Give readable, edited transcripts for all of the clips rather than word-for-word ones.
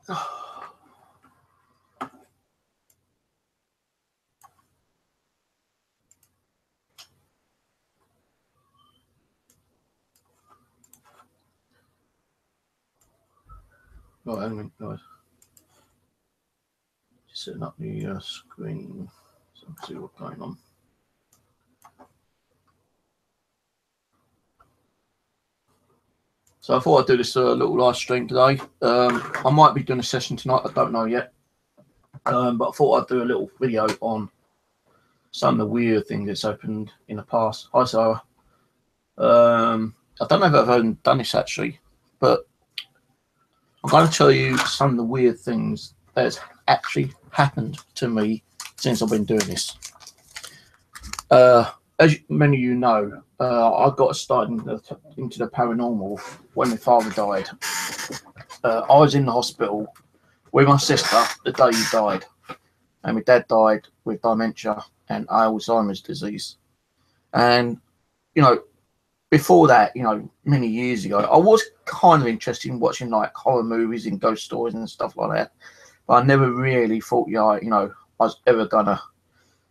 Right, hang on, guys. Just setting up the screen so I can see what's going on. So I thought I'd do this little live stream today. I might be doing a session tonight, I don't know yet. But I thought I'd do a little video on some of the weird things that's happened in the past. Hi, Sarah. I don't know if I've ever done this actually, but I'm going to tell you some of the weird things that's actually happened to me since I've been doing this. As many of you know, I got started into the paranormal when my father died. I was in the hospital with my sister the day he died, and my dad died with dementia and Alzheimer's disease. And, you know, before that, you know, many years ago, I was kind of interested in watching like horror movies and ghost stories and stuff like that. But I never really thought, you know, I was ever gonna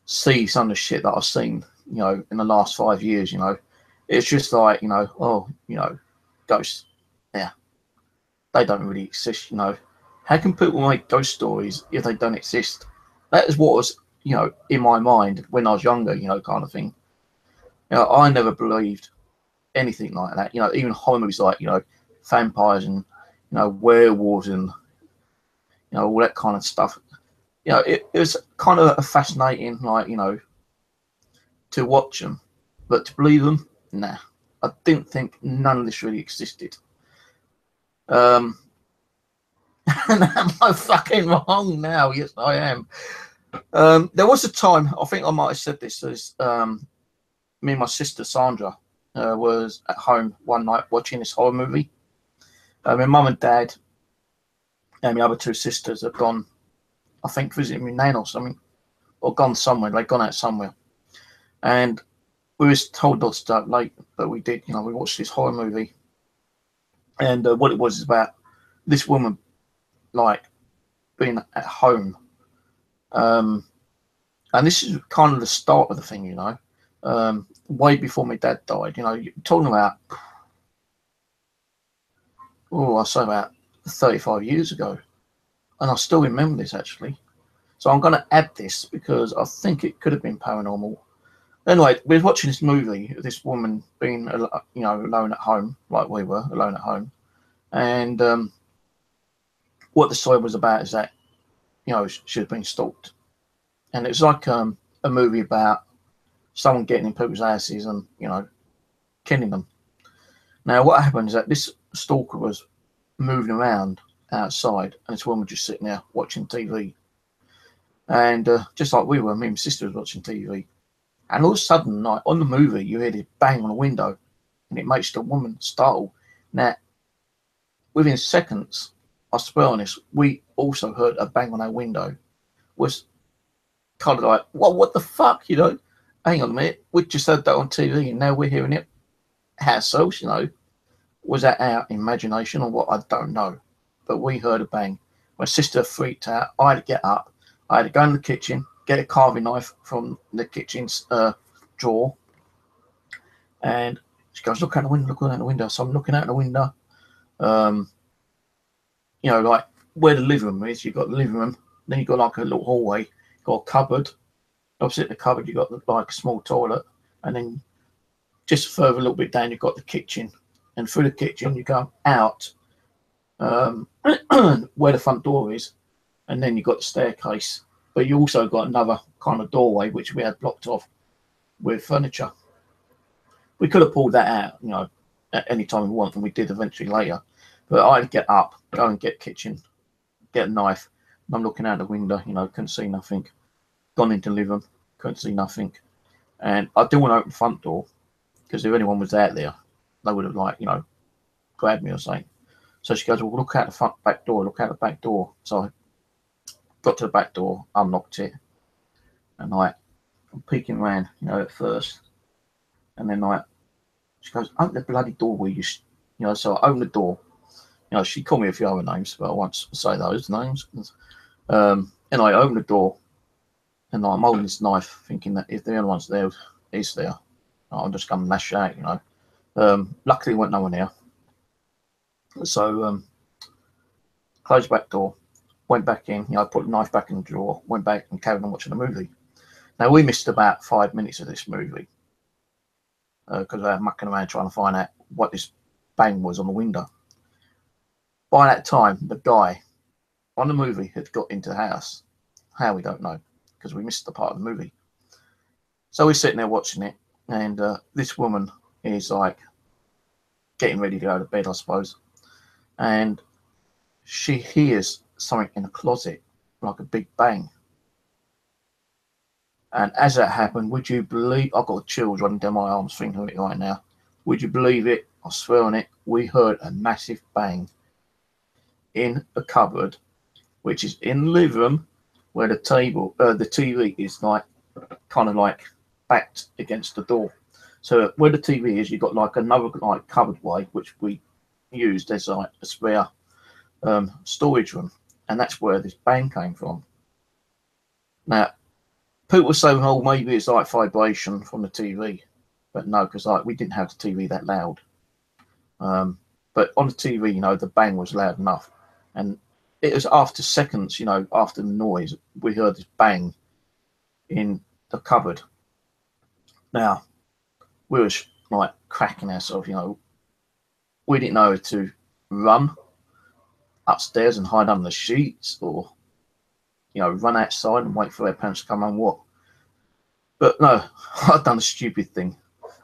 see some of the shit that I've seen, you know, in the last 5 years. You know, it's just like, you know, oh, you know, ghosts, yeah, they don't really exist. You know, how can people make ghost stories if they don't exist? That is what was, you know, in my mind when I was younger, you know, kind of thing. You know, I never believed anything like that. You know, even horror movies like, you know, vampires and, you know, werewolves and, you know, all that kind of stuff. You know, it was kind of a fascinating, like, you know, to watch them, but to believe them, nah. I didn't think none of this really existed. And am I fucking wrong now? Yes, I am. There was a time, I think I might have said this, as me and my sister Sandra was at home one night watching this horror movie. My mum and dad and my other two sisters had gone, I think, visiting my nan or something, or gone somewhere. They'd gone out somewhere, and we was told not to start late, but we did. You know, we watched this horror movie, and what it was is about this woman, like, being at home, and this is kind of the start of the thing. You know, way before my dad died. You know, you're talking about, oh, I say about 35 years ago, and I still remember this actually. So I'm going to add this because I think it could have been paranormal. Anyway, we were watching this movie, this woman being, you know, alone at home, like we were, alone at home. And what the story was about is that, you know, she had been stalked. And it was like a movie about someone getting in people's houses and, you know, killing them. Now, what happened is that this stalker was moving around outside, and this woman was just sitting there watching TV. And just like we were, me and my sister was watching TV. And all of a sudden, like, on the movie, you hear this bang on the window, and it makes the woman startle. Now, within seconds, I swear on this, we also heard a bang on our window. Was kind of like, well, what the fuck, you know? Hang on a minute, we just heard that on TV, and now we're hearing it. How so, you know? Was that our imagination or what? I don't know. But we heard a bang. My sister freaked out. I had to get up. I had to go in the kitchen, get a carving knife from the kitchen's drawer, and she goes, look out the window, look out the window. So I'm looking out the window. You know, like where the living room is, you've got the living room, then you've got like a little hallway, you've got a cupboard. Opposite the cupboard, you've got like a small toilet, and then just further a little bit down, you've got the kitchen. And through the kitchen, you go out where the front door is, and then you've got the staircase. But you also got another kind of doorway, which we had blocked off with furniture. We could have pulled that out, you know, at any time we want, and we did eventually later. But I had to get up, go and get kitchen, get a knife. And I'm looking out the window, you know, couldn't see nothing. Gone into the living room, couldn't see nothing. And I didn't want to open the front door, because if anyone was out there, they would have, like, you know, grabbed me or something. So she goes, well, look out the back door, look out the back door. So I got to the back door, unlocked it, and like, I'm peeking around, you know, at first. And then like, she goes, open the bloody door, will you? You know, so I opened the door, You know, she called me a few other names, but I won't say those names. And I opened the door, and I'm holding this knife, thinking that if the only one's there is there, I'm just going to lash out, you know. Luckily, there wasn't no one there. So, closed the back door, went back in, you know, put the knife back in the drawer, went back and carried on watching the movie. Now, we missed about 5 minutes of this movie because I was mucking around trying to find out what this bang was on the window. By that time, the guy on the movie had got into the house. How, we don't know, because we missed the part of the movie. So we're sitting there watching it, and this woman is like getting ready to go to bed, I suppose. And she hears something in the closet, like a big bang. And as that happened, would you believe, I've got chills running down my arms thinking of it right now. Would you believe it? I swear on it, we heard a massive bang in a cupboard, which is in the living room, where the TV is like, kind of like backed against the door. So where the TV is, you've got like another like cupboard way, which we used as like a spare storage room, and that's where this bang came from. Now, people were saying, "Oh, maybe it's like vibration from the TV," but no, because like we didn't have the TV that loud. But on the TV, you know, the bang was loud enough, and it was after seconds, you know, after the noise, we heard this bang in the cupboard. Now, we were like cracking ourselves, you know. We didn't know to run upstairs and hide under the sheets, or, you know, run outside and wait for their parents to come home, what. But no, I'd done a stupid thing.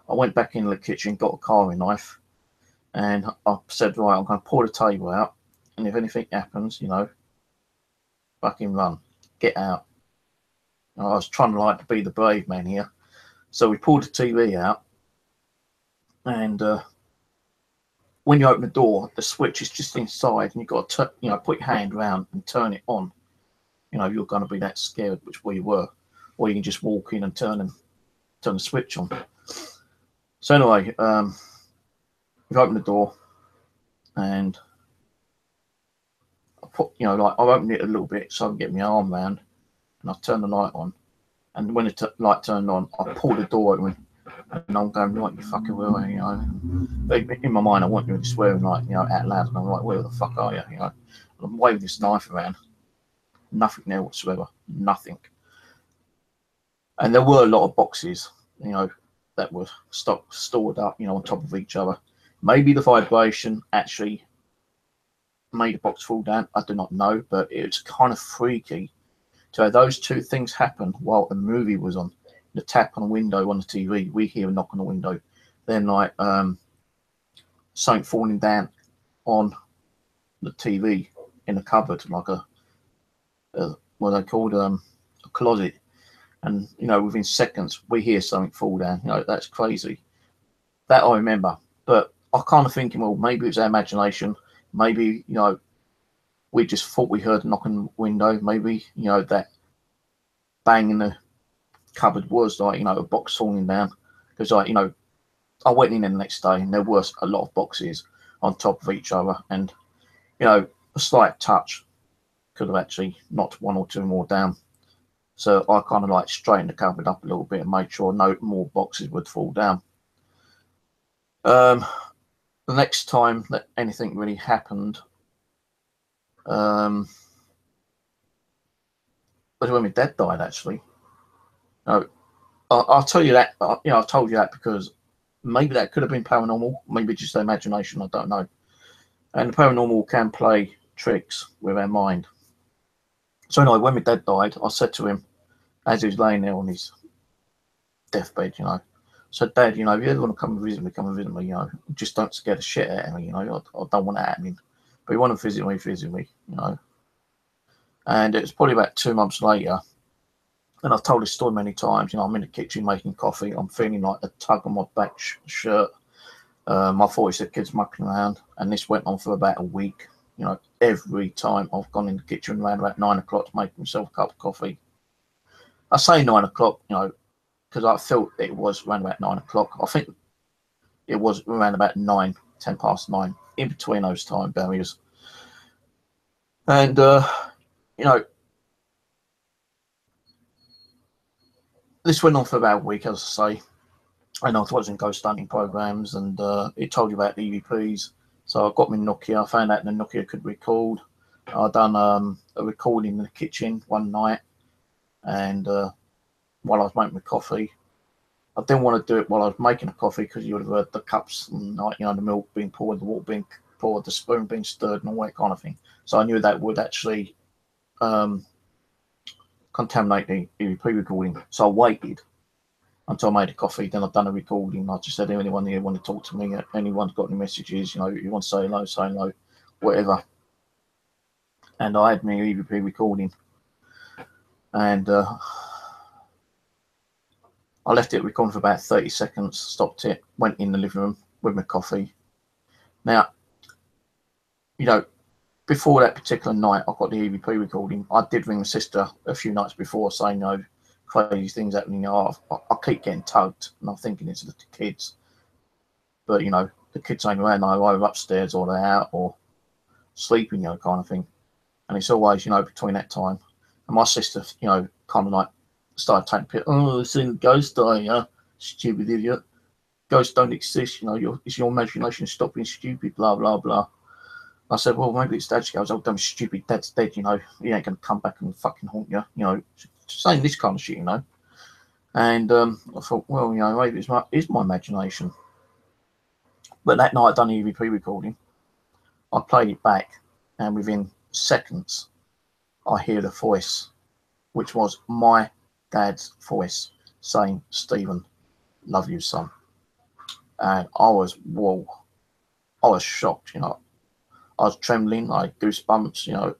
I went back into the kitchen, got a carving knife, and I said, right, I'm going to pull the table out, and if anything happens, you know, fucking run, get out. And I was trying to like be the brave man here. So we pulled the TV out, and when you open the door, the switch is just inside, and you've got to, you know, put your hand around and turn it on. You know, you're going to be that scared, which we were, or you can just walk in and turn the switch on. So anyway, we've opened the door, and I put, you know, like I opened it a little bit so I can get my arm around, and I turned the light on, and when the light turned on, I pulled the door open, and I'm going, right, you fucking will, you know. But in my mind, I wasn't really swearing, like, you know, out loud, and I'm like, where the fuck are you, you know? And I'm waving this knife around, nothing there whatsoever, nothing. And there were a lot of boxes, you know, that were stored up, you know, on top of each other. Maybe the vibration actually made the box fall down. I do not know, but it's kind of freaky to have those two things happen while the movie was on. The tap on the window on the TV, we hear a knock on the window, then like something falling down on the TV in a cupboard, like a what are they called, a closet. And, you know, within seconds, we hear something fall down. You know, that's crazy. That I remember. But I kind of thinking, well, maybe it was our imagination. Maybe, you know, we just thought we heard a knock on the window. Maybe, you know, that bang in the cupboard was like, you know, a box falling down. Because, like, you know, I went in there the next day and there was a lot of boxes on top of each other. And, you know, a slight touch could have actually knocked one or two more down. So I kind of like straightened the cupboard up a little bit and made sure no more boxes would fall down. The next time that anything really happened was when my dad died, actually. No, I'll tell you that, you know, I've told you that because maybe that could have been paranormal, maybe just imagination, I don't know. And the paranormal can play tricks with our mind. So anyway, when my dad died, I said to him, as he was laying there on his deathbed, you know, so Dad, you know, if you ever want to come and visit me, you know, just don't scare the shit out of me, you know, I don't want that happening. But you want to visit me, you know. And it was probably about 2 months later, and I've told this story many times, you know, I'm in the kitchen making coffee, I'm feeling like a tug on my back shirt. My 40 kids mucking around, and this went on for about a week. You know, every time I've gone in the kitchen around about 9 o'clock to make myself a cup of coffee. I say 9 o'clock, you know, because I felt it was around about 9 o'clock. I think it was around about 9, 10 past 9. in between those time barriers. And you know, this went on for about a week, as I say. And I was watching ghost hunting programs, and it told you about the EVPs. So I got my Nokia. I found out the Nokia could record. I done a recording in the kitchen one night, and while I was making my coffee. I didn't want to do it while I was making a coffee, because you would have heard the cups and, you know, the milk being poured, the water being poured, the spoon being stirred, and all that kind of thing. So I knew that would actually contaminate the EVP recording. So I waited until I made a coffee. Then I've done a recording. I just said, anyone here want to talk to me? Anyone's got any messages? You know, you want to say hello, whatever. And I had my EVP recording, and I left it recording for about 30 seconds, stopped it, went in the living room with my coffee. Now, you know, before that particular night, I got the EVP recording. I did ring my sister a few nights before saying, you know, crazy things happening. You know, I keep getting tugged, and I'm thinking it's the kids. But, you know, the kids ain't around, they're either upstairs or they're out or sleeping, you know, kind of thing. And it's always, you know, between that time. And my sister, you know, kind of like started taking pictures. Oh, I've seen a ghost die, yeah? Stupid idiot. Ghosts don't exist, you know, it's your imagination. Stop being stupid, blah, blah, blah. I said, well, maybe it's Dad. She goes, oh, don't be stupid. Dad's dead, you know. He ain't going to come back and fucking haunt you, you know. Saying this kind of shit, you know. And I thought, well, you know, maybe it's my imagination. But that night I done the EVP recording. I played it back, and within seconds, I hear the voice, which was my dad's voice, saying, Stephen, love you, son. And I was, whoa. I was shocked, you know. I was trembling, I had goosebumps, you know.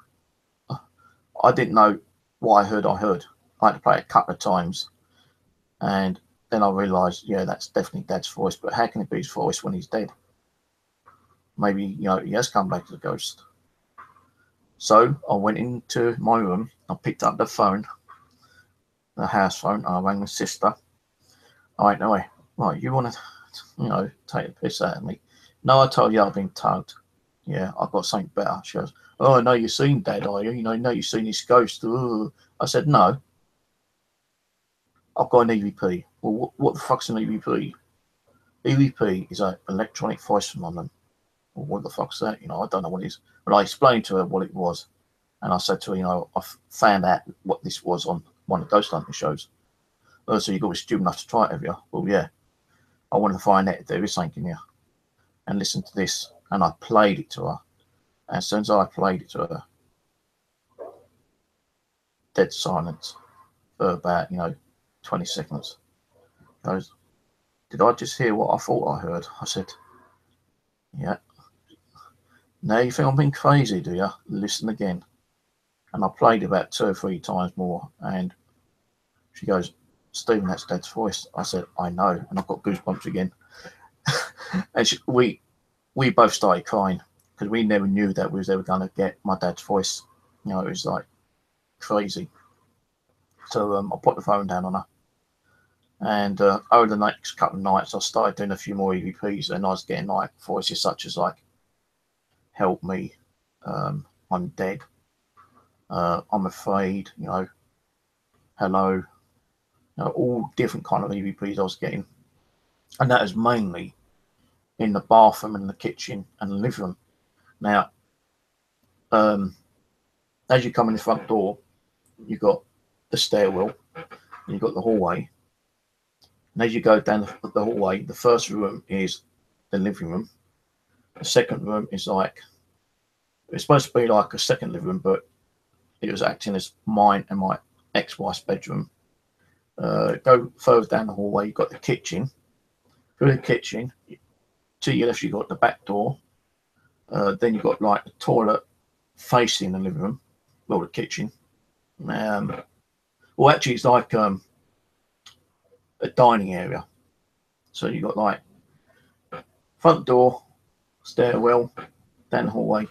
I didn't know what I heard. I had to play it a couple of times. And then I realised, yeah, that's definitely Dad's voice. But how can it be his voice when he's dead? Maybe, you know, he has come back as a ghost. So I went into my room. I picked up the phone, the house phone, and I rang my sister. All right, no way. Right, you want to, you know, take the piss out of me? No, I told you I've been tugged. Yeah, I've got something better. She goes, oh, I know you've seen Dad, are you? You know you've seen this ghost. Ooh. I said, no. I've got an EVP. Well, what the fuck's an EVP? EVP is an electronic voice phenomenon. Well, what the fuck's that? You know, I don't know what it is. But I explained to her what it was. And I said to her, you know, I found out what this was on one of the ghost hunting shows. Oh, so you've got to be stupid enough to try it, have you? Well, yeah. I wanted to find out if there is something in here. And listen to this. And I played it to her. And as soon as I played it to her, dead silence for about, you know, 20 seconds. She goes, did I just hear what I thought I heard? I said, yeah. Now you think I'm being crazy, do you? Listen again. And I played about 2 or 3 times more. And she goes, Stephen, that's Dad's voice. I said, I know. And I've got goosebumps again. And we both started crying, because we never knew that we was ever going to get my dad's voice. You know, it was like crazy. So I put the phone down on her. And over the next couple of nights, I started doing a few more EVPs, and I was getting like voices such as like, help me, I'm dead, I'm afraid, you know, hello, you know, all different kind of EVPs I was getting. And that is mainly in the bathroom and the kitchen and the living room. Now, as you come in the front door, you've got the stairwell, you've got the hallway. And as you go down the hallway, the first room is the living room. The second room is like, it's supposed to be like a second living room, but it was acting as mine and my ex-wife's bedroom. Go further down the hallway, you've got the kitchen. Through the kitchen, to your left, you've got the back door. Then you've got like the toilet facing the living room, well, the kitchen. Well, actually, it's like a dining area. So you've got like front door, stairwell, down the hallway,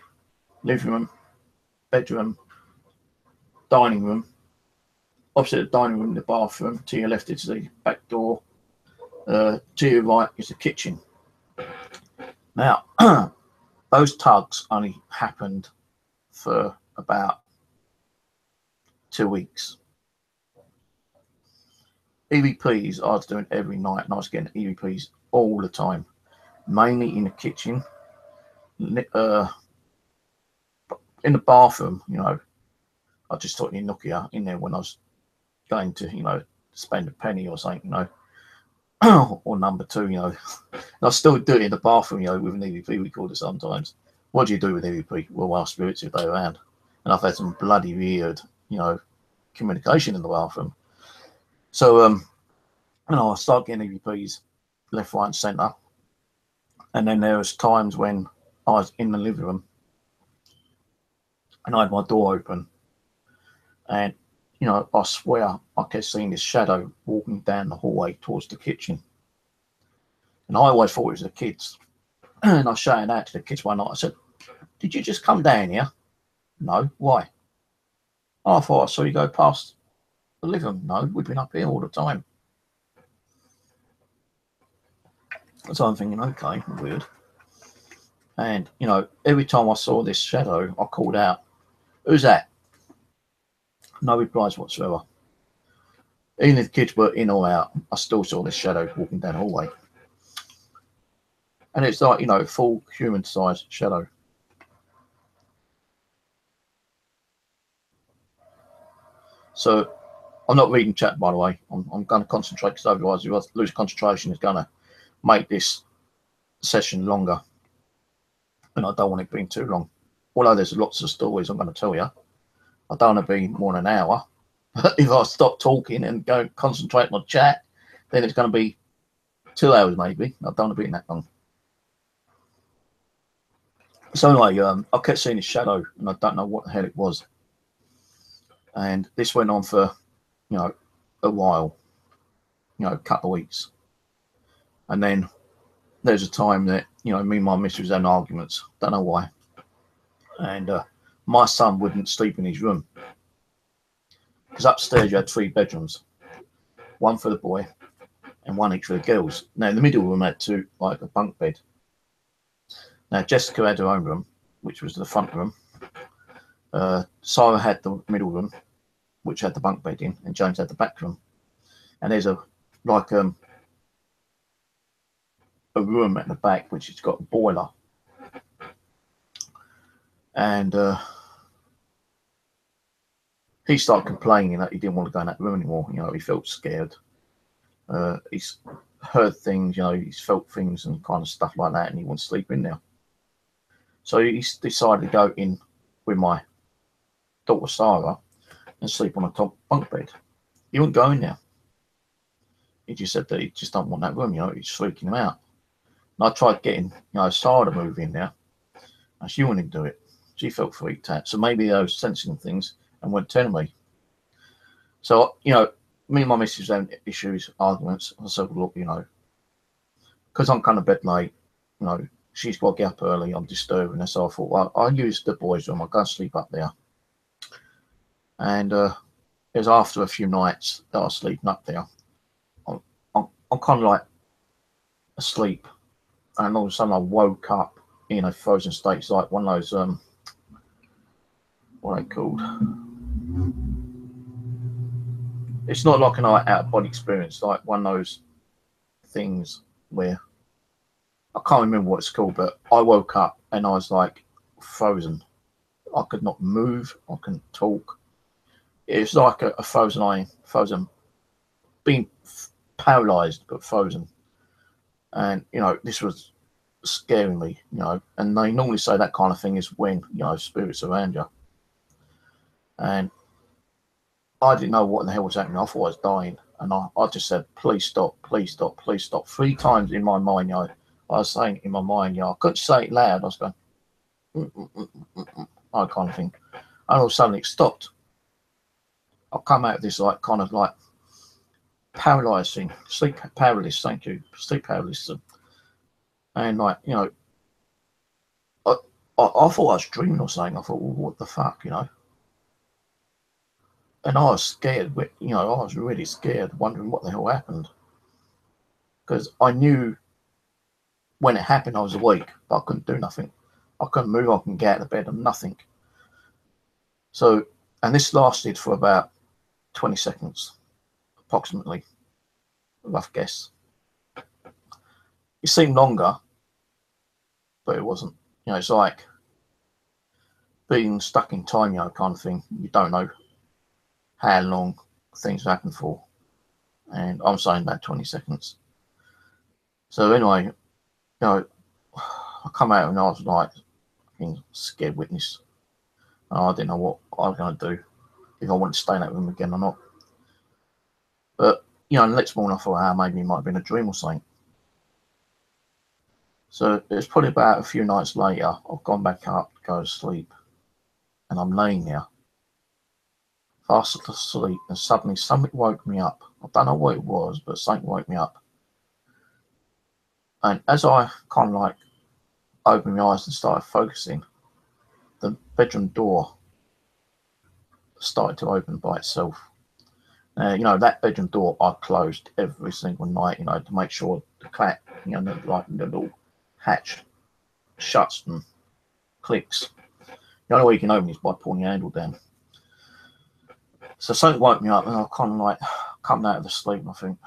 living room, bedroom, dining room. Opposite the dining room, the bathroom. To your left is the back door. To your right is the kitchen. Now, Those tugs only happened for about 2 weeks. EVPs I was doing every night, and I was getting EVPs all the time, mainly in the kitchen, in the bathroom. I just thought you Nokia in there when I was going to, spend a penny or something, or number two, and I still do it in the bathroom, with an EVP recorder sometimes. What do you do with EVP? Well, ask spirits if they're around. And I've had some bloody weird, communication in the bathroom. So, I start getting EVPs left, right, and centre. And then there was times when I was in the living room and I had my door open, and I swear I kept seeing this shadow walking down the hallway towards the kitchen. And I always thought it was the kids. And I shouted out to the kids one night. I said, "Did you just come down here?" "No." "Why?" "Oh, I thought I saw you go past the living room." "No, we've been up here all the time." So I'm thinking, okay, weird. And, every time I saw this shadow, I called out, "Who's that?" No replies whatsoever. Even if the kids were in or out, I still saw this shadow walking down the hallway. And it's like, full human-sized shadow. So I'm not reading chat, by the way. I'm going to concentrate, because otherwise, if I lose concentration, it's going to make this session longer. And I don't want it being too long. Although there's lots of stories I'm going to tell you, I don't want to be more than an hour. But if I stop talking and go concentrate on chat, then it's going to be 2 hours maybe. I don't want to be in that long. So anyway, I kept seeing this shadow, and I don't know what the hell it was. And this went on for, a while, a couple of weeks. And then there's a time that, me and my missus had arguments. Don't know why. And my son wouldn't sleep in his room. Because upstairs you had 3 bedrooms. One for the boy and one each for the girls. Now, the middle room had 2, like a bunk bed. Now, Jessica had her own room, which was the front room. Sarah had the middle room, which had the bunk bed in, and James had the back room. And there's a room at the back which has got a boiler. And he started complaining that he didn't want to go in that room anymore. He felt scared. He's heard things, he's felt things and kind of stuff like that, and he wants to sleep in there. So he decided to go in with my daughter Sarah and sleep on the top bunk bed. He wouldn't go in there. He just said that he just don't want that room, it's freaking him out. And I tried getting, Sarah to move in there, and she wouldn't do it. She felt freaked out. So maybe they were sensing things and weren't telling me. So, me and my missus having issues, arguments. I said, well, look, because I'm kind of bed late, she's got to get up early, I'm disturbing her. So I thought, well, I'll use the boys' room, I'll go and sleep up there. And it was after a few nights that I was sleeping up there. I'm kind of like asleep, and all of a sudden I woke up in a frozen state. It's like one of those, what are they called? It's not like an out-of-body experience, like one of those things where, I can't remember what it's called, but I woke up and I was like frozen. I could not move, I couldn't talk. It was like a frozen eye, being paralysed but frozen. And, this was scaring me, and they normally say that kind of thing is when, spirits around you. And I didn't know what the hell was happening. I thought I was dying. And I just said, please stop, please stop, please stop. 3 times in my mind, I was saying in my mind, I couldn't say it loud. I was going, I kind of thing. And all of a sudden it stopped. I come out of this kind of paralyzed thing, sleep paralysis, thank you, sleep paralysis. And I thought I was dreaming or something. I thought, well, what the fuck, And I was scared, I was really scared, wondering what the hell happened. Because I knew when it happened I was awake, but I couldn't do nothing. I couldn't move. I couldn't get out of bed and nothing. So, and this lasted for about 20 seconds, approximately, rough guess. It seemed longer, but it wasn't. You know, it's like being stuck in time, you know, kind of thing. You don't know how long things happen for. And I'm saying about 20 seconds. So anyway, you know, I come out and I was like, scared witness. I didn't know what I was going to do, if I wanted to stay in that room again or not. But, you know, the next morning I thought, maybe it might have been a dream or something. So it was probably about a few nights later, I've gone back up to go to sleep. And I'm laying there, fast asleep, and suddenly something woke me up. I don't know what it was, but something woke me up. And as I kind of like opened my eyes and started focusing, the bedroom door started to open by itself. You know, that bedroom door I closed every single night, you know, to make sure the clap, you know, like the little hatch shuts and clicks. The only way you can open it is by pulling the handle down. So something woke me up, and I kind of like come out of the sleep, and I think,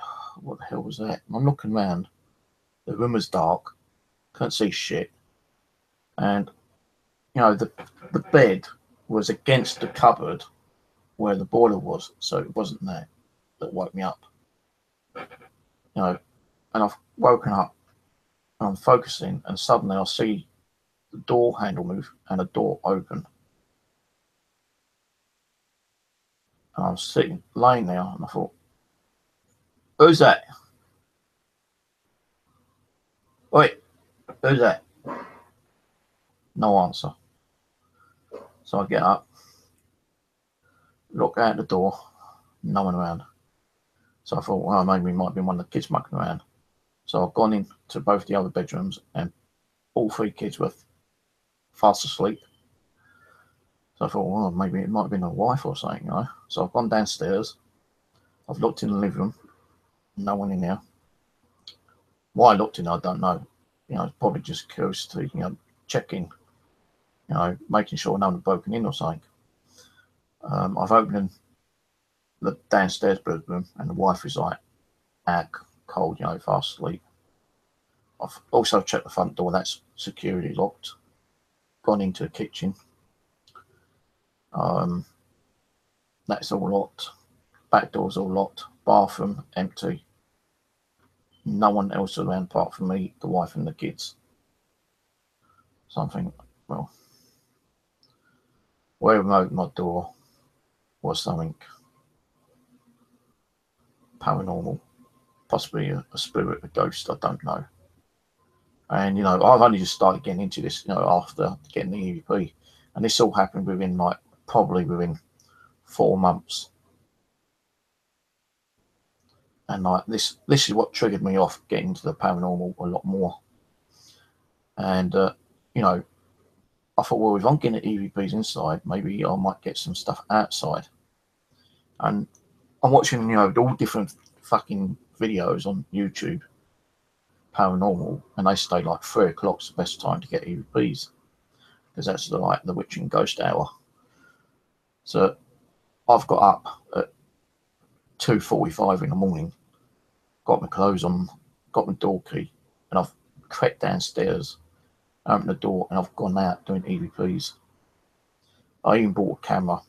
what the hell was that? And I'm looking around. The room was dark, couldn't see shit, and you know the bed was against the cupboard where the boiler was, so it wasn't that woke me up. You know, and I've woken up and I'm focusing, and suddenly I see the door handle move and the door open. And I was sitting, laying there, and I thought, who's that? Wait, who's that? No answer. So I get up, look out the door, no one around. So I thought, well, maybe it might be one of the kids mucking around. So I've gone into both the other bedrooms, and all three kids were fast asleep. So I thought, well, maybe it might have been a wife or something, you know. So I've gone downstairs. I've looked in the living room, no one in there. Why I looked in, I don't know. You know, it's probably just curiosity, you know, checking, you know, making sure no one had broken in or something. I've opened the downstairs bedroom, and the wife is like out cold, you know, fast asleep. I've also checked the front door, that's securely locked. Gone into the kitchen. That's all locked. Back door's all locked. Bathroom empty. No one else around apart from me, the wife, and the kids. Something, well, wherever I opened my door was something paranormal, possibly a spirit, a ghost, I don't know. And you know, I've only just started getting into this, you know, after getting the EVP, and this all happened within like probably within 4 months. And like this is what triggered me off getting into the paranormal a lot more. And you know, I thought, well, if I'm getting EVPs inside, maybe I might get some stuff outside. And I'm watching, you know, all different fucking videos on YouTube, paranormal, and they say like 3 o'clock's the best time to get EVPs, because that's like the witch and ghost hour. So I've got up at 2:45 in the morning, got my clothes on, got my door key, and I've crept downstairs, opened the door, and I've gone out doing EVPs. I even bought a camera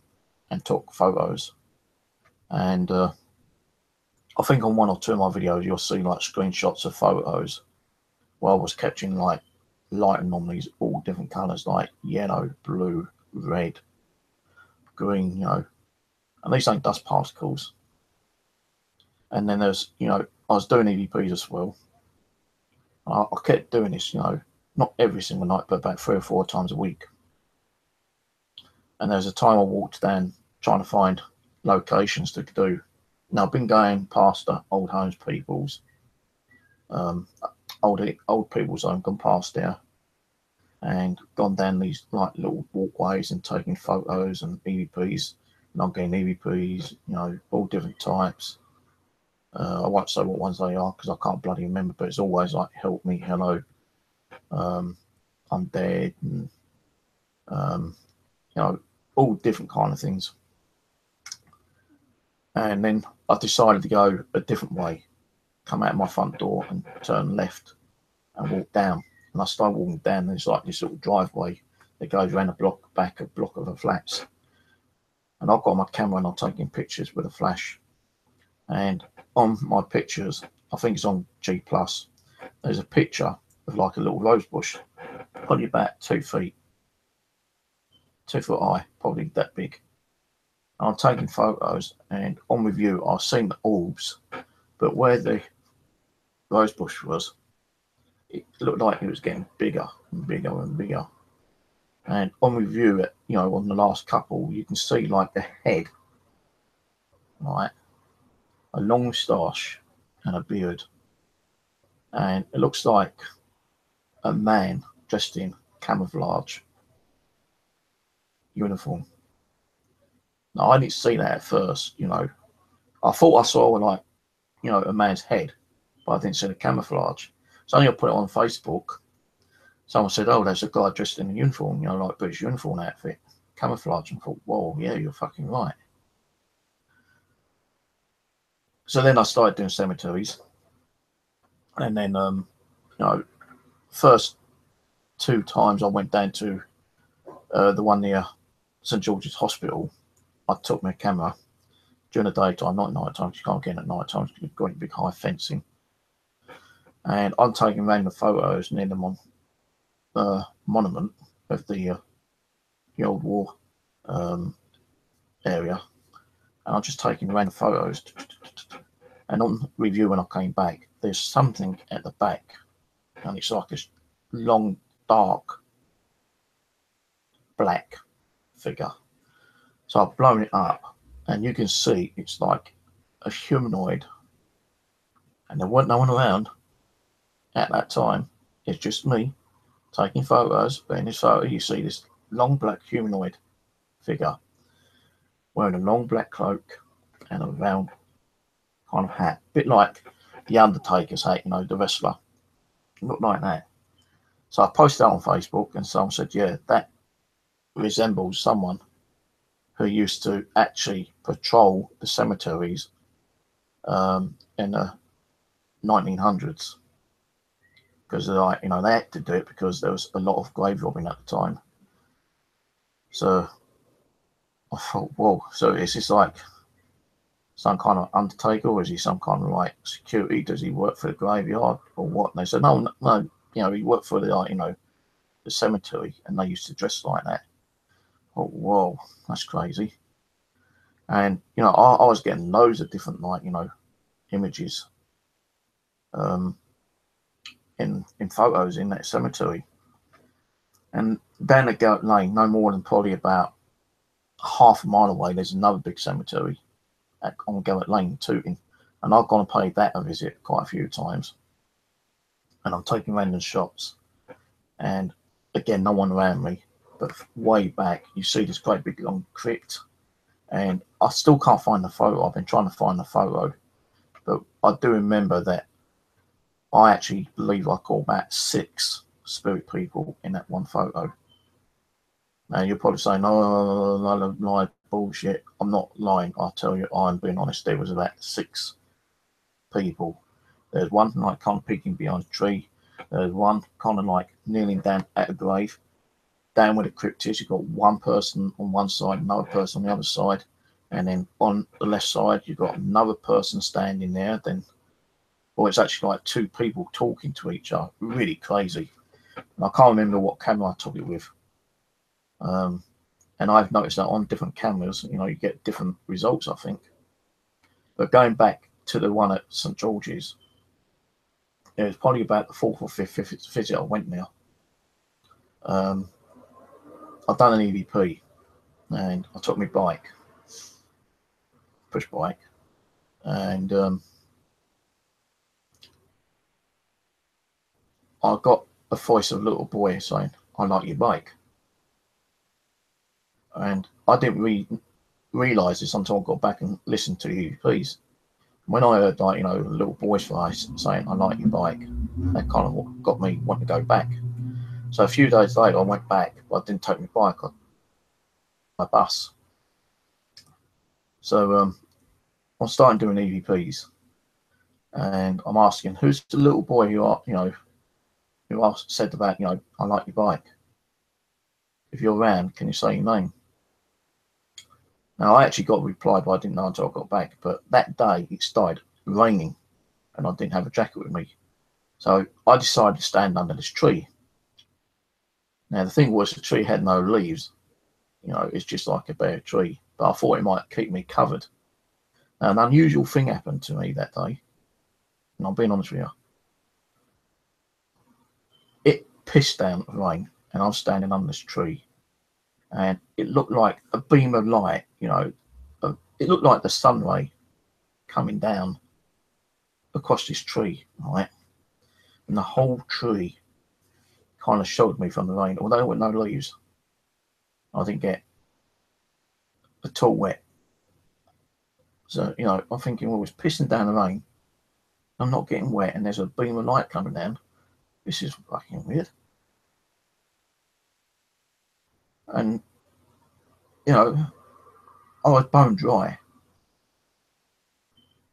and took photos. And I think on 1 or 2 of my videos, you'll see like screenshots of photos where I was catching like light anomalies, all different colours, like yellow, blue, red, green, you know. And these ain't dust particles. And then there's, you know, I was doing EVPs as well. I kept doing this, you know, not every single night, but about 3 or 4 times a week. And there was a time I walked down trying to find locations to do. Now I've been going past the old homes people's, old people's home, gone past there, and gone down these like little walkways and taking photos and EVPs. And I'm getting EVPs, you know, all different types. I won't say what ones they are because I can't bloody remember, but it's always like help me, hello, undead, and you know, all different kind of things. And then I decided to go a different way, come out of my front door and turn left and walk down. And I started walking down, and there's like this little driveway that goes around a block, back a block of the flats. And I've got my camera and I'm taking pictures with a flash. And on my pictures, I think it's on G+, there's a picture of like a little rose bush, probably about 2 feet, 2 foot high, probably that big. And I'm taking photos, and on review, I've seen the orbs, but where the rose bush was, it looked like it was getting bigger and bigger and bigger. And on review, you know, on the last couple, you can see like the head, right, a long moustache and a beard, and it looks like a man dressed in camouflage uniform. Now, I didn't see that at first, you know. I thought I saw like, you know, a man's head, but I didn't see the camouflage. So only I put it on Facebook. Someone said, "Oh, there's a guy dressed in a uniform, you know, like British uniform outfit, camouflage." And I thought, "Whoa, yeah, you're fucking right." So then I started doing cemeteries, and then, you know, first 2 times I went down to the one near St George's Hospital. I took my camera during the daytime, not night time. You can't get in at night time. You've got big high fencing, and I'm taking random photos near them on monument of the old war area, and I'm just taking random photos. And on review, when I came back, there's something at the back, and it's like this long, dark, black figure. So I've blown it up, and you can see it's like a humanoid, and there wasn't no one around at that time. It's just me taking photos. But in this photo, you see this long black humanoid figure wearing a long black cloak and a round kind of hat, a bit like the Undertaker's hat, you know, the wrestler. It looked like that. So I posted that on Facebook, and someone said, "Yeah, that resembles someone who used to actually patrol the cemeteries in the 1900s." Because, like, you know, they had to do it because there was a lot of grave robbing at the time. So I thought, whoa, so is this like some kind of undertaker, or is he some kind of like security? Does he work for the graveyard or what? And they said, no, you know, he worked for the, you know, the cemetery, and they used to dress like that. Oh, whoa, that's crazy. And, you know, I was getting loads of different, like, you know, images in photos in that cemetery. And down the Garrett Lane, no more than probably about half a mile away, there's another big cemetery on Garrett Lane, Tooting. And I've gone and paid that a visit quite a few times. And I'm taking random shots. And again, no one around me. But way back, you see this great big long crypt. And I still can't find the photo. I've been trying to find the photo. But I do remember that I actually believe I caught about 6 spirit people in that one photo. Now, you're probably saying, no, bullshit. I'm not lying. I'll tell you, I'm being honest. There was about 6 people. There's one like kind of peeking behind a tree. There's one kind of like kneeling down at a grave. Down where the crypt is, you've got one person on one side, another person on the other side. And then on the left side, you've got another person standing there. Then, or it's actually like 2 people talking to each other. Really crazy. And I can't remember what camera I took it with. And I've noticed that on different cameras, you know, you get different results, I think. But going back to the one at St George's, it was probably about the 4th or 5th visit I went now. I've done an EVP, and I took my bike, push bike, and I got a voice of a little boy saying, "I like your bike." And I didn't realise this until I got back and listened to the EVPs. When I heard, like, you know, a little boy's voice saying, "I like your bike," that kind of got me wanting to go back. So a few days later, I went back, but I didn't take my bike on my bus. So I'm starting doing EVPs, and I'm asking, who's the little boy who said about, I like your bike. If you're around, can you say your name? Now, I actually got a reply, but I didn't know until I got back. But that day, it started raining, and I didn't have a jacket with me. So I decided to stand under this tree. Now, the thing was, the tree had no leaves. It's just like a bare tree. But I thought it might keep me covered. Now, an unusual thing happened to me that day, and I'm being honest with you. It pissed down rain, and I was standing under this tree, and it looked like a beam of light. It looked like the sun ray coming down across this tree, right? And the whole tree kind of sheltered me from the rain, although there were no leaves. I didn't get at all wet. So, I'm thinking, well, it's pissing down the rain. I'm not getting wet, and there's a beam of light coming down. This is fucking weird. And, I was bone dry.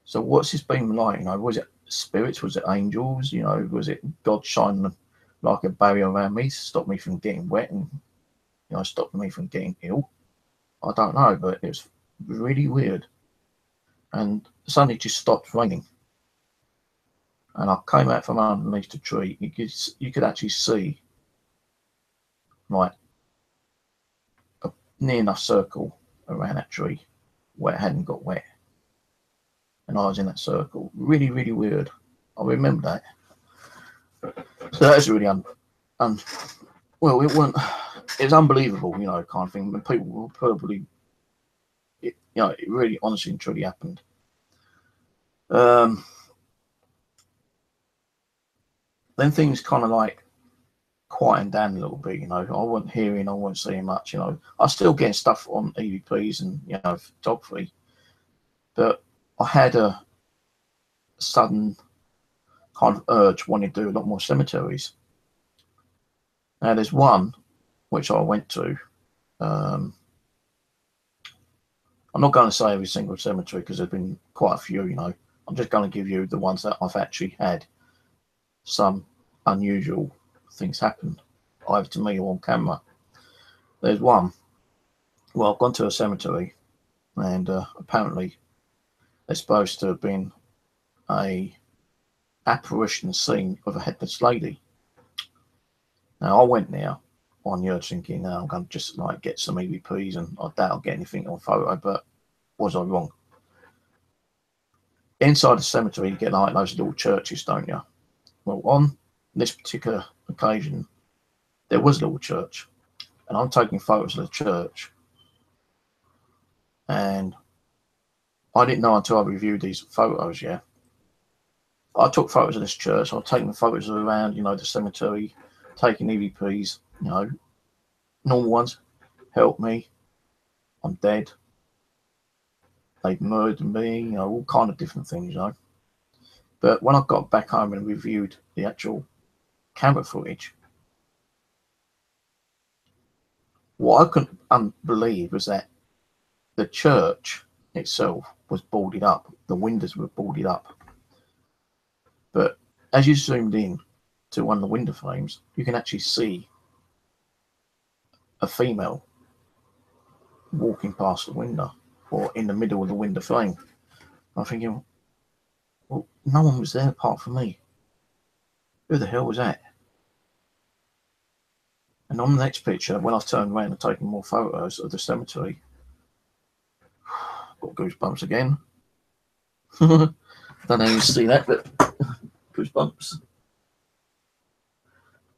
So what's this beam of light? Was it spirits? Was it angels? Was it God shining like a barrier around me to stop me from getting wet and, stopping me from getting ill? I don't know, but it was really weird. And suddenly it just stopped raining. And I came out from underneath the tree. You could actually see, like, a near enough circle around that tree where it hadn't got wet. And I was in that circle. Really, really weird. I remember that. So that was really well, it was unbelievable, kind of thing. When people will probably, it really honestly and truly happened. Then things kind of like quieting down a little bit, I wasn't hearing, I wasn't seeing much, I was still getting stuff on EVPs and, photography. But I had a sudden kind of urge wanting to do a lot more cemeteries. Now, there's one which I went to. I'm not going to say every single cemetery because there's been quite a few, I'm just going to give you the ones that I've actually had some unusual things happen, either to me or on camera. There's one. Well, I've gone to a cemetery, and apparently there's supposed to have been a apparition scene of a headless lady. Now, I went there on the urge thinking, now I'm going to just like get some EVPs, and I doubt I'll get anything on photo, but was I wrong? Inside the cemetery, you get like those little churches, don't you? Well, on this particular occasion, there was a little church, and I'm taking photos of the church, and I didn't know until I reviewed these photos, yeah. I took photos of this church, I was taking photos around, the cemetery, taking EVPs, normal ones. Help me, I'm dead, they've murdered me, all kind of different things, But when I got back home and reviewed the actual camera footage, what I couldn't believe was that the church itself was boarded up. The windows were boarded up. But as you zoomed in to one of the window frames, you can actually see a female walking past the window, or in the middle of the window frame. I'm thinking, well, no one was there apart from me. Who the hell was that? And on the next picture, when I turned around and taken more photos of the cemetery, got goosebumps again. Don't know if you see that, but goosebumps.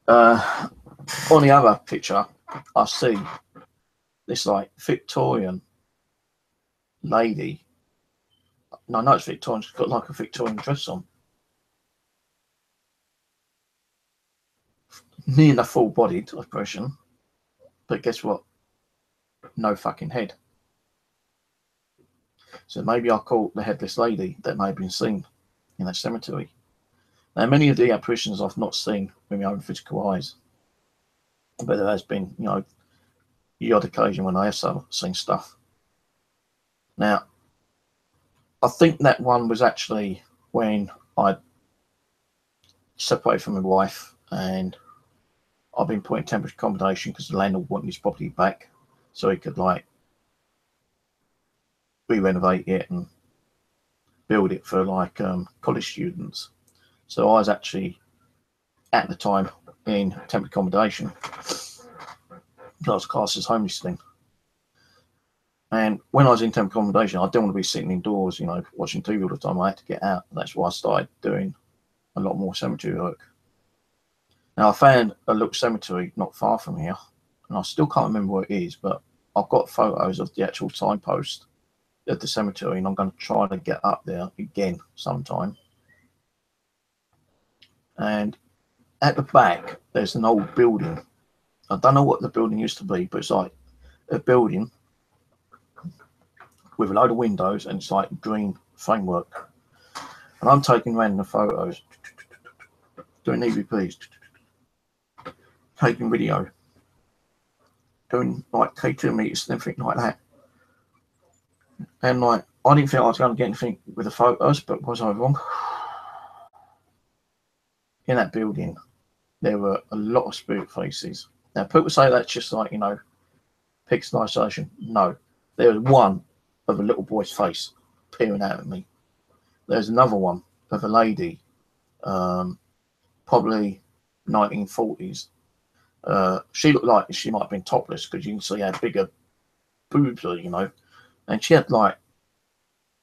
On the other picture, I see this like Victorian lady. No, it's Victorian. She's got like a Victorian dress on. Near the full-bodied expression, but guess what? No fucking head. So maybe I'll call the headless lady that may have been seen in that cemetery. Now, many of the apparitions I've not seen with my own physical eyes. but there has been, you know, the odd occasion when I have seen stuff. Now, I think that one was actually when I separated from my wife, and I've been put in temporary accommodation because the landlord wanted his property back so he could like re-renovate it and build it for like college students. So I was actually at the time in temporary accommodation. I was classed as homelessing. And when I was in temporary accommodation, I didn't want to be sitting indoors, you know, watching TV all the time. I had to get out. That's why I started doing a lot more cemetery work. Now, I found a little cemetery not far from here, and I still can't remember where it is, but I've got photos of the actual signpost at the cemetery, and I'm going to try to get up there again sometime. And at the back, there's an old building. I don't know what the building used to be, but it's like a building with a load of windows, and it's like green framework. And I'm taking random photos, doing EVPs, taking video, doing like K2 meters and everything like that. And like, I didn't think I was going to get anything with the photos, but was I wrong? In that building, there were a lot of spirit faces. Now, people say that's just like, you know, pixelization. No, there was one of a little boy's face peering out at me. There's another one of a lady, probably 1940s. She looked like she might have been topless because you can see how bigger boobs are, you know. And she had like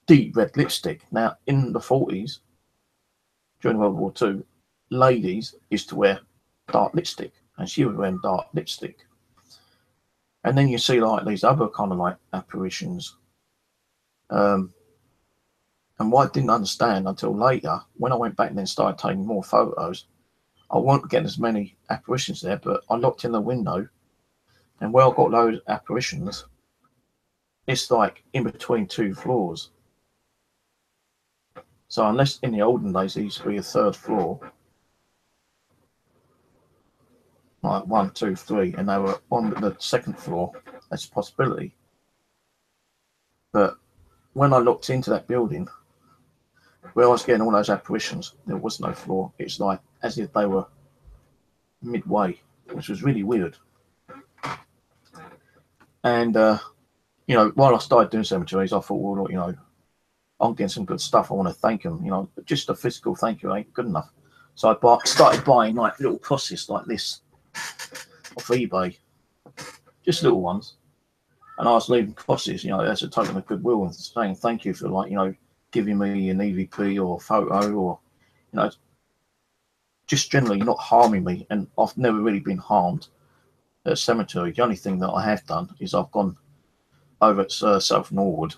deep red lipstick. Now, in the 40s, during World War II, ladies used to wear dark lipstick, and she was wearing dark lipstick. And then you see like these other kind of like apparitions. And what I didn't understand until later, when I went back and then started taking more photos, I wasn't getting as many apparitions there, but I looked in the window, and where I got those apparitions, it's like in between two floors. So unless in the olden days it used to be a third floor, like 1, 2, 3, and they were on the second floor, that's a possibility. But when I looked into that building, where I was getting all those apparitions, there was no floor. It's like as if they were midway, which was really weird. And you know, while I started doing cemeteries, I thought, well, you know, I'm getting some good stuff. I want to thank them. You know, just a physical thank you ain't good enough. So I started buying like little crosses like this off eBay, just little ones. And I was leaving crosses, you know, as a token of goodwill and saying thank you for, like, you know, giving me an EVP or a photo, or, you know, just generally not harming me. And I've never really been harmed at a cemetery. The only thing that I have done is I've gone over at South Norwood,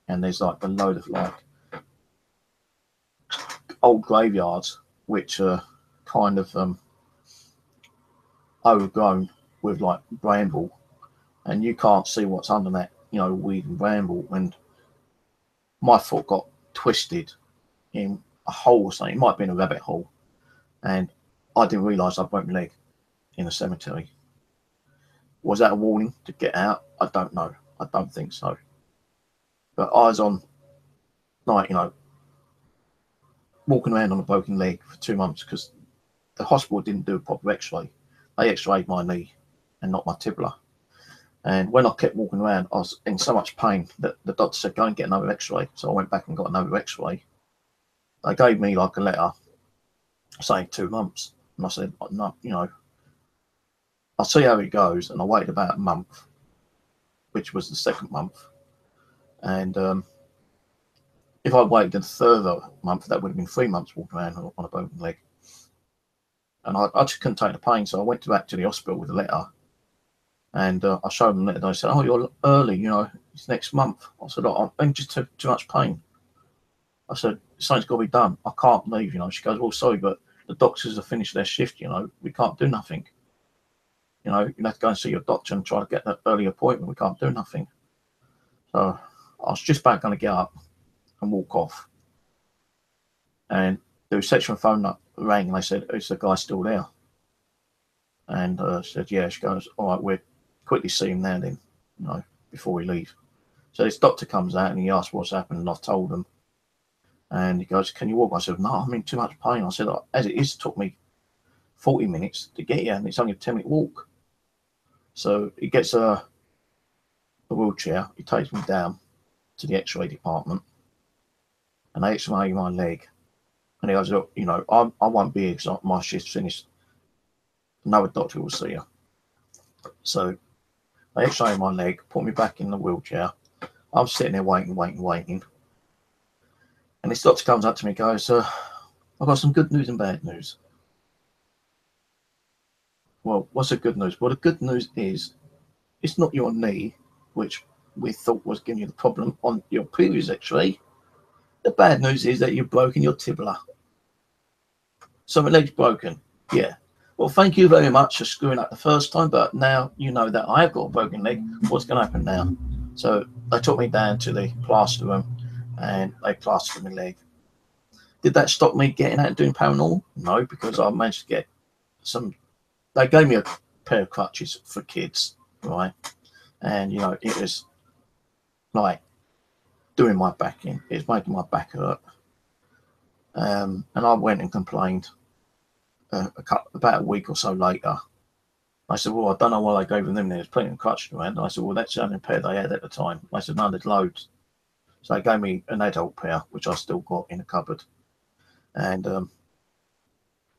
and there's like a load of like old graveyards which are kind of overgrown with like bramble, and you can't see what's under that, you know, weed and bramble. And my foot got twisted in a hole or something. It might have been a rabbit hole, and I didn't realise I broke my leg in a cemetery. Was that a warning to get out? I don't know. I don't think so. But I was on, like, you know, walking around on a broken leg for 2 months because the hospital didn't do a proper x-ray. They x-rayed my knee and not my tibia. And when I kept walking around, I was in so much pain that the doctor said, go and get another x-ray. So I went back and got another x-ray. They gave me like a letter saying 2 months. And I said, no, you know, I'll see how it goes. And I waited about a month, which was the second month. And if I waited a further month, that would have been 3 months walking around on a broken leg. And I just couldn't take the pain. So I went back to the hospital with a letter. And I showed them the letter. They said, oh, you're early, you know, it's next month. I said, oh, I'm just too much pain. I said, something's got to be done. I can't leave, you know. She goes, well, sorry, but the doctors have finished their shift, you know. We can't do nothing. You know, you have to go and see your doctor and try to get an early appointment. We can't do nothing. So I was just about going to get up and walk off. And the reception phone rang, and they said, is the guy still there? And said, yeah. She goes, all right, we'll quickly see him now then, you know, before we leave. So this doctor comes out and he asks what's happened, and I've told him. And he goes, can you walk? I said, no, I'm in too much pain. I said, as it is, it took me 40 minutes to get here, and it's only a 10-minute walk. So he gets a wheelchair. He takes me down to the x-ray department, and they x-ray my leg. And he goes, look, you know, I won't be here because my shift's finished. Another doctor will see you. So they x-ray my leg, put me back in the wheelchair. I'm sitting there waiting. And this doctor comes up to me and goes, I've got some good news and bad news. Well, what's the good news? Well, the good news is it's not your knee, which we thought was giving you the problem on your previous x-ray. The bad news is that you've broken your tibia. So my leg's broken. Yeah. Well, thank you very much for screwing up the first time, but now you know that I have got a broken leg. What's going to happen now? So they took me down to the plaster room, and they plastered my leg. Did that stop me getting out and doing paranormal? No, because I managed to get some. They gave me a pair of crutches for kids, right? And, you know, it was like doing my back in. It was making my back hurt. And I went and complained about a week or so later. I said, well, I don't know why they gave them. There's plenty of crutches around. I said, well, that's the only pair they had at the time. I said, no, there's loads. So they gave me an adult pair, which I still got in the cupboard. And,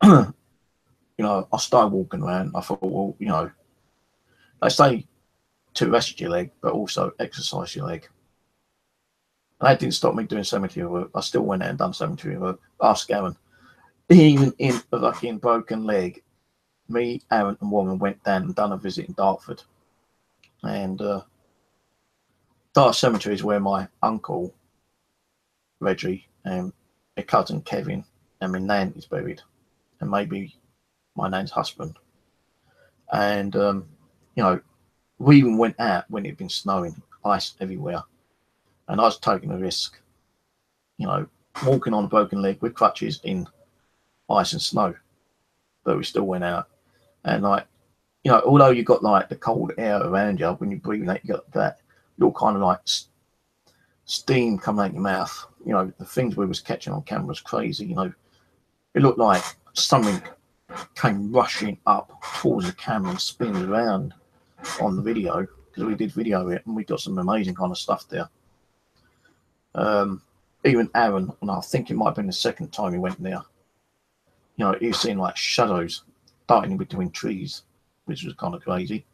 you know, I started walking around. I thought, well, you know, they say to rest your leg, but also exercise your leg. And that didn't stop me doing cemetery work. I still went out and done cemetery work. Ask Aaron. Even in a fucking broken leg, me, Aaron, and Warren went down and done a visit in Dartford. And Dart Cemetery is where my uncle, Reggie, and my cousin, Kevin, and my nan is buried. And maybe my nan's husband. And, you know, we even went out when it had been snowing, ice everywhere. And I was taking a risk, you know, walking on a broken leg with crutches in ice and snow. But we still went out. And, like, you know, although you got, like, the cold air around you, when you breathe out, you got that little kind of, like, steam coming out your mouth. You know, the things we was catching on camera was crazy, you know. It looked like something came rushing up towards the camera and spinning around on the video, because we did video it, and we got some amazing kind of stuff there. Even Aaron, and I think it might have been the second time he went there, you know, he was seeing like shadows darting in between trees, which was kind of crazy.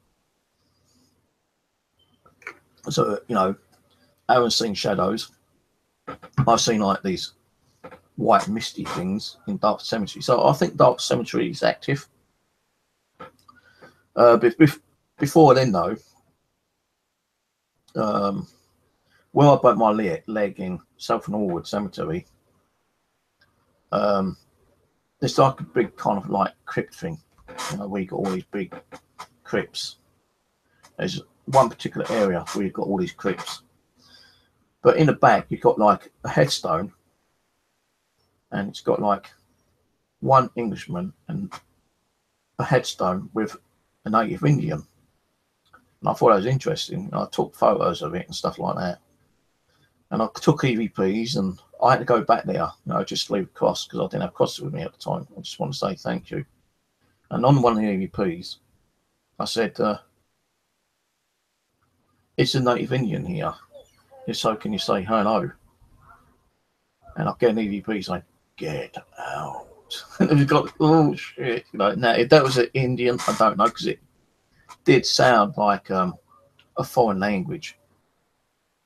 So, you know, Aaron's seen shadows. I've seen like these white misty things in Dark Cemetery. So I think Dark Cemetery is active. Before then, though, where I broke my leg in South Norwood Cemetery, there's like a big kind of like crypt thing. You know, we got all these big crypts. There's one particular area where you've got all these crypts. But in the back, you've got like a headstone, and it's got like one Englishman and a headstone with a native Indian. And I thought that was interesting. And I took photos of it and stuff like that. And I took EVPs, and I had to go back there, you know, just leave a cross, because I didn't have crosses with me at the time. I just want to say thank you. And on one of the EVPs, I said, it's a native Indian here. If so, can you say hello? And I get an EVP saying, get out. And we've got, oh shit. You know, now, if that was an Indian, I don't know, because it did sound like a foreign language.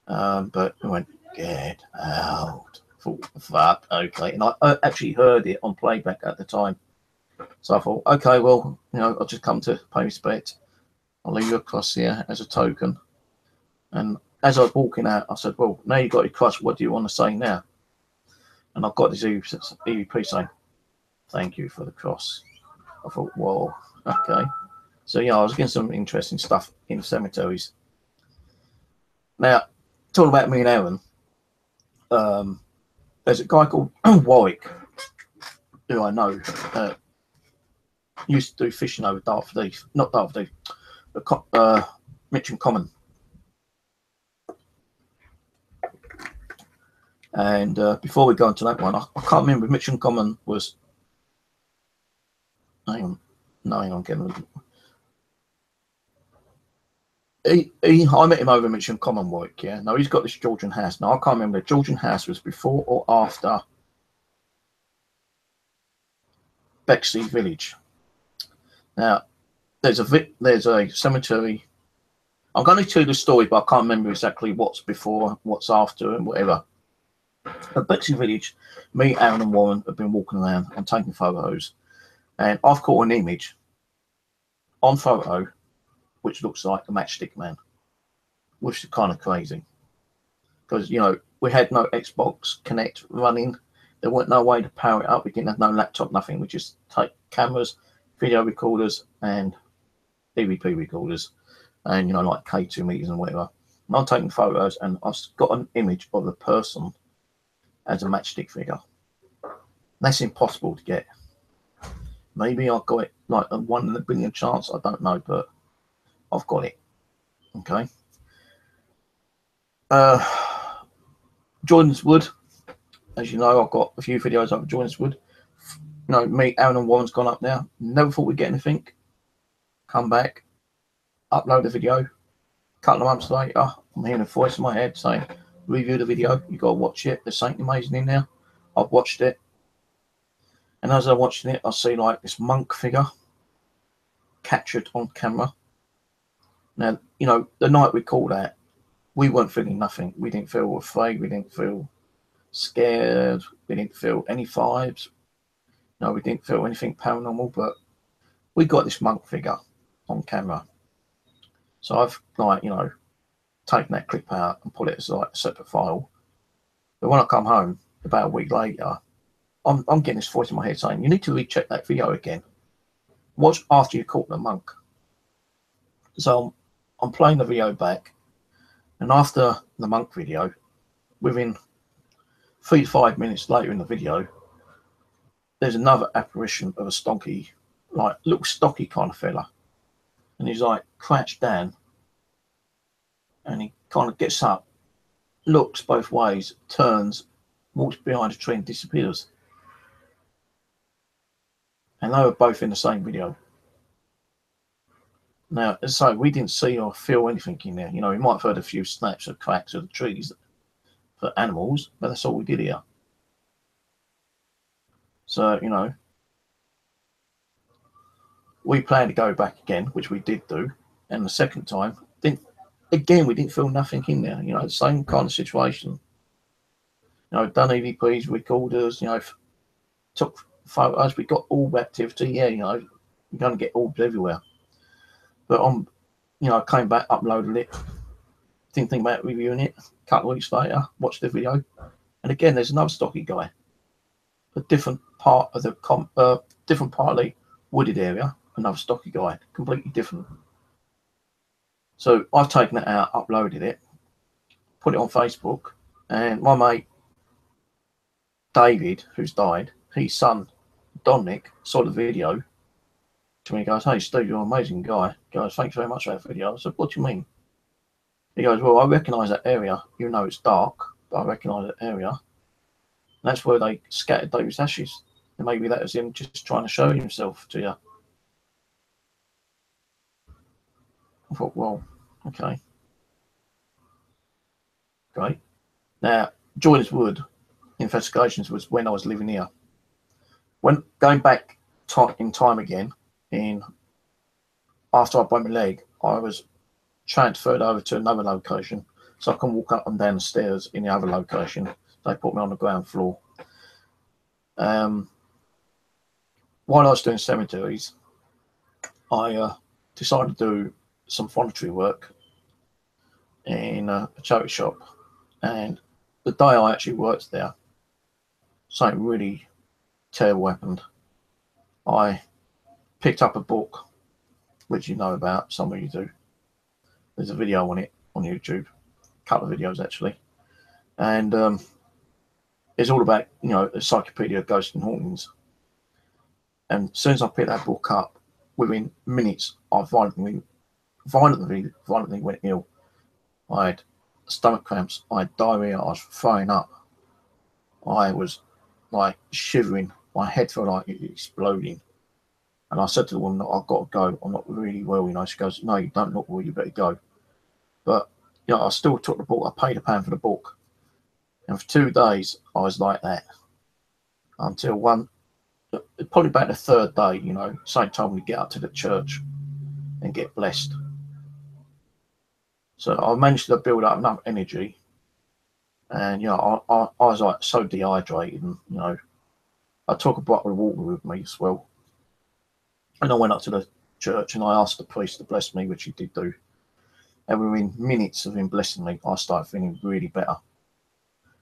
But it went, get out. I thought, fuck, okay. And I actually heard it on playback at the time. So I thought, okay, well, you know, I'll just come to pay respect. I'll leave you a cross here as a token. And as I was walking out, I said, well, now you've got your cross, what do you want to say now? And I've got this EVP saying, thank you for the cross. I thought, whoa, okay. So, yeah, I was getting some interesting stuff in cemeteries. Now, talking about me and Aaron, there's a guy called Warwick, who I know. You used to do fishing over Dartford Heath, not Dartford Heath, Mitcham Common. And before we go into that one, I can't remember if Mitcham Common was. Hang on, no, hang on, getting. I met him over Mitcham Common work. Yeah, no, he's got this Georgian house. Now I can't remember if Georgian house was before or after Bexley Village. Now there's a cemetery. I'm going to tell you the story, but I can't remember exactly what's before, what's after, and whatever. At Bexley Village, me, Aaron, and Warren have been walking around and taking photos, and I've caught an image on photo which looks like a matchstick man, which is kind of crazy because, you know, we had no Xbox Connect running. There weren't no way to power it up. We didn't have no laptop, nothing. We just take cameras, video recorders, and EVP recorders, and, you know, like K2 meters and whatever. And I'm taking photos, and I've got an image of a person as a matchstick figure. That's impossible to get. Maybe I got it like a 1 in a billion chance. I don't know, but I've got it. Okay. Jordan's Wood, as you know, I've got a few videos over Jordan's Wood. You know, me, Aaron, and Warren's gone up now. Never thought we'd get anything. Come back, upload the video. A couple of months later, I'm hearing a voice in my head saying, "Review the video. You got to watch it. There's something amazing in there." I've watched it, and as I'm watching it, I see like this monk figure captured on camera. Now, you know, the night we called that, we weren't feeling nothing. We didn't feel afraid. We didn't feel scared. We didn't feel any vibes. No, we didn't feel anything paranormal. But we got this monk figure on camera. So I've, like, you know, taken that clip out and put it as like a separate file. But when I come home about a week later, I'm getting this voice in my head saying, "You need to recheck that video again. Watch after you caught the monk." So I'm playing the video back, and after the monk video, within 3 to 5 minutes later in the video, there's another apparition of a stonky, like little stocky kind of fella, and he's like crouched down, and he kind of gets up, looks both ways, turns, walks behind a tree and disappears. And they were both in the same video. Now, as I say, we didn't see or feel anything in there. You know, we might have heard a few snaps of cracks of the trees for animals, but that's all we did here. So, you know, we planned to go back again, which we did do. And the second time, we didn't feel nothing in there. You know, the same kind of situation. You know, done EVPs, recorders, you know, took photos. We got orb activity. Yeah, you know, you're going to get orbs everywhere. But you know, I came back, uploaded it, didn't think about reviewing it. A couple of weeks later, watched the video, and again, there's another stocky guy, a different part of the wooded area, another stocky guy, completely different. So I've taken it out, uploaded it, put it on Facebook, and my mate David, who's died, his son Dominic saw the video. To me, he goes, "Hey Steve, you're an amazing guy." He goes, "Thanks very much for that video." I said, "What do you mean?" He goes, "Well, I recognise that area, even though it's dark, but I recognise that area. And that's where they scattered David's ashes. And maybe that was him just trying to show himself to you." I thought, well, okay. Great. Now, Joyner's Wood investigations was when I was living here. When going back in time again, after I broke my leg, I was transferred over to another location so I can walk up and down the stairs in the other location. They put me on the ground floor. While I was doing cemeteries, I decided to do some voluntary work in a charity shop, and the day I actually worked there, something really terrible happened. I picked up a book, which you know about, some of you do. There's a video on it on YouTube, a couple of videos actually, and it's all about, you know, the Encyclopedia of Ghosts and Hauntings. And as soon as I picked that book up, within minutes, I violently went ill. I had stomach cramps, I had diarrhea, I was throwing up, I was like shivering, my head felt like it was exploding. And I said to the woman, I've got to go, I'm not really well, you know. She goes, no, you don't look well, you better go. But, you know, I still took the book, I paid £1 for the book. And for 2 days, I was like that. Until probably about the third day, you know, Saint told me to get up to the church and get blessed. So I managed to build up enough energy. And, you know, I was like so dehydrated, and, you know, I took a bottle of water with me as well. And I went up to the church and I asked the priest to bless me, which he did do. And within minutes of him blessing me, I started feeling really better.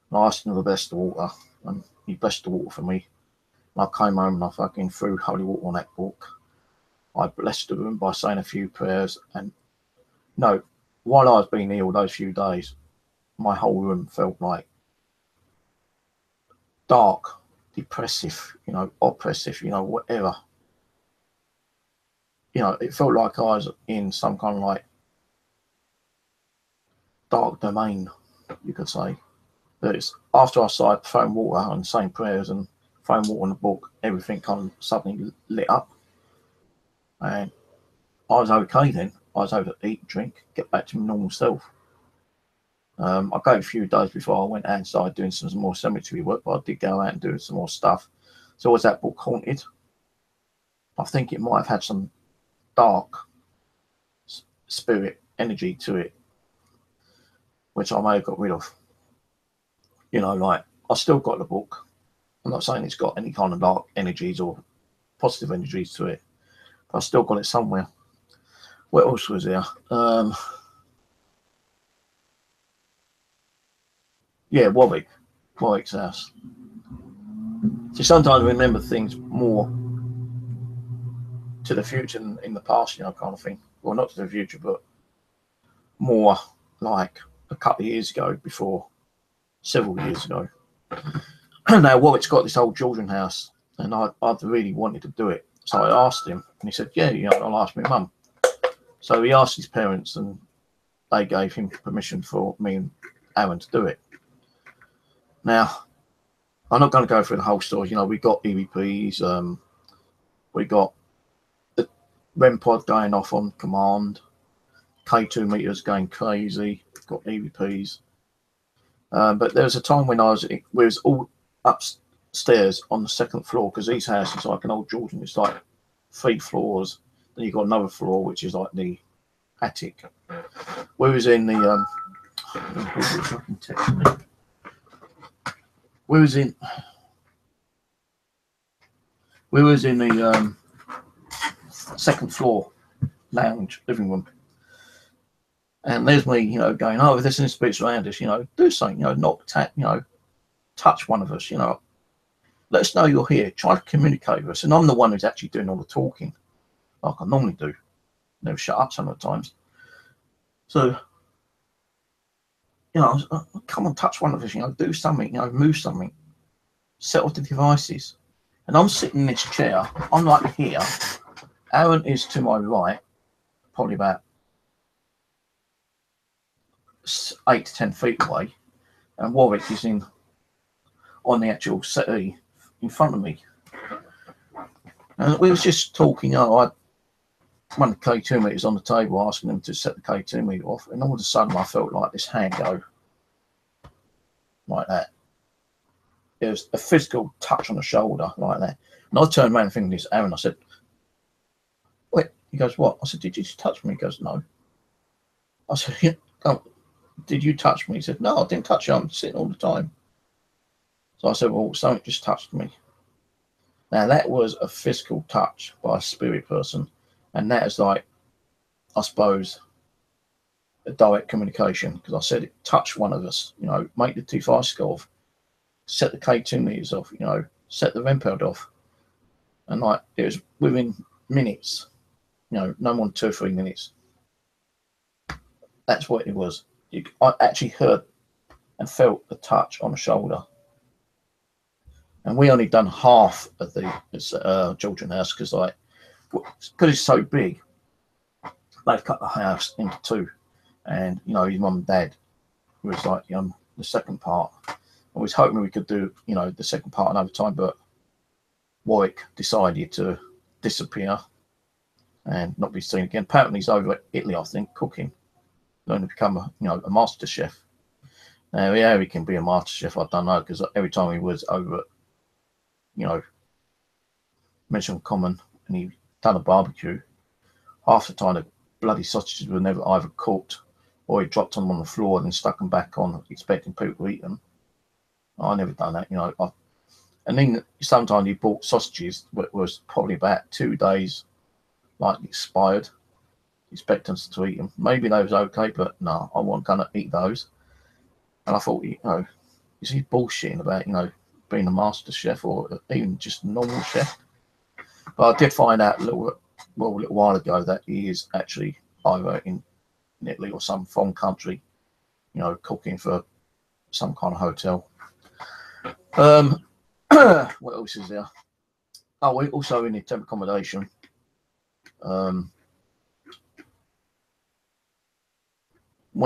And I asked him to bless the water, and he blessed the water for me. And I came home and I fucking threw holy water on that book. I blessed the room by saying a few prayers. And no, while I was being ill those few days, my whole room felt like dark, depressive, you know, oppressive, you know, whatever. You know, it felt like I was in some kind of like dark domain, you could say. But it's after I started throwing water and saying prayers and throwing water on the book, everything kind of suddenly lit up. And I was okay then. I was able to eat, drink, get back to my normal self. I gave a few days before I went out and started doing some more cemetery work, but I did go out and do some more stuff. So was that book haunted? I think it might have had some dark spirit energy to it, which I may have got rid of. You know, like, I still got the book. I'm not saying it's got any kind of dark energies or positive energies to it, but I still got it somewhere. What else was there? Yeah, Warwick's house. So sometimes I remember things more to the future than in the past, you know, kind of thing. Well, not to the future, but more like a couple of years ago, before, several years ago. Now, Warwick's got this old Georgian house, and I really wanted to do it. So I asked him, and he said, yeah, you know, I'll ask my mum. So he asked his parents, and they gave him permission for me and Aaron to do it. Now, I'm not going to go through the whole story. You know, we got EVPs, we got the REM pod going off on command, K2 meters going crazy, got EVPs. But there was a time when we was all upstairs on the second floor, because these houses, like an old Georgian, it's like 3 floors. Then you've got another floor, which is like the attic. We was in the we was in the second floor lounge living room, and there's me, you know, going, oh, if there's any spirits around us, you know, do something, you know, knock, tap, you know, touch one of us, you know, let us know you're here, try to communicate with us. And I'm the one who's actually doing all the talking, like I normally do. Never shut up some of the times. So, you know, come on, touch one of us, you know, do something, you know, move something, set off the devices. And I'm sitting in this chair, I'm like here, Aaron is to my right, probably about 8 to 10 feet away, and Warwick is on the actual settee in front of me. And we was just talking, you know, I one of the K2 meters on the table, asking them to set the K2 meter off, and all of a sudden I felt like this hand go like that. It was a physical touch on the shoulder like that. And I turned around and thinking this Aaron, I said, wait, he goes, what? I said, did you just touch me? He goes, no. I said, yeah, oh, did you touch me? He said, no, I didn't touch you, I'm sitting all the time. So I said, well, something just touched me. Now that was a physical touch by a spirit person, and that is like, I suppose, a direct communication, because I said it touched one of us, you know, make the device go off, set the K2 meters off, you know, set the REM pod off. And like, it was within minutes, you know, no more than 2 or 3 minutes. That's what it was. I actually heard and felt the touch on the shoulder. And we only done half of the Georgian house, because like because it's so big, they've cut the house into two. And, you know, his mum and dad was like, the second part. I was hoping we could do, you know, the second part another time, but Warwick decided to disappear and not be seen again. Apparently he's over at Italy, I think, cooking, going to become a master chef. Now, yeah, he can be a master chef, I don't know, because every time he was over at, Mission Common, and he done a barbecue, half the time the bloody sausages were never either cooked or he dropped them on the floor and then stuck them back on, expecting people to eat them. I never done that, and then sometimes he bought sausages that was probably about 2 days, like expired, expecting us to eat them. Maybe they was okay, but no, I wasn't gonna eat those. And I thought, is he bullshitting about, being a master chef or even just a normal chef? But I did find out a little while ago that he is actually either in Italy or some foreign country, cooking for some kind of hotel. What else is there? Oh, we also in the temp accommodation. When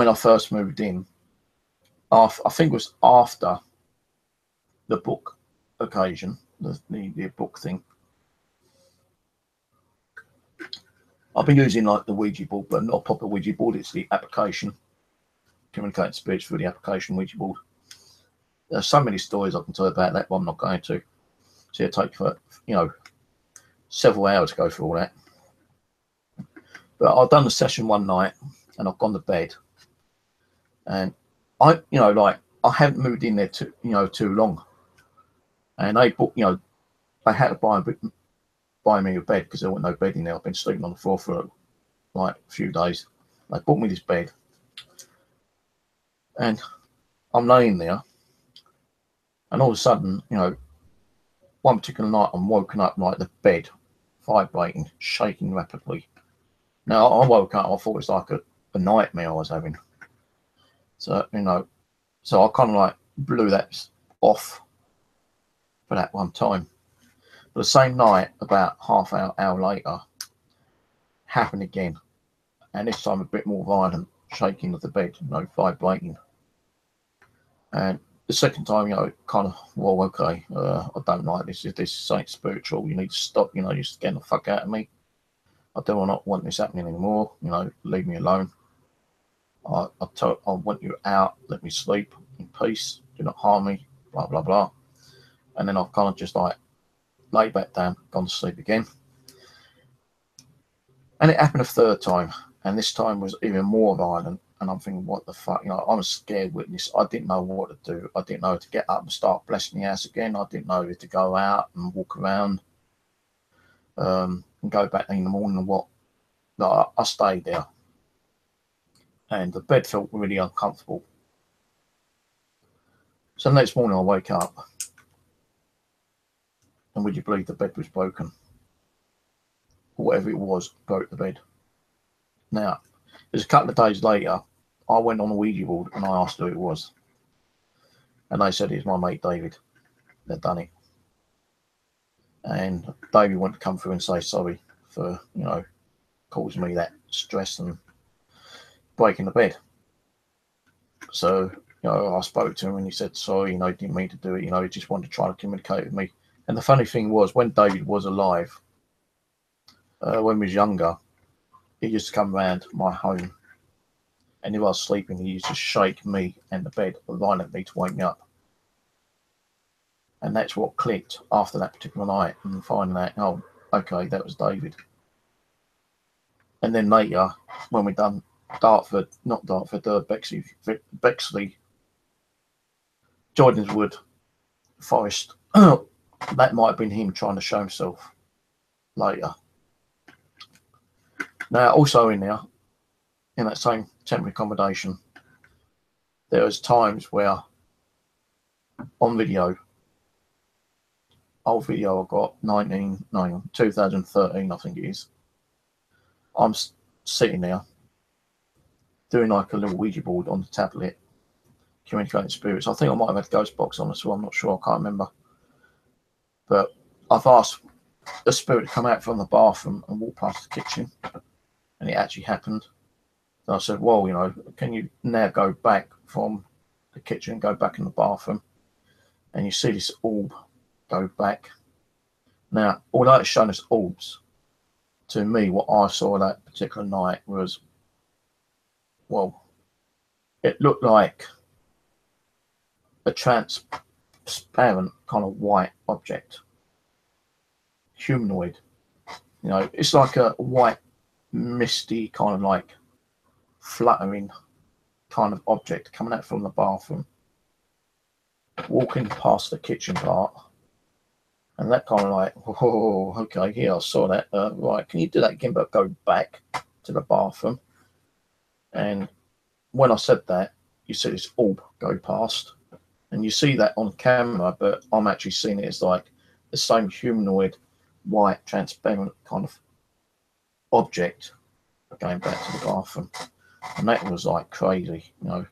I first moved in, I think it was after the book occasion, the book thing. I've been using like the Ouija board, but not a proper Ouija board. It's the application, communicating spirits through the application Ouija board. There's so many stories I can tell about that, but I'm not going to. So it takes several hours to go through all that. But I've done the session one night, and I've gone to bed, and I haven't moved in there too long, and they booked, they had to buy me a bed because there wasn't no bed in there. I've been sleeping on the floor for like a few days. They bought me this bed, and I'm laying there, and all of a sudden, one particular night I'm woken up like the bed vibrating, shaking rapidly. Now I woke up, I thought it was like a nightmare I was having. So so I kind of like blew that off for that one time. But the same night, about half an hour later, happened again, and this time a bit more violent, shaking of the bed, vibrating. And the second time, kind of, well, okay, I don't like this. If this is something spiritual, you need to stop. You're scaring the fuck out of me. I do not want this happening anymore. Leave me alone. I want you out. Let me sleep in peace. Do not harm me. Blah blah blah. And then I've kind of just like lay back down, gone to sleep again. And it happened a third time, and this time was even more violent. And I'm thinking, what the fuck? I'm a scared witness. I didn't know what to do. I didn't know to get up and start blessing the house again. I didn't know if to go out and walk around, and go back in the morning and what. No, I stayed there, and the bed felt really uncomfortable. So the next morning I wake up, and would you believe the bed was broken? Whatever it was, broke the bed. Now, there's a couple of days later, I went on a Ouija board and I asked who it was. And they said it's my mate David. They'd done it. And David wanted to come through and say sorry for, causing me that stress and breaking the bed. So, I spoke to him and he said sorry, he didn't mean to do it, he just wanted to try to communicate with me. And the funny thing was, when David was alive, when he was younger, he used to come round my home, and if I was sleeping, he used to shake me and the bed violently to wake me up. And that's what clicked after that particular night, and finding out, oh, okay, that was David. And then later, when we done Bexley, Jordanswood Forest, that might have been him trying to show himself later. Now, also in there, in that same temporary accommodation, there was times where on video, old video I got, 2013 I think it is, I'm sitting there doing like a little Ouija board on the tablet, communicating spirits. I think I might have had a ghost box on as well, I'm not sure, I can't remember. But I've asked the spirit come out from the bathroom and walk past the kitchen, and it actually happened. So I said, well, you know, can you now go back from the kitchen and go back in the bathroom? And you see this orb go back. Now, although it's shown as orbs, to me, what I saw that particular night was, well, it looked like a transparent kind of white object, humanoid. You know, it's like a white, misty kind of like fluttering kind of object coming out from the bathroom, walking past the kitchen part, and that kind of like, oh, okay, yeah, I saw that. Right, can you do that again, but go back to the bathroom? And when I said that, you see this orb go past, and you see that on camera, but I'm actually seeing it as like the same humanoid, white, transparent kind of object going back to the bathroom. And that was like crazy, you know.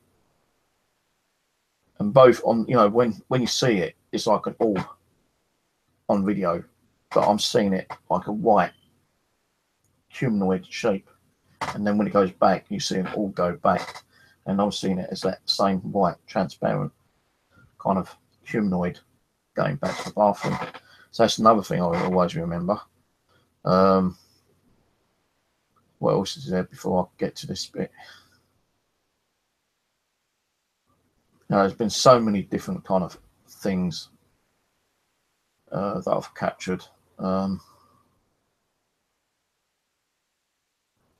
And both on, you know, when you see it, it's like an orb on video, but I'm seeing it like a white humanoid shape. And then when it goes back, you see it all go back. And I'm seeing it as that same white, transparent kind of humanoid going back to the bathroom. So that's another thing I always remember. What else is there before I get to this bit? Now, there's been so many different kind of things that I've captured. You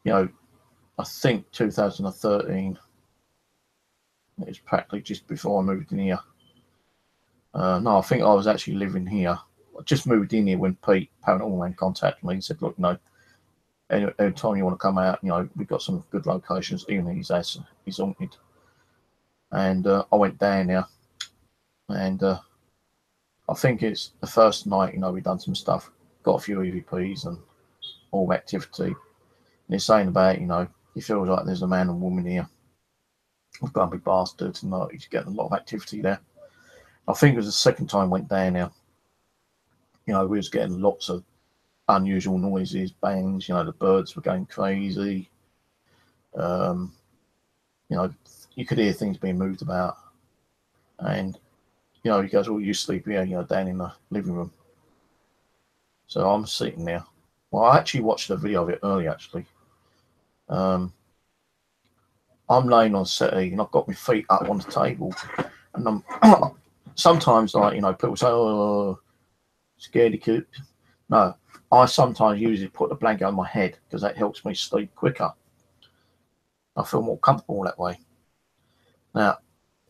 know, I think 2013 it was practically just before I moved in here. No, I think I was actually living here. I just moved in here when Pete Paranormal contacted me and said, look, you know, any time you want to come out, you know, we've got some good locations. Even his house is haunted. And I went down there, and I think it's the first night, you know, we've done some stuff, got a few EVPs and all activity. And it's saying about, you know, it feels like there's a man and woman here with grumpy bastards, and like, he's getting a lot of activity there. I think it was the second time I went down there. You know, we was getting lots of unusual noises, bangs, you know, the birds were going crazy. You know, you could hear things being moved about. And, you know, he goes, well, you sleep here, you know, down in the living room. So I'm sitting there. Well, I actually watched a video of it earlier, actually. I'm laying on settee and I've got my feet up on the table. And I'm sometimes, like, you know, people say, oh, scaredy coop. No, I sometimes usually put the blanket on my head because that helps me sleep quicker. I feel more comfortable that way. Now,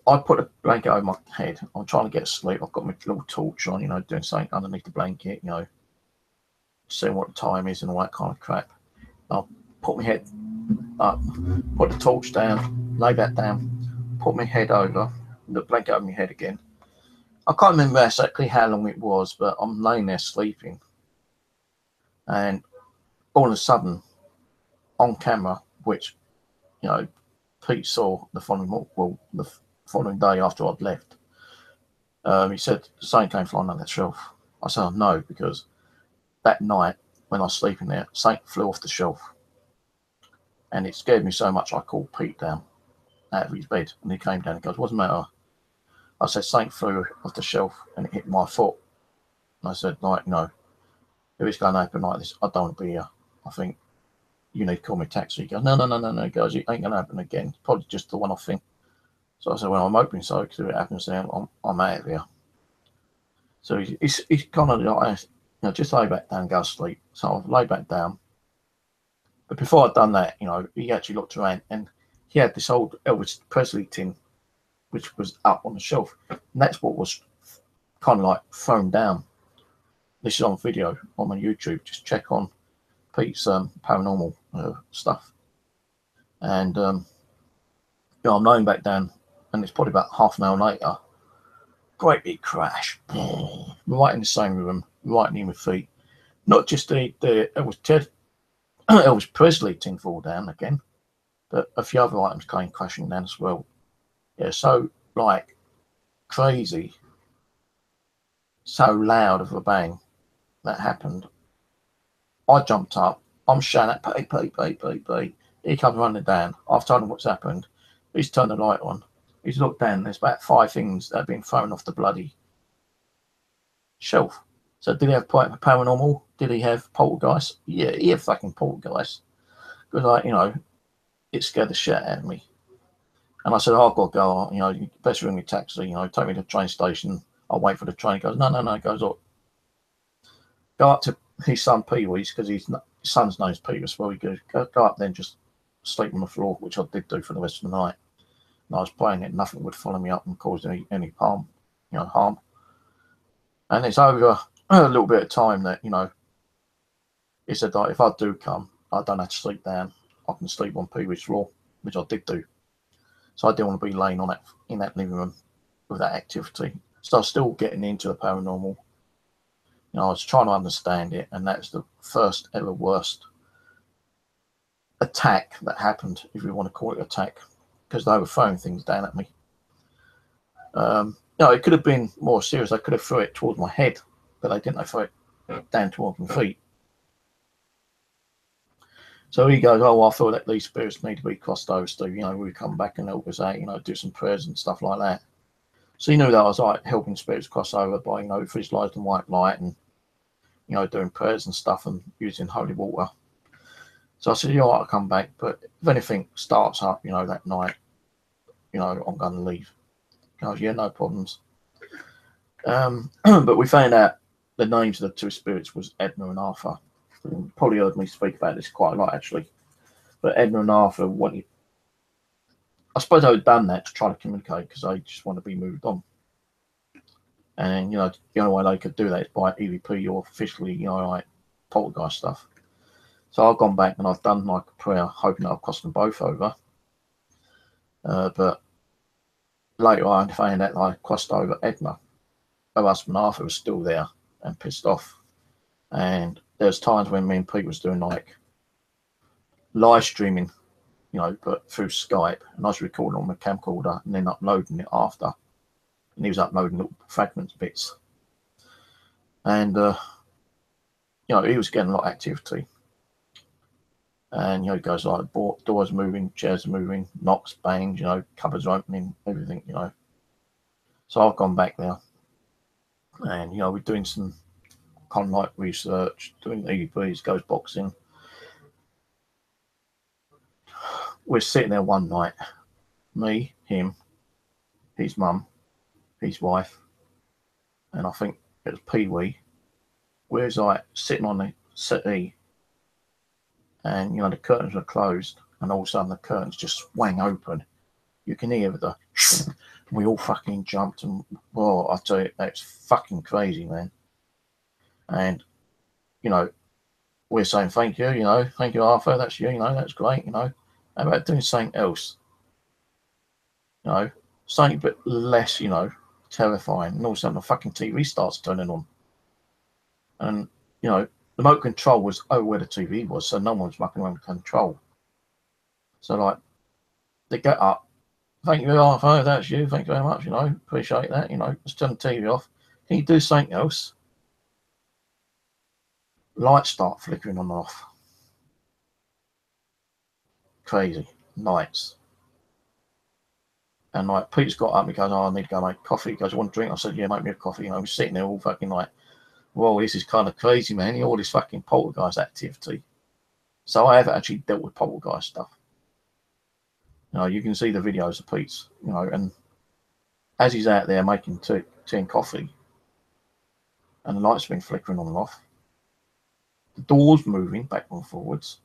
I put a blanket over my head. I'm trying to get asleep. I've got my little torch on, you know, doing something underneath the blanket, you know, seeing what the time is and all that kind of crap. I'll put my head up, put the torch down, lay that down, put my head over, the blanket over my head again. I can't remember exactly how long it was, but I'm laying there sleeping. And all of a sudden, on camera, which, you know, Pete saw the following day after I'd left, he said, something came flying on that shelf. I said, oh, no, because that night when I was sleeping there, something flew off the shelf. And it scared me so much I called Pete down out of his bed. And he came down and goes, what's the matter? I said, something flew off the shelf and it hit my foot. And I said, like, no, if it's going to happen like this, I don't want to be here. I think you need to call me a taxi. He goes, no. He goes, it ain't going to happen again. It's probably just the one-off thing. So I said, well, I'm hoping so, because if it happens, then I'm out of here. So he's kind of like, you know, just lay back down and go to sleep. So I lay back down. But before I'd done that, you know, he actually looked around and he had this old Elvis Presley tin, which was up on the shelf. And that's what was kind of like thrown down. This is on video on my YouTube. Just check on Pete's paranormal stuff. And, you know, I'm laying back down and it's probably about half an hour later. Great big crash. Right in the same room, right near my feet. Not just the Elvis Presley tin fall down again, but a few other items came crashing down as well. Yeah, so like crazy, so loud of a bang that happened. I jumped up. I'm shouting at Pete. He comes running down. I've told him what's happened. He's turned the light on. He's looked down. There's about 5 things that have been thrown off the bloody shelf. So did he have paranormal? Did he have poltergeist? Yeah, he had fucking poltergeist. Because, like, you know, it scared the shit out of me. And I said, oh, I've got to go. You know, you best ring me a taxi. You know, take me to the train station. I'll wait for the train. He goes, no. He goes, look, go up to his son Pee Wee's, because his son's name's Peter as well. He goes, go up there and just sleep on the floor, which I did do for the rest of the night. And I was praying that nothing would follow me up and cause any harm, harm. And it's over a little bit of time that, you know, he said, like, if I do come, I don't have to sleep down. I can sleep on Pee Wee's floor, which I did do. So I didn't want to be laying on that in that living room with that activity. So I was still getting into the paranormal. You know, I was trying to understand it, and that's the first ever worst attack that happened, if you want to call it attack, because they were throwing things down at me. You know, it could have been more serious. I could have thrown it towards my head, but they didn't. They threw it down towards my feet. So he goes, oh, well, I feel that these spirits need to be crossed over, Steve. You know, we come back and help us out, you know, do some prayers and stuff like that. So he knew that I was like helping spirits cross over by, you know, visualising white light and, you know, doing prayers and stuff and using holy water. So I said, yeah, I'll come back, but if anything starts up, you know, that night, you know, I'm going to leave. He goes, yeah, no problems. But we found out the names of the 2 spirits was Edna and Arthur. You probably heard me speak about this quite a lot, actually. But Edna and Arthur wanted, I suppose they had done that to try to communicate, because they just want to be moved on. And, you know, the only way they could do that is by EVP or officially, you know, like poltergeist stuff. So I've gone back and I've done like a prayer, hoping that I've crossed them both over. But later on, I found out I crossed over Edna. Her husband Arthur was still there and pissed off. And there's times when me and Pete was doing like live streaming, you know, but through Skype, and I was recording on my camcorder and then uploading it after. And he was uploading little fragments, bits. And, you know, he was getting a lot of activity. And, you know, he goes like, doors moving, chairs moving, knocks, bangs, you know, cupboards are opening, everything, you know. So I've gone back there. And, you know, we're doing some kind of like research, doing EVPs, ghost boxing. We're sitting there one night, me, him, his mum, his wife, and I think it was Pee Wee. We're like sitting on the settee, and, you know, the curtains were closed, and all of a sudden the curtains just swang open. You can hear the, we all fucking jumped, and, well, I tell you, that's fucking crazy, man. And, you know, we're saying thank you, you know, thank you, Arthur, that's you, you know, that's great, you know. How about doing something else? You know, something a bit less, you know, terrifying. And all of a sudden the fucking TV starts turning on. And, you know, the remote control was over where the TV was, so no one was mucking around with control. So, like, they get up, thank you, Arthur, that's you, thank you very much, you know, appreciate that, you know, let's turn the TV off. Can you do something else? Lights start flickering on and off. Crazy. Lights. And, like, Pete's got up and he goes, oh, I need to go make coffee. He goes, you want a drink? I said, yeah, make me a coffee. You know, we're sitting there all fucking like, well, this is kind of crazy, man. All this fucking poltergeist activity. So I have actually dealt with poltergeist stuff. You know, you can see the videos of Pete's, you know, and as he's out there making tea and coffee, and the lights have been flickering on and off, the door's moving back and forwards,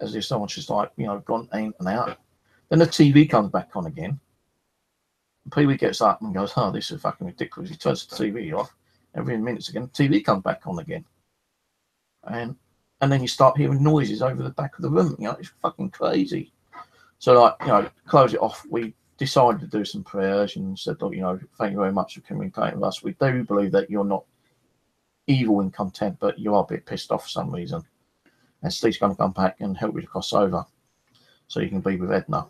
as if someone's just like, you know, gone in and out. Then the TV comes back on again. Pee-wee gets up and goes, oh, this is fucking ridiculous. He turns the TV off. Every minutes again, the TV comes back on again. And then you start hearing noises over the back of the room. You know, it's fucking crazy. So, like, you know, close it off. We decided to do some prayers and said, look, you know, thank you very much for communicating with us. We do believe that you're not evil in content, but you are a bit pissed off for some reason. And Steve's going to come back and help you to cross over so you can be with Edna.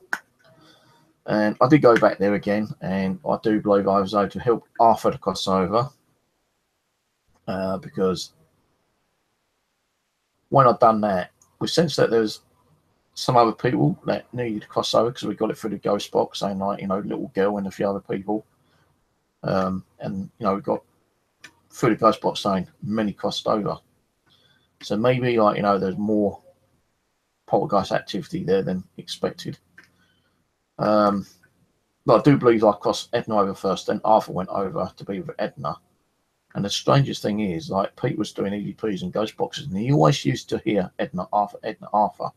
And I did go back there again, and I do believe I was able to help Arthur to cross over because when I'd done that, we sensed that there's some other people that needed to cross over because we got it through the ghost box, saying like, you know, little girl and a few other people. And, you know, we got through the ghost box saying many crossed over. So maybe, like, you know, there's more poltergeist activity there than expected. But I do believe I crossed Edna over first, then Arthur went over to be with Edna. And the strangest thing is, like, Pete was doing EVPs and ghost boxes, and he always used to hear Edna, Arthur, Edna, Arthur.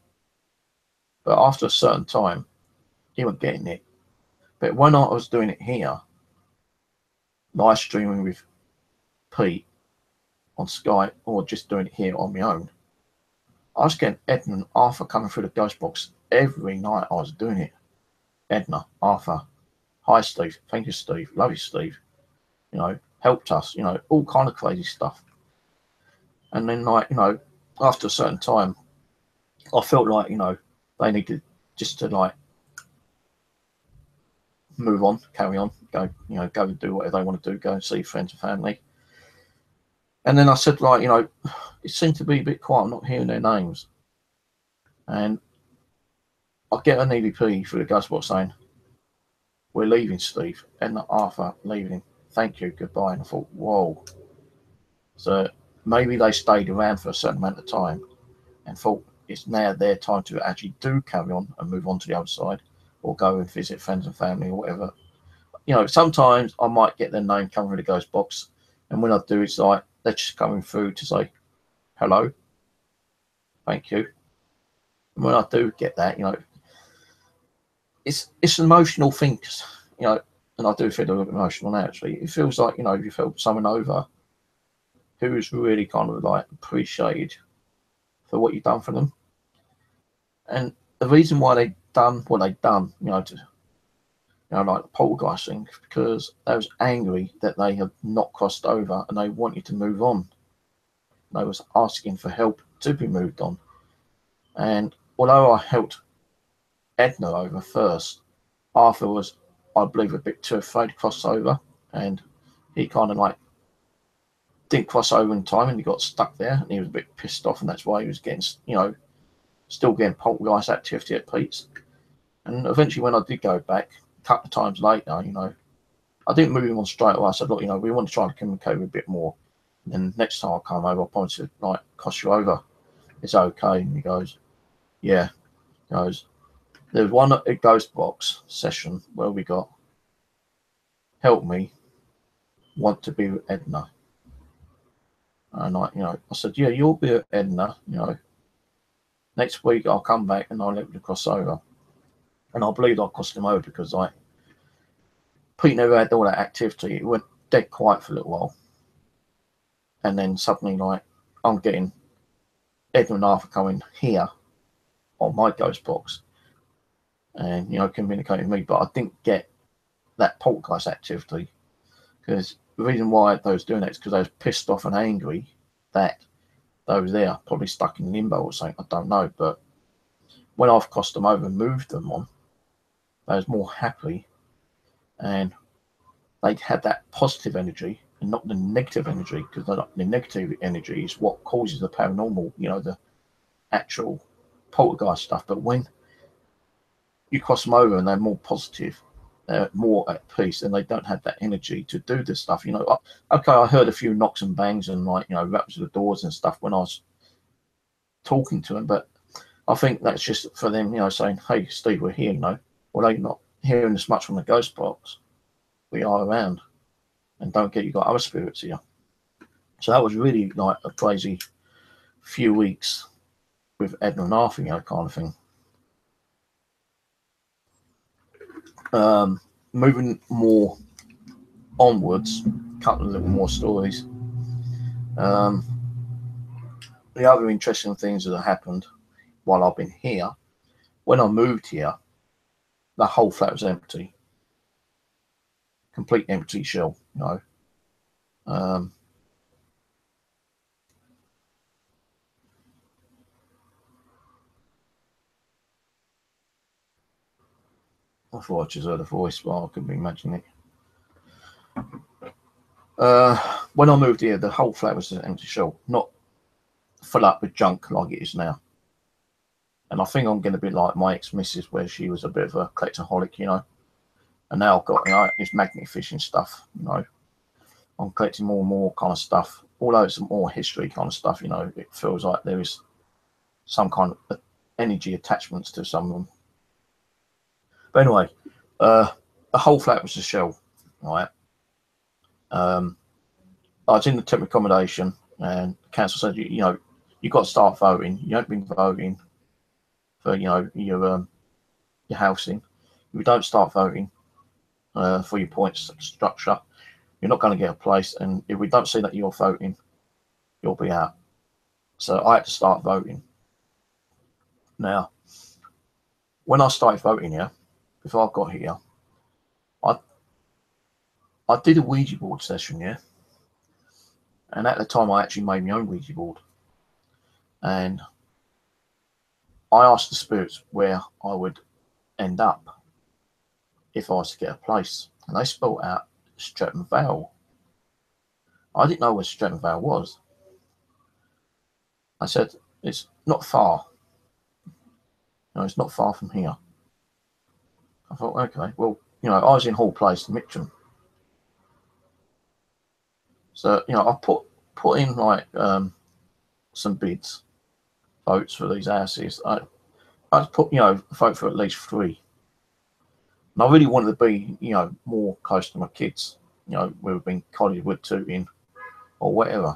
But after a certain time, he wasn't getting it. But when I was doing it here, live streaming with Pete on Skype, or just doing it here on my own, I was getting Edna and Arthur coming through the ghost box every night I was doing it. Edna, Arthur, hi Steve, thank you Steve, love you Steve, you know, helped us, you know, all kind of crazy stuff. And then, like, you know, after a certain time, I felt like, you know, they needed just to, like, move on, carry on, go, you know, go and do whatever they want to do, go and see friends and family. And then I said, like, you know, it seemed to be a bit quiet, I'm not hearing their names. And I get an EVP through the ghost box saying, we're leaving Steve, Edna, Arthur, leaving, thank you, goodbye. And I thought, whoa. So maybe they stayed around for a certain amount of time and thought it's now their time to actually do carry on and move on to the other side, or go and visit friends and family or whatever. You know, sometimes I might get their name coming through the ghost box, and when I do, it's like they're just coming through to say hello, thank you. And when I do get that, you know, it's an emotional thing, you know, and I do feel a little emotional now, actually. It feels like, you know, you felt someone over who is really kind of like appreciated for what you've done for them. And the reason why they done what they done, you know, to, you know, like the poltergeist thing, because they was angry that they had not crossed over and they wanted to move on. They was asking for help to be moved on. And although I helped Edna over first, Arthur was, I believe, a bit too afraid to cross over, and he kind of like didn't cross over in time, and he got stuck there, and he was a bit pissed off, and that's why he was getting, you know, still getting poltergeist activity at Pete's. And eventually, when I did go back a couple of times later, you know, I didn't move him on straight away. I said, look, you know, we want to try and communicate a bit more. And then next time I come over, I promise to, like, cross you over. It's okay. And he goes, yeah. He goes, there's one at a ghost box session where we got, help me, want to be with Edna. And I, you know, I said, yeah, you'll be with Edna, you know. Next week I'll come back and I'll let you cross over. And I believe I crossed him over because, like, Pete never had all that activity. It went dead quiet for a little while. And then suddenly, like, I'm getting Edna and Arthur coming here on my ghost box and, you know, communicating with me. But I didn't get that poltergeist activity, because the reason why they was doing that is because they was pissed off and angry that they was there, probably stuck in limbo or something, I don't know. But when I've crossed them over and moved them on, they was more happy, and they had that positive energy and not the negative energy, because the negative energy is what causes the paranormal, you know, the actual poltergeist stuff. But when you cross them over and they're more positive, they're more at peace, and they don't have that energy to do this stuff. You know, okay, I heard a few knocks and bangs and, like, you know, raps of the doors and stuff when I was talking to them, but I think that's just for them, you know, saying, hey, Steve, we're here, you know. Well, they're not hearing as much from the ghost box. We are around, and don't get, you got other spirits here. So that was really like a crazy few weeks with Edna and Arthur, you know, kind of thing. Moving more onwards, a couple of little more stories. The other interesting things that have happened while I've been here, when I moved here, the whole flat was empty, complete empty shell, you know. I thought I just heard a voice, but I couldn't imagine it. When I moved here, the whole flat was an empty shell. Not full up with junk like it is now. And I think I'm going to be like my ex-missus, where she was a bit of a collectaholic, you know. And now I've got, you know, this magnet fishing stuff, you know. I'm collecting more and more kind of stuff. Although it's more history kind of stuff, you know, it feels like there is some kind of energy attachments to some of them. But anyway, the whole flat was a shell, right? I was in the temporary accommodation, and the council said, you know, you've got to start voting. You haven't been voting for, you know, your housing. If you don't start voting for your points structure, you're not going to get a place. And if we don't see that you're voting, you'll be out. So I had to start voting. Now, when I started voting here, before I got here, I did a Ouija board session, yeah. And at the time, I actually made my own Ouija board. And I asked the spirits where I would end up if I was to get a place. And they spelled out Streatham Vale. I didn't know where Streatham Vale was. I said, it's not far. No, it's not far from here. I thought, okay, well, you know, I was in Hall Place, Mitcham. So, you know, I put in like some bids, votes for these houses. I put, you know, vote for at least 3. And I really wanted to be, you know, more close to my kids. You know, we've been Collingwood, Tooting, or whatever.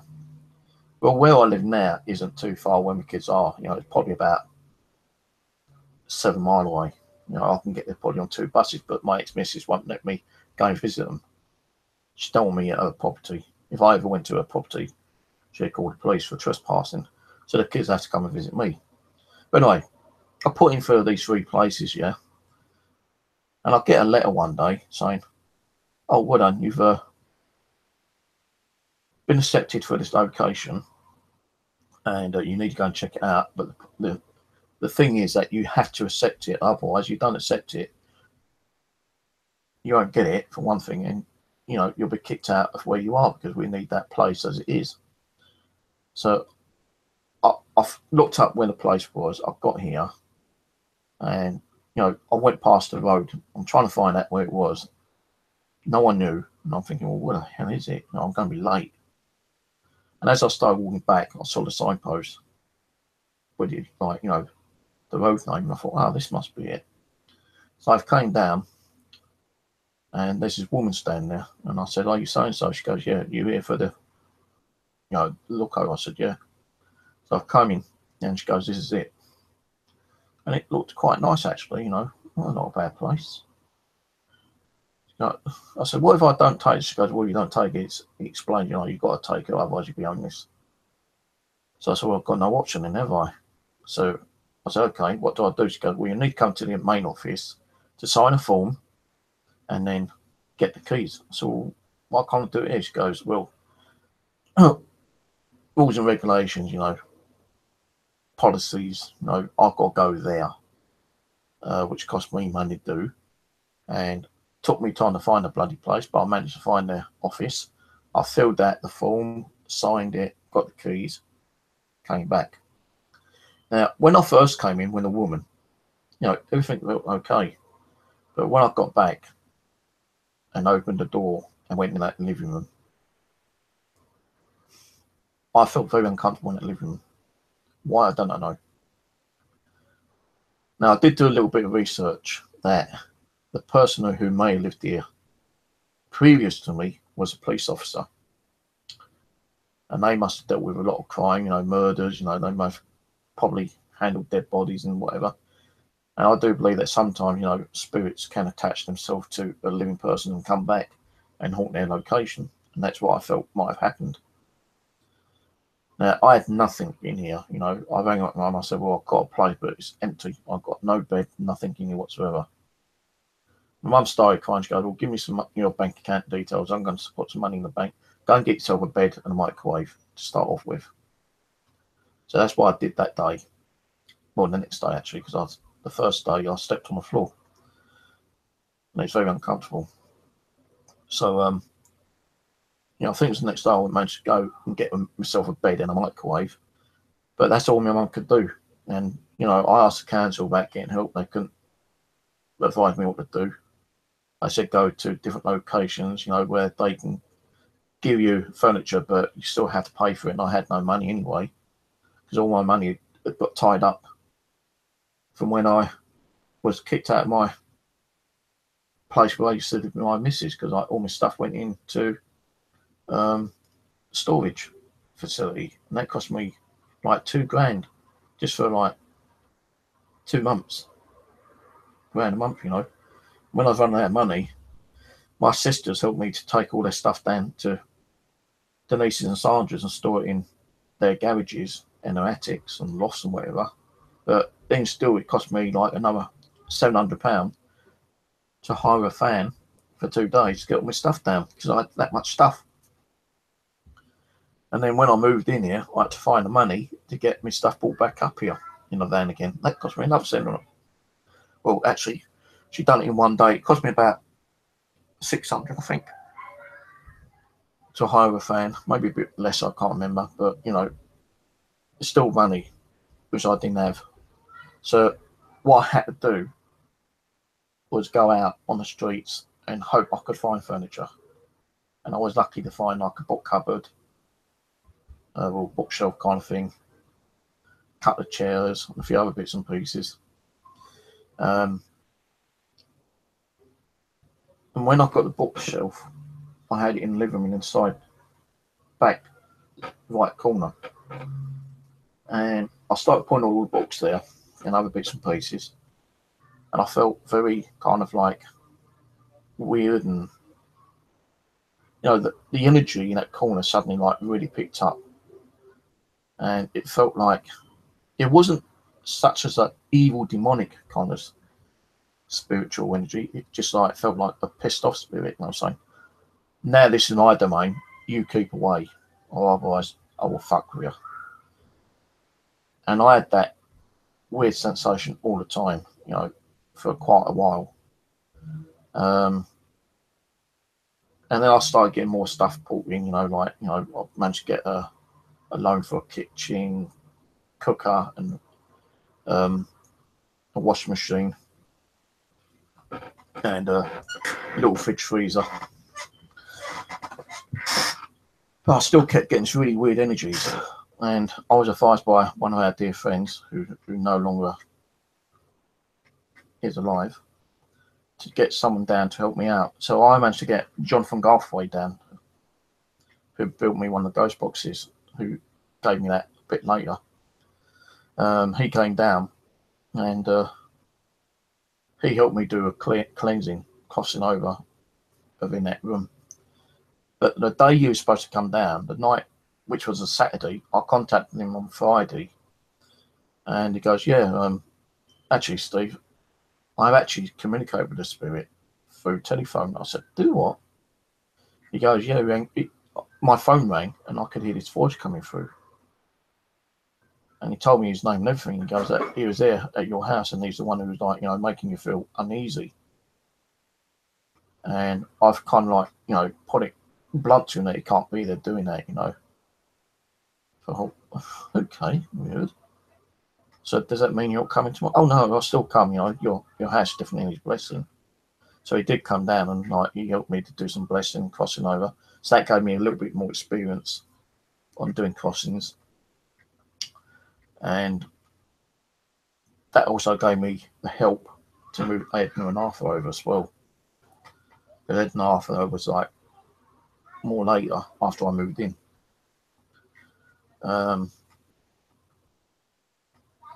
Well, where I live now isn't too far where my kids are. You know, it's probably about 7 miles away. You know, I can get there probably on 2 buses, but my ex-missus won't let me go and visit them. She don't want me at her property. If I ever went to her property, she'd call the police for trespassing. So the kids have to come and visit me. But anyway, I put in for these 3 places, yeah. And I get a letter one day saying, oh, well done, you've been accepted for this location, and you need to go and check it out. But the thing is that you have to accept it. Otherwise, you don't accept it, you won't get it, for one thing. And, you know, you'll be kicked out of where you are, because we need that place as it is. So I've looked up where the place was. I got here, and, you know, I went past the road. I'm trying to find out where it was. No one knew. And I'm thinking, well, where the hell is it? You know, I'm going to be late. And as I started walking back, I saw the signpost with it, like, you know, the road name. And I thought, oh, this must be it. So I came down, and there's this woman standing there. And I said, are you so-and-so? She goes, yeah, you here for the, you know, look-o? I said, yeah. So I've come in, and she goes, this is it. And it looked quite nice, actually, you know. Well, not a bad place. You know, I said, what if I don't take it? She goes, well, you don't take it. He explained, you know, you've got to take it, otherwise you'll be homeless. So I said, well, I've got no option then, have I? So I said, okay, what do I do? She goes, well, you need to come to the main office to sign a form and then get the keys. So, well, why can't I do it here? She goes, well, rules and regulations, you know, policies, you know, I've got to go there, which cost me money to do. And took me time to find the bloody place, but I managed to find their office. I filled out the form, signed it, got the keys, came back. Now, when I first came in with a woman, you know, everything looked okay. But when I got back and opened the door and went in that living room, I felt very uncomfortable in that living room. Why, I don't know. Now, I did do a little bit of research that the person who may have lived here previous to me was a police officer. And they must have dealt with a lot of crime, you know, murders, you know, they must have probably handled dead bodies and whatever. And I do believe that sometimes, you know, spirits can attach themselves to a living person and come back and haunt their location. And that's what I felt might have happened. Now, I had nothing in here, you know. I rang up and I said, well, I've got a place, but it's empty. I've got no bed, nothing in here whatsoever. My mum started crying. She goes, well, give me some your bank account details. I'm going to put some money in the bank. Go and get yourself a bed and a microwave to start off with. So that's what I did that day. Well, the next day, actually, because the first day I slept on the floor. And it's very uncomfortable. So, you know, I think it was the next day I managed to go and get myself a bed and a microwave. But that's all my mum could do. And, you know, I asked the council about getting help. They couldn't advise me what to do. They said go to different locations, you know, where they can give you furniture, but you still have to pay for it. And I had no money anyway, because all my money had got tied up from when I was kicked out of my place where I used to live with my missus, because all my stuff went into storage facility, and that cost me like £2,000 just for like 2 months, grand a month, you know. When I've run out of money, my sisters helped me to take all their stuff down to Denise's and Sandra's and store it in their garages and their attics and lofts and whatever. But then still, it cost me like another £700 to hire a fan for 2 days to get all my stuff down, because I had that much stuff. And then when I moved in here, I had to find the money to get my stuff brought back up here in the van again. That cost me another £700. Well, actually, she done it in 1 day. It cost me about 600, I think, to hire a fan. Maybe a bit less, I can't remember. But, you know, it's still money, which I didn't have. So what I had to do was go out on the streets and hope I could find furniture. And I was lucky to find like a book cupboard, or bookshelf kind of thing, a couple of chairs, and a few other bits and pieces. And when I got the bookshelf, I had it in the living room inside back right corner. And I started putting all the books there and other bits and pieces. And I felt very kind of like weird, and you know, the energy in that corner suddenly like really picked up. And it felt like it wasn't such as an evil demonic kind of spiritual energy. It just like felt like a pissed off spirit. And I was saying, now this is my domain, you keep away, or otherwise I will fuck with you. And I had that weird sensation all the time, you know, for quite a while. And then I started getting more stuff brought in, you know, like, you know, I managed to get a loan for a kitchen, cooker, and a washing machine, and a little fridge freezer. But I still kept getting some really weird energies. And I was advised by one of our dear friends, who no longer is alive, to get someone down to help me out. So I managed to get Jonathan Garthwaite down, who built me one of the ghost boxes, who gave me that a bit later. He came down, and he helped me do a cleansing, crossing over within that room. But the day he was supposed to come down, the night, which was a Saturday, I contacted him on Friday, and he goes, yeah, actually, Steve, I've actually communicated with the spirit through telephone. I said, do what? He goes, yeah, my phone rang, and I could hear his voice coming through. And he told me his name and everything. He goes, that he was there at your house, and he's the one who was like, you know, making you feel uneasy. And I've kind of like, you know, put it blunt to him that he can't be there doing that, you know. So, okay, weird. So does that mean you're coming tomorrow? Oh no, I'll still come. You know, your house definitely needs blessing. So he did come down, and like he helped me to do some blessing, crossing over. So that gave me a little bit more experience on doing crossings, and that also gave me the help to move Edna and Arthur over as well. But Edna and Arthur was like more later after I moved in.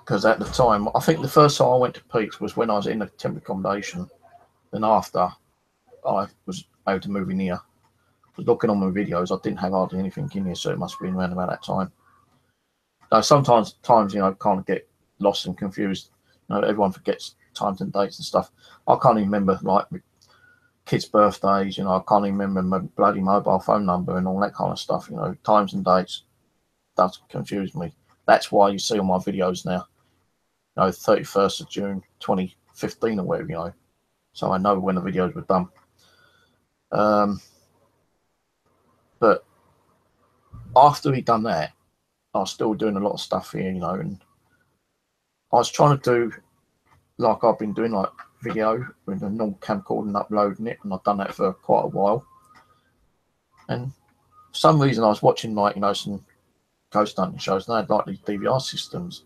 Because at the time, I think the first time I went to Pete's was when I was in a temporary accommodation. Then after I was able to move in here, because looking on my videos, I didn't have hardly anything in here, so it must have been around about that time. Now, sometimes, you know, kind of get lost and confused. You know, everyone forgets times and dates and stuff. I can't even remember like my kids' birthdays. You know, I can't even remember my bloody mobile phone number and all that kind of stuff. You know, times and dates does confuse me. That's why you see all my videos now. You know, 31st of June 2015 or whatever, you know. So I know when the videos were done. But after he'd done that, I was still doing a lot of stuff here, you know, and I was trying to do like I've been doing, like video with a normal camcorder and uploading it, and I've done that for quite a while. And for some reason, I was watching, like, you know, some ghost hunting shows, and they had like these DVR systems.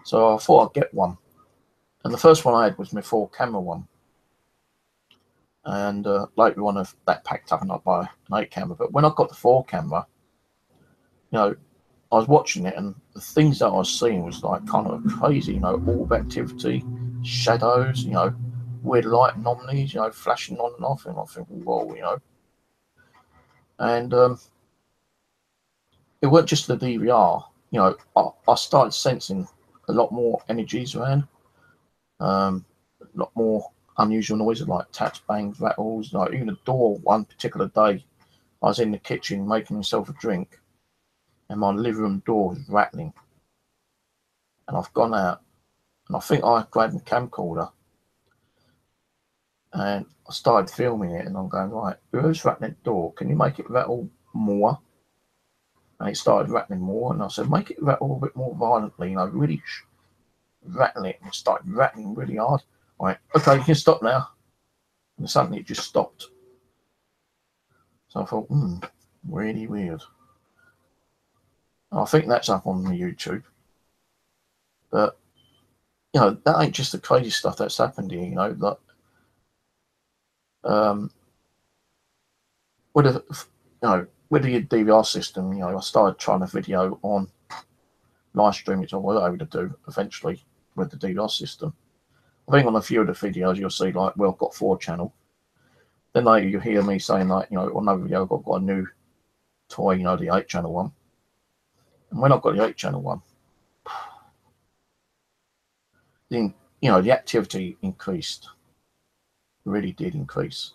So I thought I'd get one. And the first one I had was my 4-camera one. And later on, that packed up and I buy an 8-camera. But when I got the 4-camera, you know, I was watching it, and the things that I was seeing was like kind of crazy, you know, orb activity, shadows, you know, weird light anomalies, you know, flashing on and off, and I think, whoa, you know. And it wasn't just the DVR, you know, I started sensing a lot more energies around, a lot more unusual noises like taps, bangs, rattles, like even the door. One particular day, I was in the kitchen making myself a drink, and my living room door was rattling. And I've gone out, and I think I grabbed the camcorder, and I started filming it, and I'm going, right, whoever's rattling the door, can you make it rattle more? And it started rattling more, and I said, make it rattle a bit more violently, you know, really rattle it, and it started rattling really hard. I went, okay, you can stop now. And suddenly it just stopped. So I thought, really weird. I think that's up on the YouTube. But, you know, that ain't just the crazy stuff that's happened here, you know, that with a, you know, with the DVR system, you know, I started trying a video on live stream, which I was able to do eventually with the DVR system. I think on a few of the videos you'll see, like, well, I've got 4-channel. Then later you hear me saying, like, you know, on another video I've got a new toy, you know, the 8-channel one. And when I've got the 8-channel one, then, you know, the activity increased. It really did increase.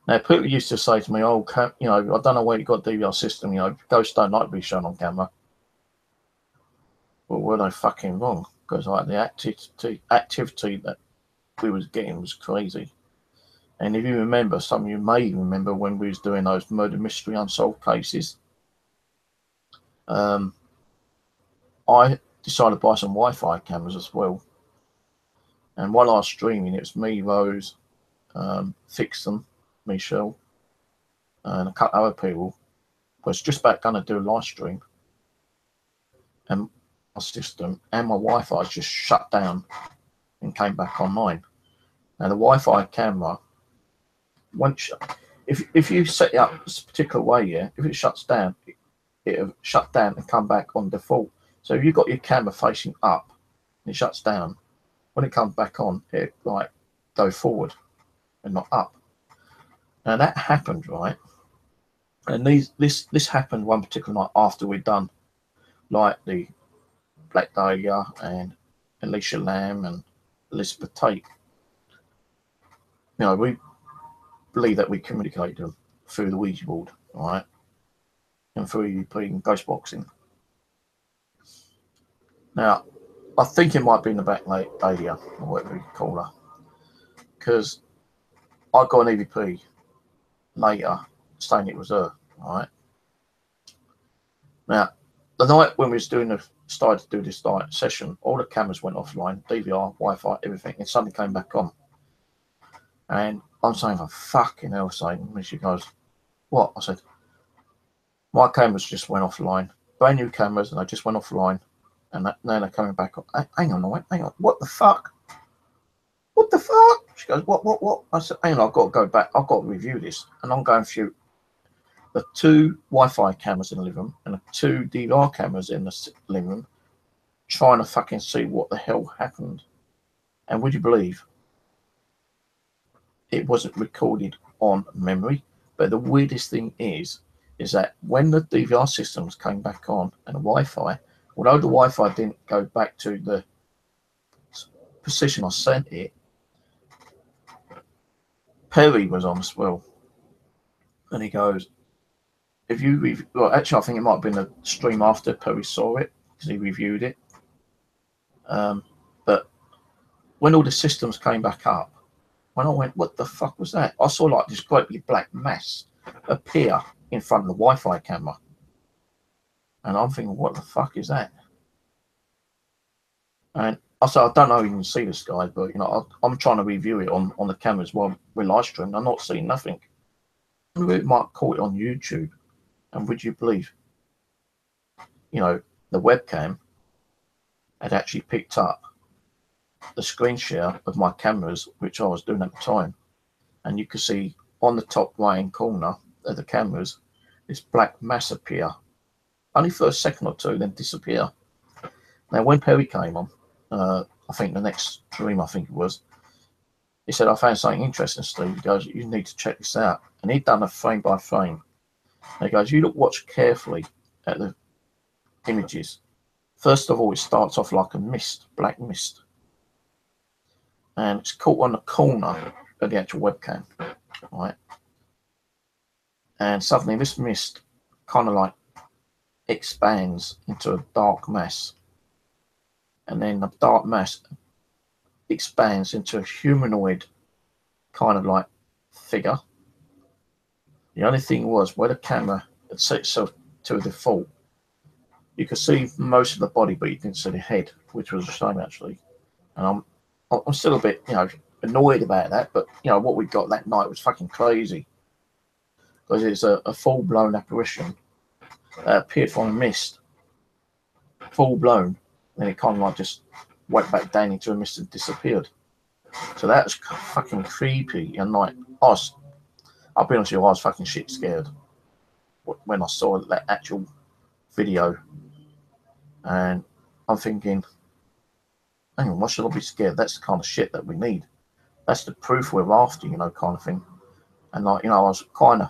Now, people used to say to me, oh, you know, I don't know where you got a DVR system, you know, ghosts don't like to be shown on camera. Well, were they fucking wrong? Because like the activity that we was getting was crazy. And if you remember, some of you may remember when we was doing those murder mystery unsolved cases, I decided to buy some Wi-Fi cameras as well. And while I was streaming, it was me, Rose, Fixon, Michelle, and a couple other people was just about going to do a live stream, and my system and my Wi-Fi just shut down and came back online. Now the Wi-Fi camera, once if you set it up this particular way, yeah, if it shuts down, it'll shut down and come back on default. So if you've got your camera facing up and it shuts down, when it comes back on, it like go forward and not up. Now that happened, right? And this happened one particular night after we'd done like the Black Dahlia and Alicia Lamb and Elizabeth Tate. You know, we believe that we communicate them through the Ouija board, right? And through playing ghost boxing. Now, I think it might be in the Black Dahlia, or whatever you call her, because I got an EVP later saying it was her, right? Now, the night when we was started to do this night session, all the cameras went offline, DVR, Wi-Fi, everything, and suddenly came back on. And I'm saying, for fucking hell's sake, and she goes, what? I said, my cameras just went offline, brand new cameras, and they just went offline, and now they're coming back on. Hang on, hang on, what the fuck? What the fuck? She goes, what? I said, hang on, I've got to go back, I've got to review this. And I'm going through the 2 Wi-Fi cameras in the living room and the 2 DVR cameras in the living room, trying to fucking see what the hell happened. And would you believe it wasn't recorded on memory? But the weirdest thing is that when the DVR systems came back on and the Wi-Fi, although the Wi-Fi didn't go back to the position I sent it, Perry was on as well. And he goes, if you well, actually, I think it might have been a stream after Perry saw it because he reviewed it. But when all the systems came back up, when I went, what the fuck was that? I saw like this great big black mass appear in front of the Wi-Fi camera. And I'm thinking, what the fuck is that? And I said, I don't know if you can see this guy, but I'm trying to review it on the cameras while we're live streaming. I'm not seeing nothing. We might call it on YouTube. And would you believe, the webcam had actually picked up the screen share of my cameras, which I was doing at the time. And you could see on the top right hand corner of the cameras, this black mass appear. Only for a second or two, then disappear. Now, when Perry came on, I think the next stream, I think it was, he said, I found something interesting, Steve. He goes, you need to check this out. And he'd done a frame by frame. And he goes, watch carefully at the images. First of all, it starts off like a mist, black mist. And it's caught on the corner of the actual webcam, right? And suddenly this mist kind of like expands into a dark mass. And then the dark mass expands into a humanoid kind of like figure. The only thing was, where the camera had set itself to a default, you could see most of the body, but you didn't see the head, which was a shame actually. And I'm still a bit, annoyed about that. But what we got that night was fucking crazy, because it's a full-blown apparition that appeared from a mist, full-blown, and it kind of like just went back down into a mist and disappeared. So that was fucking creepy. And like, I'll be honest with you, I was fucking shit scared when I saw that actual video. And I'm thinking, hang on, why should I be scared? That's the kind of shit that we need. That's the proof we're after, kind of thing. And like, I was kind of,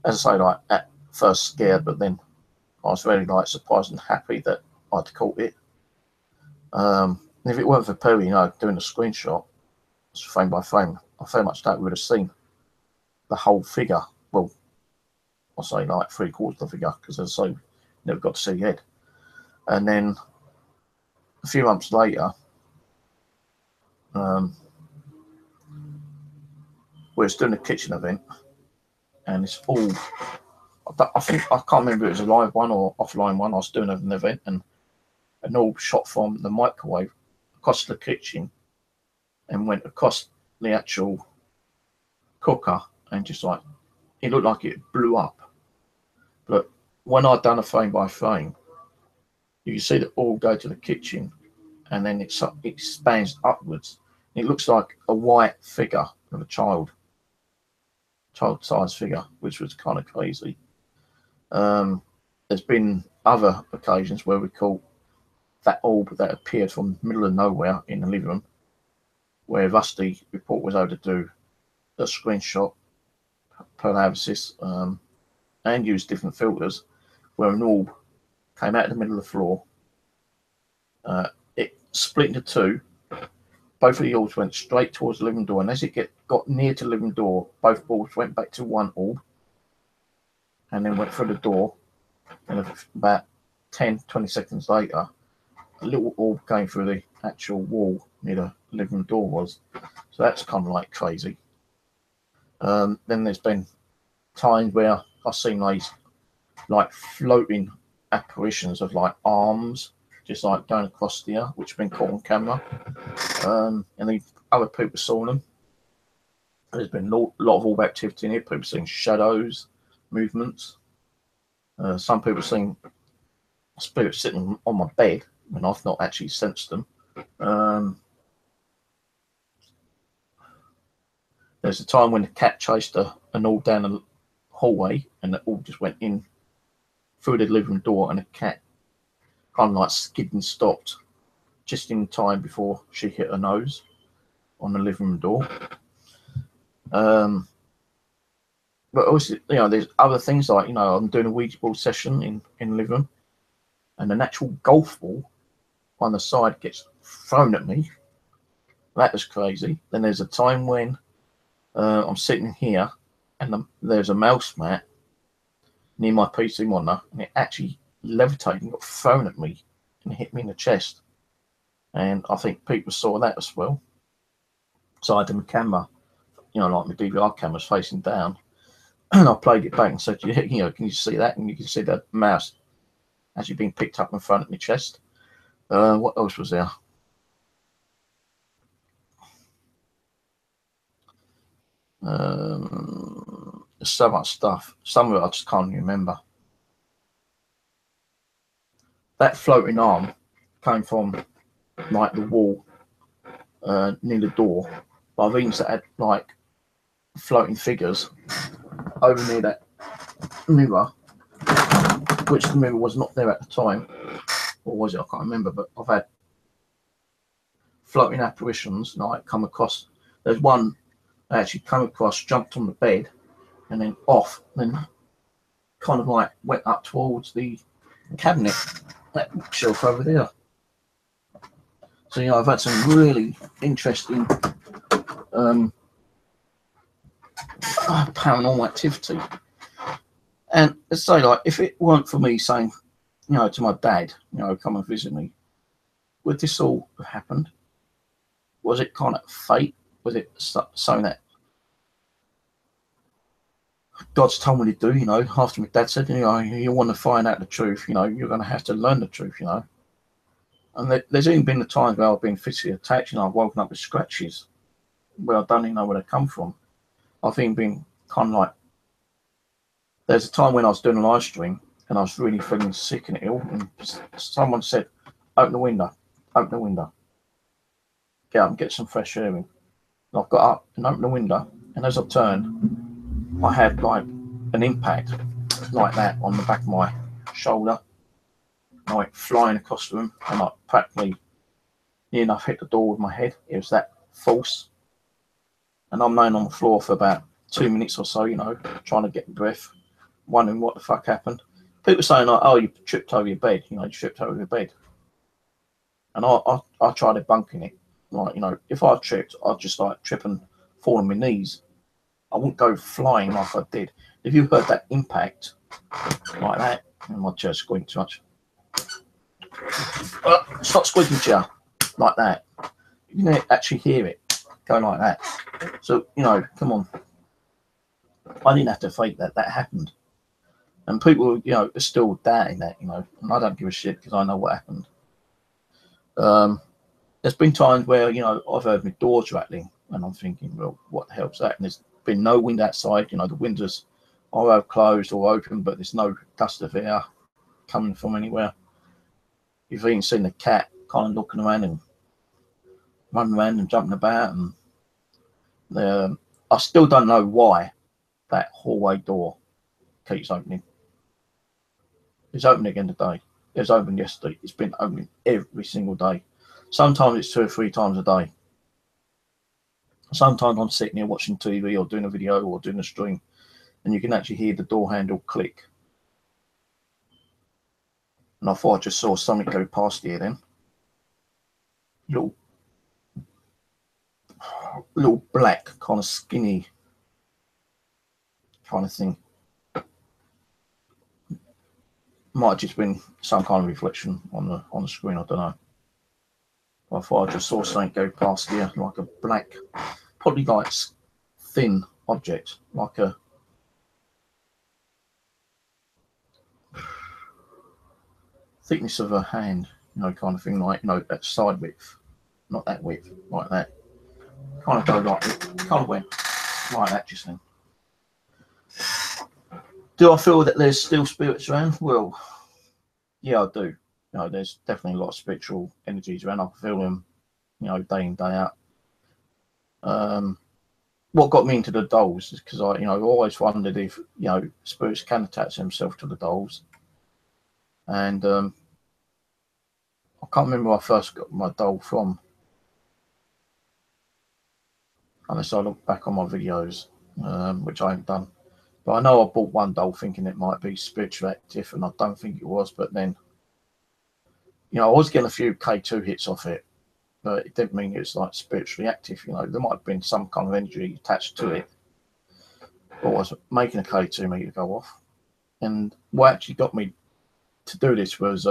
as I say, like at first scared, but then I was very like surprised and happy that I'd caught it. And if it weren't for Perry, doing a screenshot, frame by frame, I very much doubt we would have seen the whole figure. Well, I'll say like 3/4 of the figure, because as I say, never got to see the head. And then a few months later, we were doing a kitchen event, and it's all, I think, I can't remember if it was a live one or offline one. I was doing an event, and an orb shot from the microwave across the kitchen and went across the actual cooker, and just like, it looked like it blew up. But when I'd done a frame by frame, you can see the orb go to the kitchen, and then it expands upwards. It looks like a white figure of a child-sized figure, which was kind of crazy. There's been other occasions where we caught that orb that appeared from the middle of nowhere in the living room, where Rusty report was able to do a screenshot per analysis, and use different filters, where an orb came out of the middle of the floor. It split into two. Both of the orbs went straight towards the living door, and as it got near to the living door, both orbs went back to one orb, and then went through the door. And about 10-20 seconds later, a little orb came through the actual wall near the living door was. So that's kind of like crazy. Then there's been times where I've seen these like floating apparitions of like arms just like going across the air, which have been caught on camera. And the other people saw them. There's been a lot of orb activity in here. People seeing shadows, movements. Some people seeing spirits sitting on my bed when I've not actually sensed them. There's a time when the cat chased an orb down the hallway, and the orb just went in through the living room door, and the cat kind of like skid and stopped just in time before she hit her nose on the living room door. But also, there's other things like, I'm doing a Ouija board session in the living room, and an actual golf ball on the side gets thrown at me. That was crazy. Then there's a time when I'm sitting here, and there's a mouse mat near my PC monitor, and it actually levitated and got thrown at me and hit me in the chest. And I think people saw that as well. So I had my camera, like my DVR camera's facing down, and I played it back and said, can you see that? And you can see the mouse actually being picked up in front of my chest. What else was there? There's so much stuff. Some of it I just can't remember. That floating arm came from like the wall near the door, but I've even had like floating figures over near that mirror, which the mirror was not there at the time, or was it? I can't remember. But I've had floating apparitions like come across. There's one that actually come across, jumped on the bed, and then off, and then kind of like went up towards the cabinet, that shelf over there. So I've had some really interesting paranormal activity. And let's say, like, if it weren't for me saying, to my dad, come and visit me, would this all have happened? Was it kind of fate? Was it something that God's told me to do? After my dad said, you want to find out the truth, you're going to have to learn the truth, And there's even been the times where I've been physically attacked, I've woken up with scratches where I don't even know where they come from. I've even been kind of like, there's a time when I was doing a live stream and I was really feeling sick and ill, and someone said, open the window, get up and get some fresh air in. And I've got up and opened the window, and as I turned, I had like an impact like that on the back of my shoulder. I went flying across the room, and I practically near enough hit the door with my head. It was that force. And I'm laying on the floor for about 2 minutes or so, trying to get breath, wondering what the fuck happened. People saying like, oh, you tripped over your bed, you tripped over your bed. And I tried debunking it. Like, if I tripped, I'd just like trip and fall on my knees. I wouldn't go flying like I did. If you heard that impact like that, and my chair's squeaking too much. Stop squeaking, chair, like that. You can actually hear it go like that. So, come on. I didn't have to fake that. That happened. And people, are still doubting that, and I don't give a shit because I know what happened. There's been times where, I've heard my doors rattling and I'm thinking, well, what the hell's that? And there's been no wind outside, the windows are closed or open, but there's no gust of air coming from anywhere. You've even seen the cat kind of looking around and running around and jumping about, and I still don't know why that hallway door keeps opening. It's opening again today. It was open yesterday. It's been opening every single day. Sometimes it's 2 or 3 times a day. Sometimes I'm sitting here watching TV or doing a video or doing a stream, and you can actually hear the door handle click. And I thought I just saw something go past here then. Little black, kind of skinny kind of thing. Might have just been some kind of reflection on the screen, I don't know. I thought I just saw something go past here, like a black, probably like thin object, like a thickness of a hand, kind of thing, like, that side width, not that width, like that. Kind of go like it, kind of went like that just then. Do I feel that there's still spirits around? Well, yeah, I do. There's definitely a lot of spiritual energies around. I can feel them, day in, day out. What got me into the dolls is because I always wondered if, spirits can attach themselves to the dolls. And I can't remember where I first got my doll from, unless I look back on my videos, which I haven't done. But I know I bought one doll thinking it might be spiritually active, and I don't think it was. But then, I was getting a few K2 hits off it, but it didn't mean it was like spiritually active. There might have been some kind of energy attached to it, or was making a K2 meter go off. And what actually got me to do this was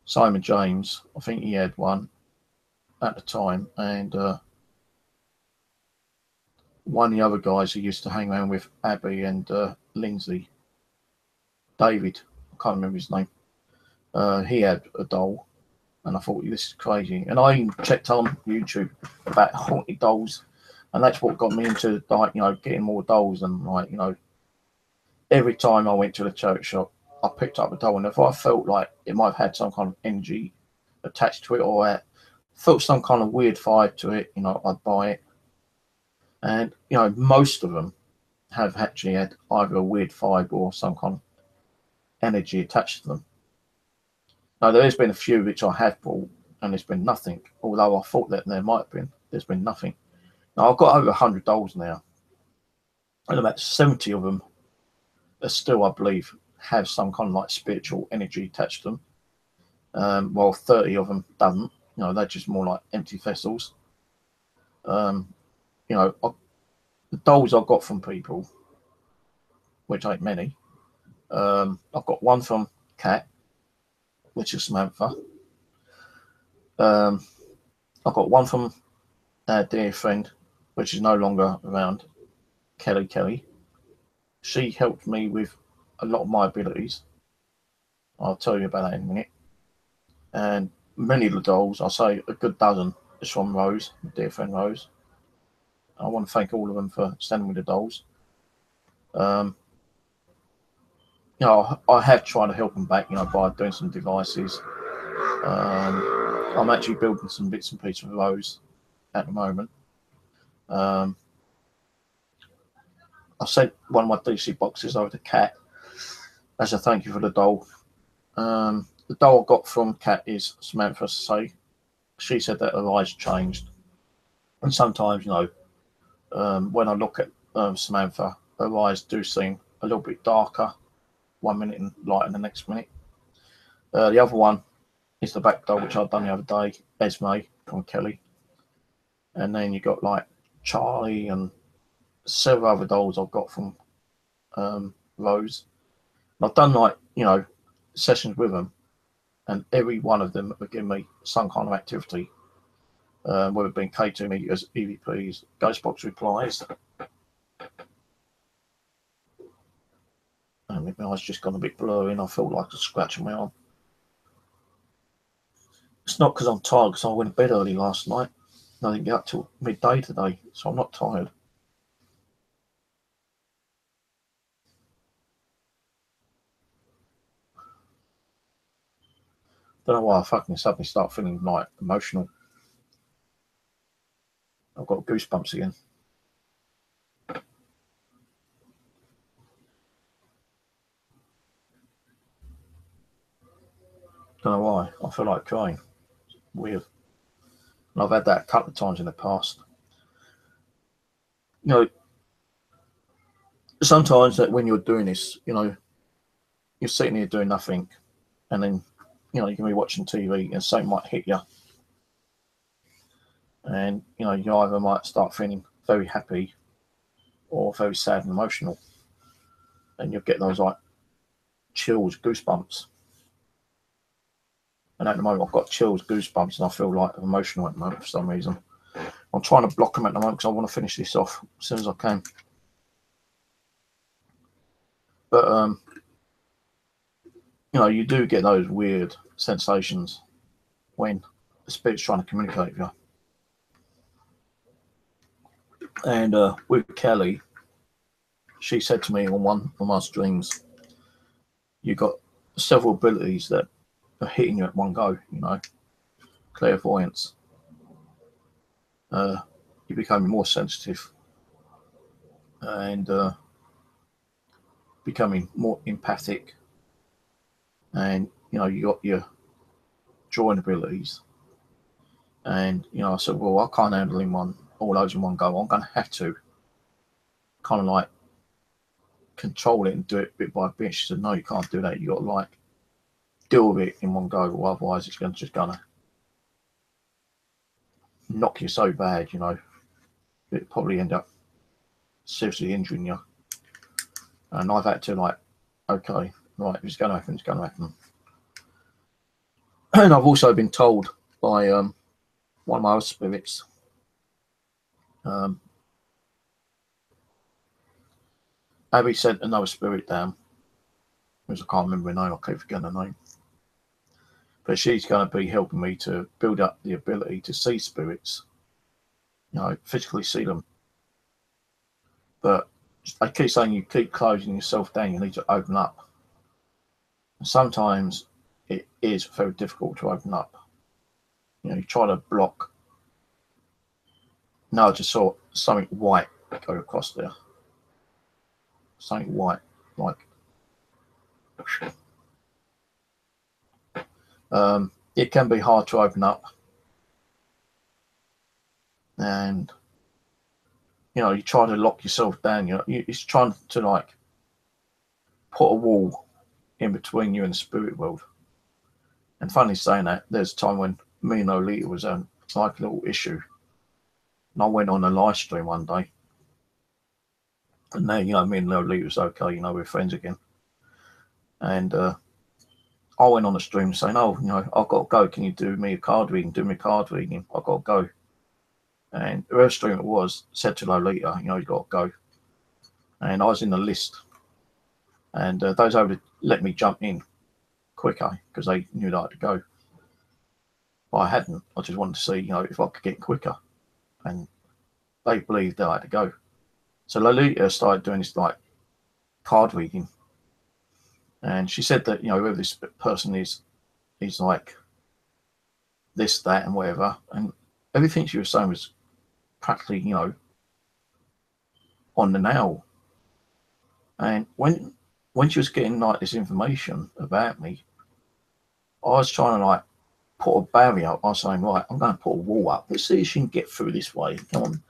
Simon James. I think he had one at the time, and one of the other guys who used to hang around with Abby and Lindsay, David, I can't remember his name. He had a doll, and I thought, this is crazy. And I checked on YouTube about haunted dolls, and that's what got me into, like, getting more dolls. And, like, every time I went to the church shop, I picked up a doll, and if I felt like it might have had some kind of energy attached to it, or I felt some kind of weird vibe to it, I'd buy it. And most of them have actually had either a weird vibe or some kind of energy attached to them. Now, there has been a few which I have bought, and there's been nothing, although I thought that there might have been. There's been nothing. Now, I've got over 100 dolls now, and about 70 of them are still, I believe, have some kind of like spiritual energy attached to them. While 30 of them doesn't. They're just more like empty vessels. The dolls I've got from people, which ain't many, I've got one from Cat, which is Samantha. I've got one from our dear friend, which is no longer around, Kelly. She helped me with a lot of my abilities. I'll tell you about that in a minute. And many of the dolls, I'll say a good dozen, is from Rose, my dear friend Rose. I want to thank all of them for standing with the dolls. I have tried to help them back, by doing some devices. I'm actually building some bits and pieces of Rose at the moment. I sent one of my DC boxes over to Kat as a thank you for the doll. The doll I got from Kat is Samantha. She said that her eyes changed, and sometimes, when I look at Samantha, her eyes do seem a little bit darker one minute and lighter the next minute. The other one is the back doll, which I've done the other day, Esme from Kelly. And then you got like Charlie and several other dolls I've got from Rose. And I've done sessions with them, and every one of them have given me some kind of activity, whether it been K2 meters, EVPs, Ghostbox replies. And my eyes just gone a bit blurry, and I feel like a scratch on my arm. It's not because I'm tired, because I went to bed early last night. I didn't get up till midday today, so I'm not tired. Don't know why I fucking suddenly start feeling like emotional. I've got goosebumps again. Don't know why. I feel like crying. Weird. And I've had that a couple of times in the past. Sometimes that when you're doing this, you're sitting here doing nothing, and then, you can be watching TV and something might hit you. And, you either might start feeling very happy or very sad and emotional. And you'll get those like chills, goosebumps. And at the moment, I've got chills, goosebumps, and I feel like emotional at the moment for some reason. I'm trying to block them at the moment because I want to finish this off as soon as I can. But, you do get those weird sensations when the spirit's trying to communicate with you. And with Kelly, she said to me on one of my streams, you got several abilities that are hitting you at one go, clairvoyance. You're becoming more sensitive and becoming more empathic. And, you got your drawing abilities. And, I said, well, I can't handle all those in one go. I'm going to have to kind of like control it and do it bit by bit. She said, no, you can't do that. You got to like deal with it in one go, or otherwise it's just gonna knock you so bad, it'll probably end up seriously injuring you. And I've had to like, okay, right, if it's going to happen, it's going to happen. And I've also been told by one of my other spirits, Abby sent another spirit down, because I can't remember her name. I keep forgetting her name. But she's going to be helping me to build up the ability to see spirits, physically see them. But I keep saying you keep closing yourself down, you need to open up. And sometimes it is very difficult to open up. You try to block. No, I just saw something white go across there. Something white, like. It can be hard to open up. And, you try to lock yourself down. It's trying to, like, put a wall in between you and the spirit world. And funny saying that, there's a time when me and Olita was like a little issue. And I went on a live stream one day. And now, me and Olita was okay, we're friends again. And I went on a stream saying, oh, I've got to go. Can you do me a card reading? Do me a card reading. I've got to go. And whoever stream it was said to Lolita, you've got to go. And I was in the list. And those over let me jump in quicker because they knew that I had to go. But I hadn't. I just wanted to see, if I could get quicker. And they believed that I had to go. So Lolita started doing this, like, card reading. And she said that, whoever this person is like this, that, and whatever. And everything she was saying was practically, on the nail. And when she was getting, like, this information about me, I was trying to, like, put a barrier up. I was saying, right, I'm going to put a wall up. Let's see if she can get through this way. Come on.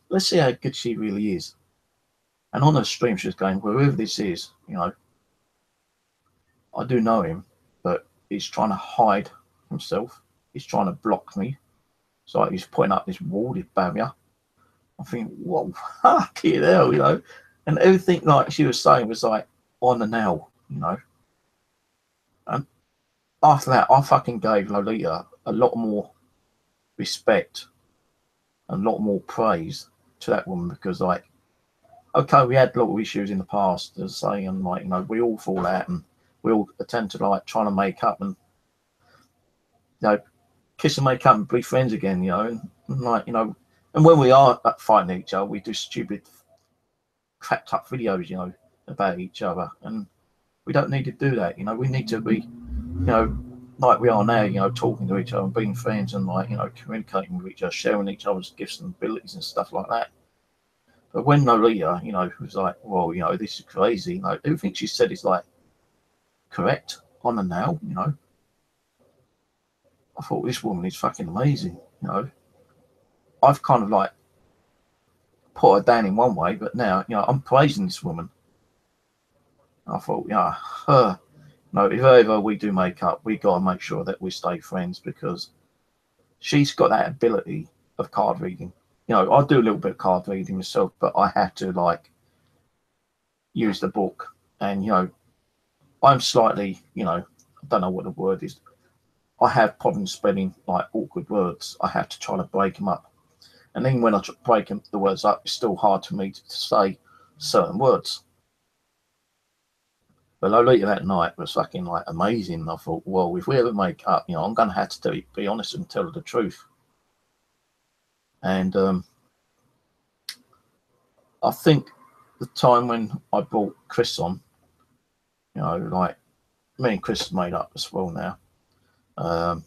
Let's see how good she really is. And on her stream, she was going, whoever this is, I do know him, but he's trying to hide himself. He's trying to block me. So he's putting up this wall, this barrier. I think, what fucking hell, And everything, like she was saying, was like on the nail, And after that, I fucking gave Lolita a lot more respect, a lot more praise to that woman because, like, okay, we had a lot of issues in the past, as I say, and, like, we all fall out and we all tend to, like, trying to make up and, kiss and make up and be friends again, and like, and when we are fighting each other, we do stupid, cracked up videos, about each other, and we don't need to do that, we need to be, like we are now, talking to each other and being friends and, like, communicating with each other, sharing each other's gifts and abilities and stuff like that. But when Lolita, was like, well, this is crazy, everything she said is, like, correct on the nail, I thought this woman is fucking amazing, I've kind of, like, put her down in one way, but now, I'm praising this woman. I thought, her, if ever we do make up, we got to make sure that we stay friends because she's got that ability of card reading. I do a little bit of card reading myself, but I have to, like, use the book. And, I'm slightly, I don't know what the word is. I have problems spelling, like, awkward words. I have to try to break them up. And even when I break the words up, it's still hard for me to say certain words. But Lolita that night was fucking, like, amazing. I thought, well, if we ever make up, I'm going to have to be honest and tell her the truth. And I think the time when I brought Chris on, like, me and Chris made up as well now.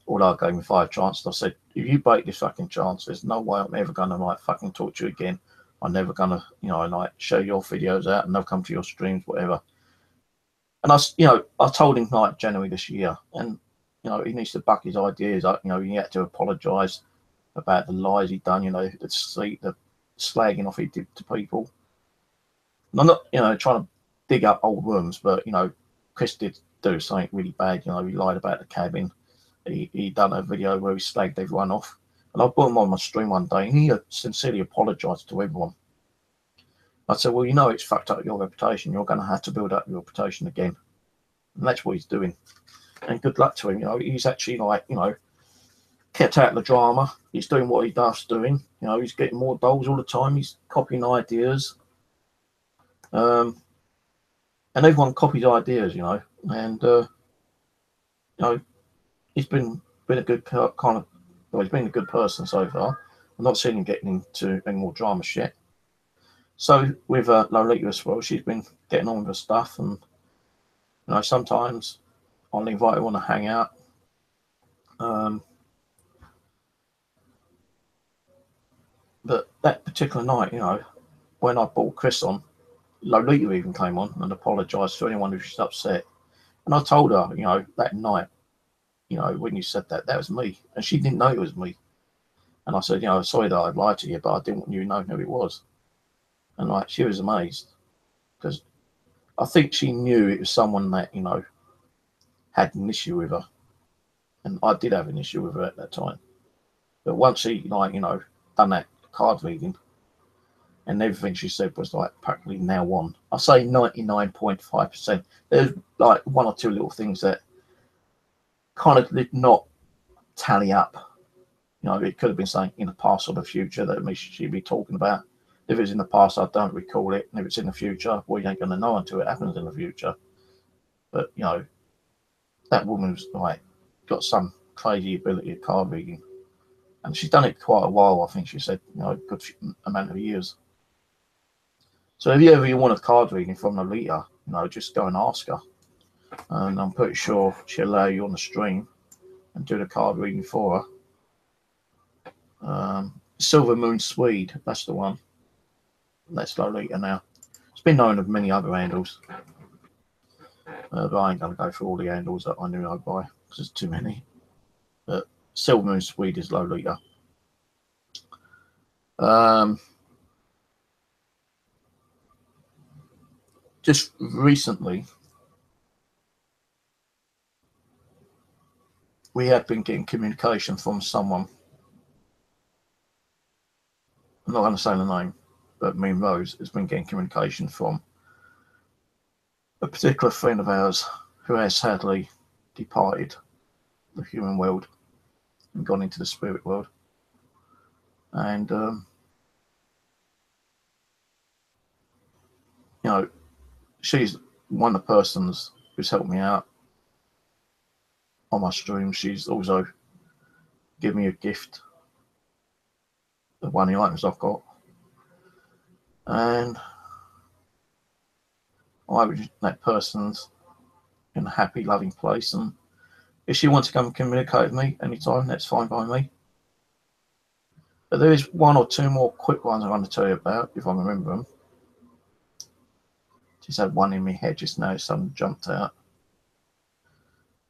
Although I gave him 5 chances, I said, if you break this fucking chance, there's no way I'm ever going to, like, fucking talk to you again. I'm never going to, like, show your videos out and they'll come to your streams, whatever. And I told him, like, January this year, and, he needs to back his ideas up. He had to apologise about the lies he'd done, the slagging off he did to people. And I'm not, trying to dig up old wounds, but, Chris did do something really bad. He lied about the cabin. He done a video where he slagged everyone off. And I put him on my stream one day, and he sincerely apologised to everyone. I said, well, it's fucked up your reputation. You're going to have to build up your reputation again. And that's what he's doing. And good luck to him. He's actually, like, kept out of the drama. He's doing what he does doing. He's getting more dolls all the time. He's copying ideas. and everyone copies ideas, and he's been a good kind of, well, he's been a good person so far. I'm not seeing him getting into any more drama shit. So with Lolita as well, she's been getting on with her stuff, and sometimes I'll invite her on to hang out. But that particular night, when I brought Chris on, Lolita even came on and apologised to anyone who was upset. And I told her, that night, when you said that, that was me. And she didn't know it was me. And I said, sorry that I'd lied to you, but I didn't want you to know who it was. And she was amazed, because I think she knew it was someone that, had an issue with her. And I did have an issue with her at that time. But once she, done that card reading, and everything she said was practically now on. I say 99.5%. There's one or two little things that kind of did not tally up. It could have been something in the past or the future that she'd be talking about. If it's in the past, I don't recall it. And if it's in the future, well, you ain't going to know until it happens in the future. But, that woman's got some crazy ability of card reading. And she's done it quite a while, I think she said, a good amount of years. So if you ever want a card reading from Lolita, just go and ask her. And I'm pretty sure she'll allow you on the stream and do the card reading for her. Silver Moon Swede, that's the one. That's Lolita now. It's been known of many other handles. But I ain't going to go through all the handles that I knew I'd buy, because there's too many. But Silver Moon Swede is Lolita. Just recently, we have been getting communication from someone. I'm not going to say the name, but me and Rose has been getting communication from a particular friend of ours who has sadly departed the human world and gone into the spirit world. And, she's one of the persons who's helped me out on my stream. She's also given me a gift of one of the items I've got. And I wish that person's in a happy, loving place. And if she wants to come and communicate with me anytime, that's fine by me. But there is one or two more quick ones I want to tell you about, if I remember them. Just had one in my head just now, something jumped out.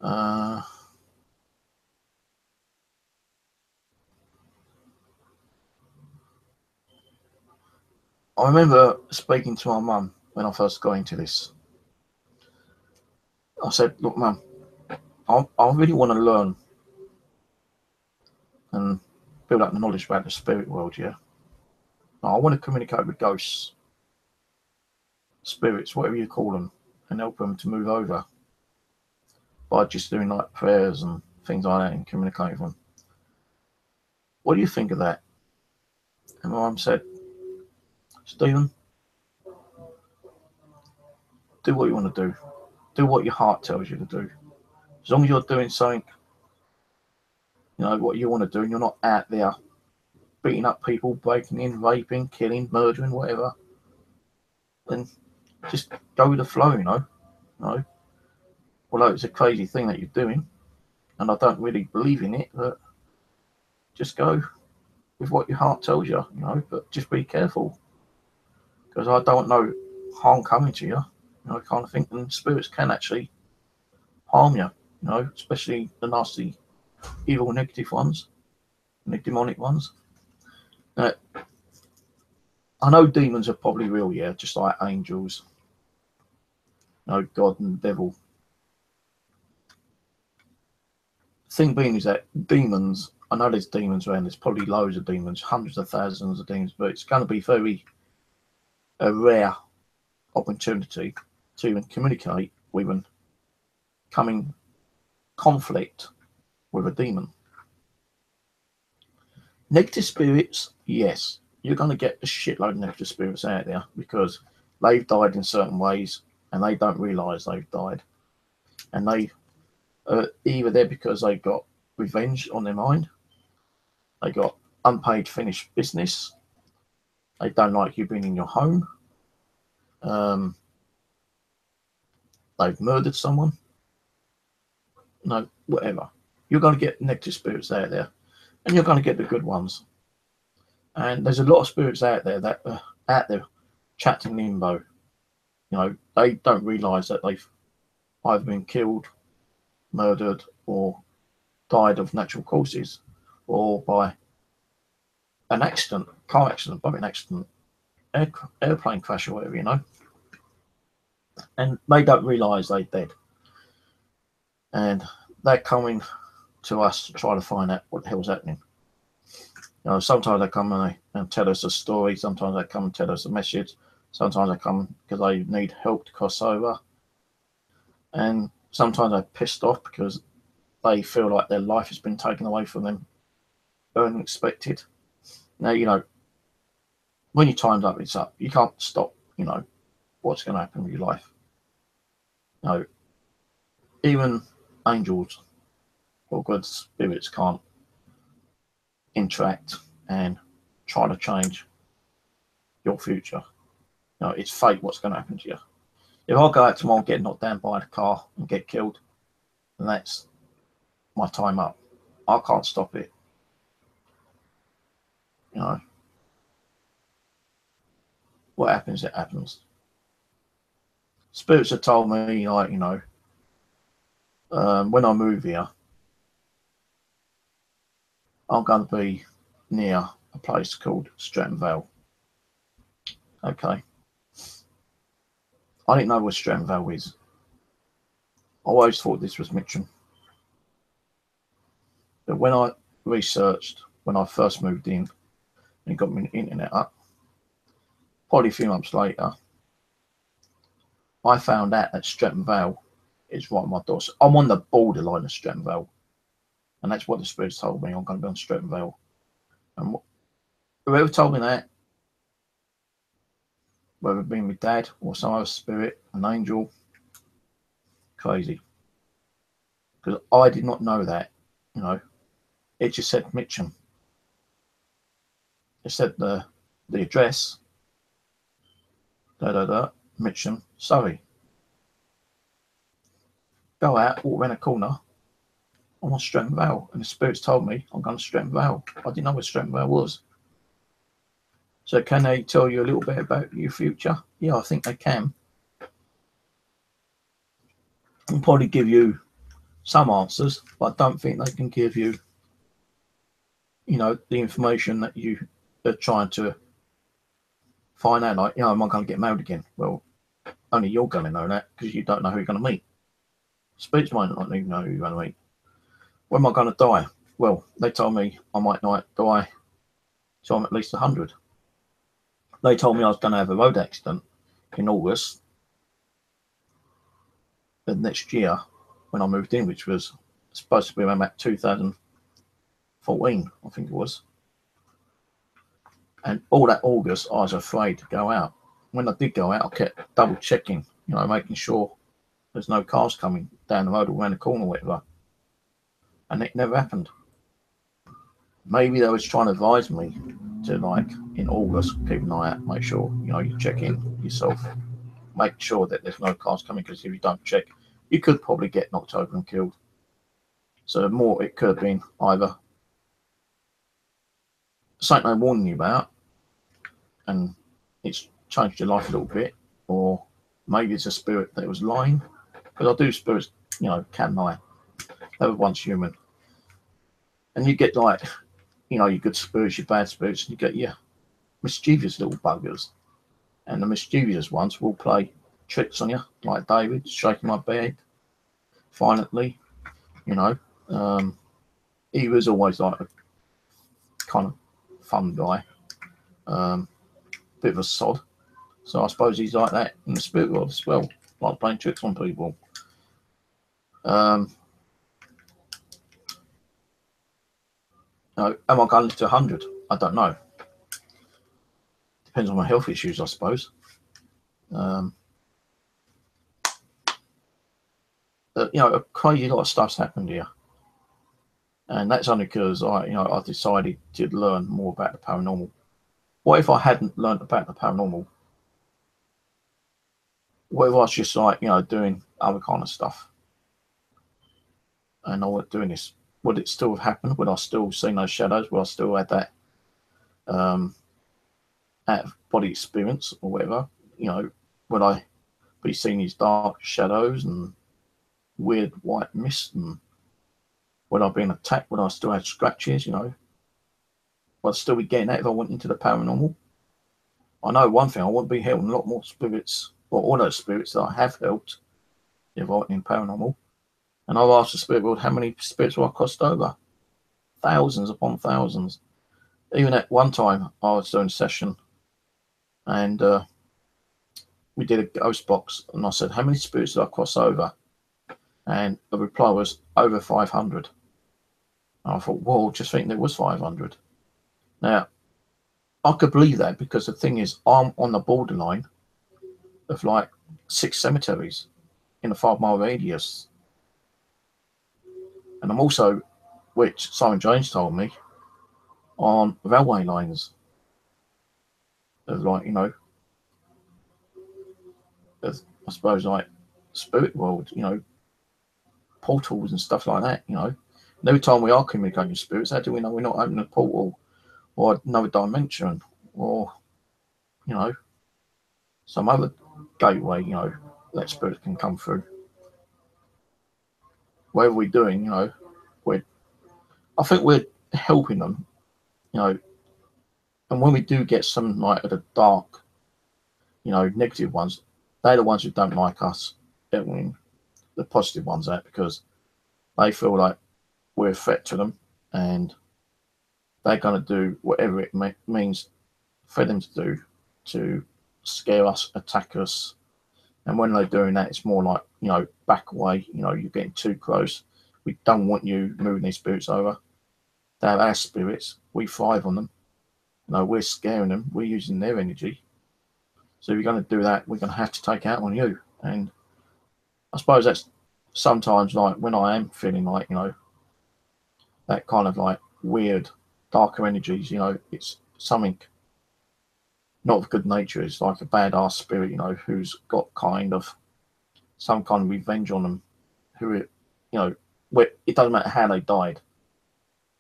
I remember speaking to my mum when I first got into this. I said, look, Mum, I really want to learn and build up the knowledge about the spirit world, yeah? I want to communicate with ghosts, spirits, whatever you call them, and help them to move over by just doing prayers and things like that and communicating with them. What do you think of that? And my mum said, Stephen, do what you want to do. Do what your heart tells you to do. As long as you're doing something, what you want to do, and you're not out there beating up people, breaking in, raping, killing, murdering, whatever, then just go with the flow, Although it's a crazy thing that you're doing, and I don't really believe in it, but just go with what your heart tells you, but just be careful, because I don't know harm coming to you, kind of thing, and spirits can actually harm you, especially the nasty, evil, negative ones, and the demonic ones. I know demons are probably real, yeah, just like angels, God and the devil. The thing being is that demons, I know there's demons around, there's probably loads of demons, hundreds of thousands of demons, but it's going to be very a rare opportunity to even communicate with and come in conflict with a demon. Negative spirits, yes, you're going to get a shitload of negative spirits out there because they've died in certain ways and they don't realise they've died. And they either there because they got revenge on their mind, they got unpaid finished business, they don't like you being in your home, they've murdered someone, no, whatever. You're going to get negative spirits out there, and you're going to get the good ones. And there's a lot of spirits out there that are out there trapped in limbo. You know, they don't realise that they've either been killed, murdered, or died of natural causes, or by an accident, car accident, bombing accident, airplane crash, or whatever, you know. And they don't realise they're dead. And they're coming to us to try to find out what the hell's happening. You know, sometimes they come and tell us a story. Sometimes they come and tell us a message. Sometimes they come because they need help to cross over. And sometimes they're pissed off because they feel like their life has been taken away from them unexpected. Now, you know, when your time's up, it's up. You can't stop, you know, what's going to happen with your life. You know, even angels or good spirits can't interact and try to change your future. You know, it's fate what's going to happen to you. If I go out tomorrow and get knocked down by a car and get killed, then that's my time up. I can't stop it. You know, what happens, it happens. Spirits have told me, like, you know, when I move here, I'm going to be near a place called Stratton Vale. Okay. I didn't know where Stratton Vale is. I always thought this was Mitcham. But when I researched, when I first moved in and got my internet up, probably a few months later, I found out that Stratton Vale is right on my doorstep. I'm on the borderline of Stratton Vale. And that's what the spirits told me. I'm going to be on Stratton Vale. And whoever told me that, whether it be my dad or some other spirit, an angel, crazy. Because I did not know that, you know. It just said Mitcham. It said the address, Mitcham, Surrey. Go out, walk around a corner, I'm on Stratton Vale, and the spirits told me I'm going to Stratton Vale. I didn't know where Stratton Vale was. So can they tell you a little bit about your future? Yeah, I think they can. They'll probably give you some answers, but I don't think they can give you, you know, the information that you are trying to find out. Like, you know, am I going to get married again? Well, only you're going to know that because you don't know who you're going to meet. Spirits might not even know who you're going to meet. When am I going to die? Well, they told me I might not die till I'm at least 100. They told me I was going to have a road accident in August the next year when I moved in, which was supposed to be around about 2014, I think it was. And all that August, I was afraid to go out. When I did go out, I kept double checking, you know, making sure there's no cars coming down the road or around the corner or whatever. And it never happened. Maybe they was trying to advise me to, like, in August, keep an eye out, make sure, you know, you check in yourself, make sure that there's no cars coming, because if you don't check, you could probably get knocked over and killed. So more, it could have been either something they're warning you about, and it's changed your life a little bit, or maybe it's a spirit that was lying. Because I do spirits, you know, can lie. They were once human. And you get, like, you know, your good spirits, your bad spirits, and you get your mischievous little buggers. And the mischievous ones will play tricks on you, like David, shaking my bed violently, you know. He was always like a kind of fun guy, bit of a sod. So I suppose he's like that in the spirit world as well, like playing tricks on people. Am I going to live to 100? I don't know. Depends on my health issues, I suppose. you know, a crazy lot of stuff's happened here. And that's only because I decided to learn more about the paranormal. What if I hadn't learned about the paranormal? What if I was just like, doing other kind of stuff? And I wasn't doing this. Would it still have happened? Would I still see those shadows? Would I still have that out of body experience or whatever? Would I be seeing these dark shadows and weird white mist? And would I be attacked? Would I still have scratches? Would I still be getting that if I went into the paranormal? I know one thing, I wouldn't be helping a lot more spirits, or all those spirits that I have helped if I went in paranormal. And I've asked the spirit world, how many spirits have I crossed over? Thousands upon thousands. Even at one time, I was doing a session, and we did a ghost box, and I said, how many spirits did I cross over? And the reply was over 500. And I thought, well, just think there was 500. Now, I could believe that because the thing is, I'm on the borderline of like 6 cemeteries in a 5-mile radius. And I'm also, which Simon Jones told me, on railway lines. Of like, I suppose like spirit world, portals and stuff like that, And every time we are communicating with spirits, how do we know we're not opening a portal or another dimension or, some other gateway, that spirit can come through? Whatever we're doing, I think we're helping them, and when we do get some like of the dark, negative ones, they're the ones who don't like us. I mean, the positive ones out because they feel like we're a threat to them, and they're going to do whatever it means for them to do to scare us, attack us. And when they're doing that, it's more like, back away, you're getting too close. We don't want you moving these spirits over. They're our spirits. We thrive on them. We're scaring them. We're using their energy. So if you're going to do that, we're going to have to take out on you. And I suppose that's sometimes like when I am feeling like, that kind of like weird, darker energies, it's something not of good nature. It's like a badass spirit, who's got some kind of revenge on them. Where it doesn't matter how they died.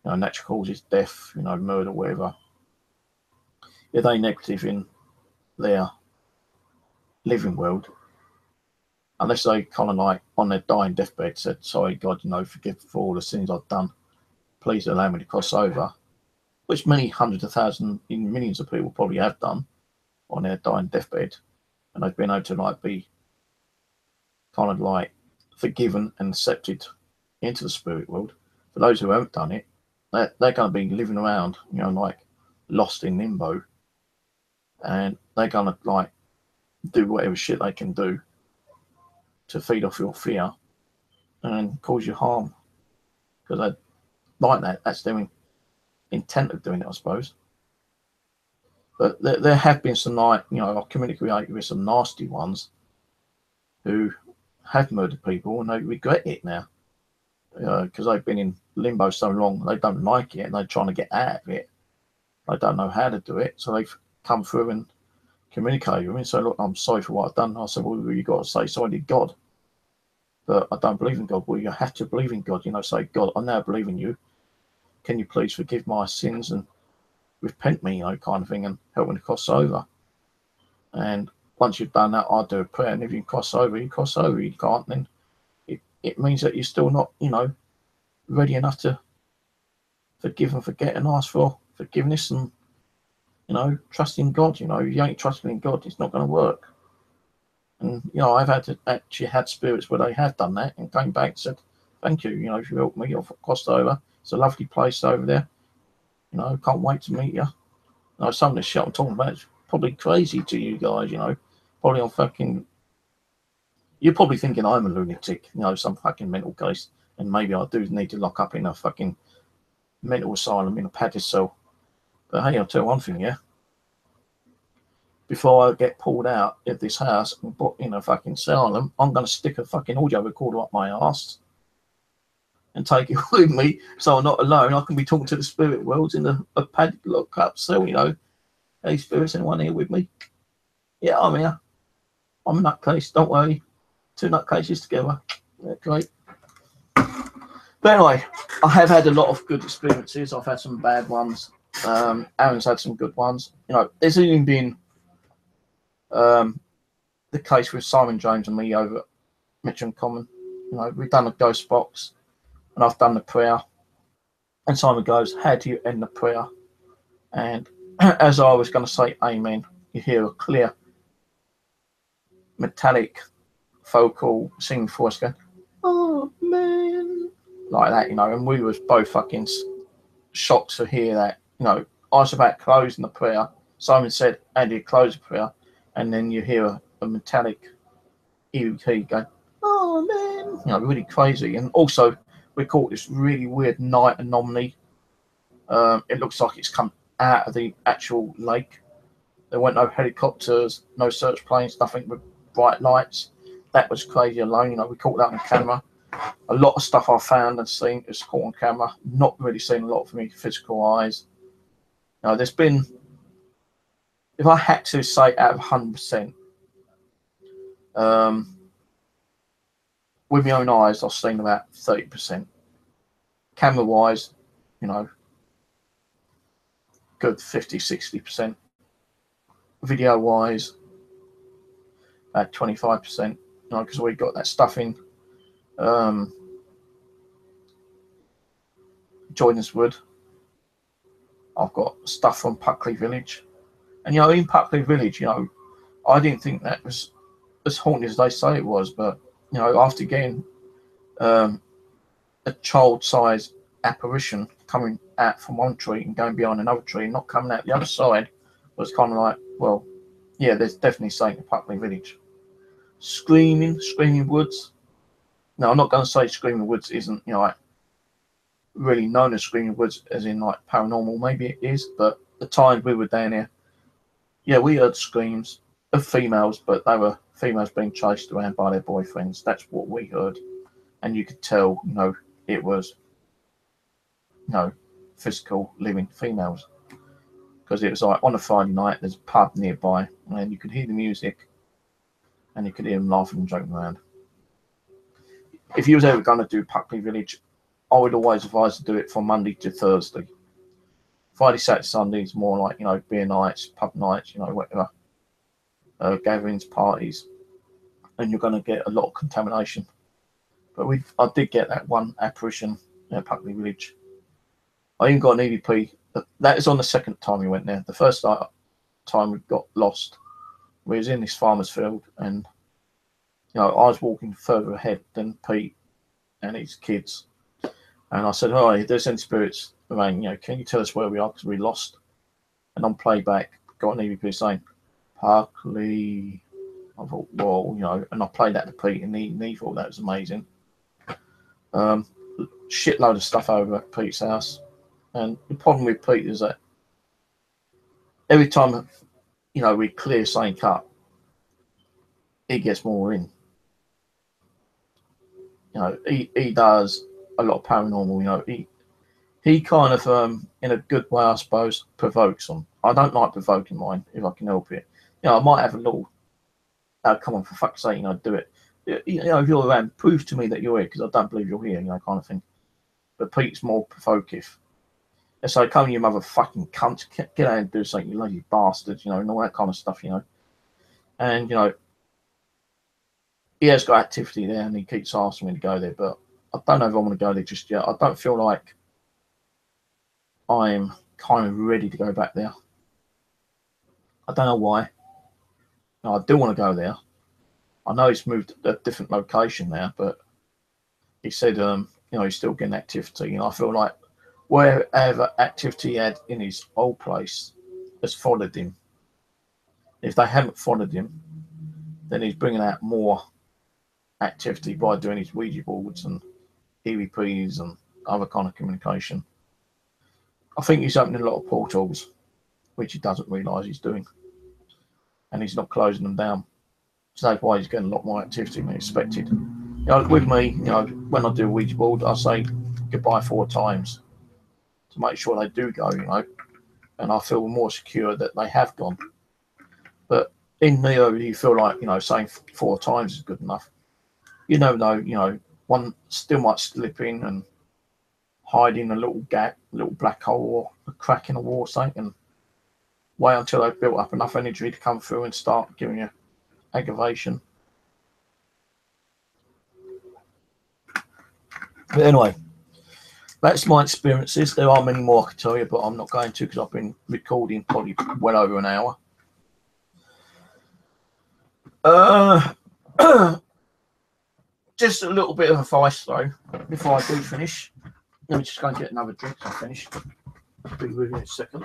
Natural causes, death, murder, whatever. If they negative in their living world, unless they kind of like on their dying deathbed said, sorry God, forgive for all the sins I've done, please allow me to cross over, which many hundreds of thousands, even millions of people probably have done on their dying deathbed, and they've been able to like be kind of like forgiven and accepted into the spirit world. For those who haven't done it, they're going to be living around, like lost in limbo, and they're going to like do whatever shit they can do to feed off your fear and cause you harm, because they like that. That's their intent of doing it, I suppose. But there have been some like, I've communicated with some nasty ones who have murdered people and they regret it now, because they've been in limbo so long, they don't like it and they're trying to get out of it. They don't know how to do it, so they've come through and communicated with me. So look, I'm sorry for what I've done. I said, well, you got to say sorry to God, but I don't believe in God. Well, you have to believe in God. Say, God, I now believe in you. Can you please forgive my sins and repent me, kind of thing, and help me to cross over. And once you've done that, I'll do a prayer, and if you cross over, you cross over. You can't, then it means that you're still not, ready enough to forgive and forget and ask for forgiveness and, trust in God. If you ain't trusting in God, it's not going to work. And, I've actually had spirits where they have done that and came back and said, thank you, if you helped me, I've crossed over. It's a lovely place over there. Can't wait to meet you. Some of this shit I'm talking about is probably crazy to you guys, Probably on fucking... You're probably thinking I'm a lunatic, some fucking mental case. And maybe I do need to lock up in a fucking mental asylum in a padded cell. But hey, I'll tell you one thing, yeah? before I get pulled out of this house and put in a fucking asylum, I'm going to stick a fucking audio recorder up my ass and take it with me, so I'm not alone. I can be talking to the spirit worlds in a padded lock-up cell, you know. Hey, spirits, anyone here with me? Yeah, I'm here. I'm a nutcase, don't worry. 2 nutcases together. Yeah, great. But anyway, I have had a lot of good experiences. I've had some bad ones. Aaron's had some good ones. You know, there's even been the case with Simon James and me over at Mitcham Common. You know, we've done a ghost box, and I've done the prayer. And Simon goes, "How do you end the prayer?" And as I was going to say amen, you hear a clear metallic vocal singing voice going, "Oh man," like that, you know. And we was both fucking shocked to hear that. You know, I was about closing the prayer. Simon said, "How do you close the prayer?" And then you hear a metallic EVP going, "Oh man," you know, really crazy. And also, we caught this really weird night anomaly. It looks like it's come out of the actual lake. There weren't no helicopters, no search planes, nothing with bright lights. That was crazy alone. You know, we caught that on camera. A lot of stuff I found and seen is caught on camera. Not really seen a lot from my physical eyes. You know, there's been, if I had to say out of 100%, with my own eyes, I've seen about 30%. Camera-wise, you know, good 50-60%. Video-wise, about 25%. You know, because we got that stuff in Joyness Wood. I've got stuff from Puckley Village, and you know, in Puckley Village, you know, I didn't think that was as haunted as they say it was, but you know, after getting a child-sized apparition coming out from one tree and going behind another tree and not coming out the other side, was kind of like, well, yeah, there's definitely something in Puckley Village. Screaming Woods. No, I'm not going to say Screaming Woods isn't, you know, like, really known as Screaming Woods as in like paranormal. Maybe it is, but the time we were down here, yeah, we heard screams of females, but they were females being chased around by their boyfriends. That's what we heard, and you could tell, you know, it was, you know, physical living females, because it was like on a Friday night. There's a pub nearby, and you could hear the music, and you could hear them laughing and joking around. If you was ever going to do Puckley Village, I would always advise to do it from Monday to Thursday. Friday, Saturday, Sunday is more like, you know, beer nights, pub nights, you know, whatever, gatherings, parties, and you're going to get a lot of contamination. But I did get that one apparition at Puckley Village. I even got an EVP. That is on the second time we went there. The first time we got lost, we was in this farmer's field, and you know, I was walking further ahead than Pete and his kids. And I said, "Oh, if there's any spirits around, you know, can you tell us where we are, because we lost?" And on playback, got an EVP saying, "Puckley." I thought, well, you know, and I played that to Pete, and he thought that was amazing. Shitload of stuff over at Pete's house. And the problem with Pete is that every time, you know, we clear something up, he gets more in. You know, he does a lot of paranormal. You know, he kind of, in a good way, I suppose, provokes them. I don't like provoking mine if I can help it. You know, I might have a little, come on, for fuck's sake, you know, do it. You know, if you're around, prove to me that you're here, because I don't believe you're here, you know, kind of thing. But Pete's more provocative. And so, come on, you motherfucking cunt, get out and do something, you lazy bastards, you know, and all that kind of stuff, you know. And, you know, he has got activity there, and he keeps asking me to go there, but I don't know if I want to go there just yet. I don't feel like I'm kind of ready to go back there. I don't know why. No, I do want to go there. I know he's moved to a different location now, but he said, you know, he's still getting activity. And I feel like wherever activity he had in his old place has followed him. If they haven't followed him, then he's bringing out more activity by doing his Ouija boards and EVPs and other kind of communication. I think he's opening a lot of portals, which he doesn't realise he's doing. and he's not closing them down. So that's why he's getting a lot more activity than expected. You know, with me, you know, when I do a Ouija board, I say goodbye 4 times to make sure they do go, you know, and I feel more secure that they have gone. But in Neo, you feel like, you know, saying 4 times is good enough. You never know, you know, one still might slip in and hide in a little gap, a little black hole or a crack in a wall or something, and wait until they've built up enough energy to come through and start giving you aggravation. But anyway, that's my experiences. There are many more I could tell you, but I'm not going to because I've been recording probably well over an hour. Just a little bit of advice though, before I do finish. Let me just go and get another drink so I finish. I'll be with you in a second.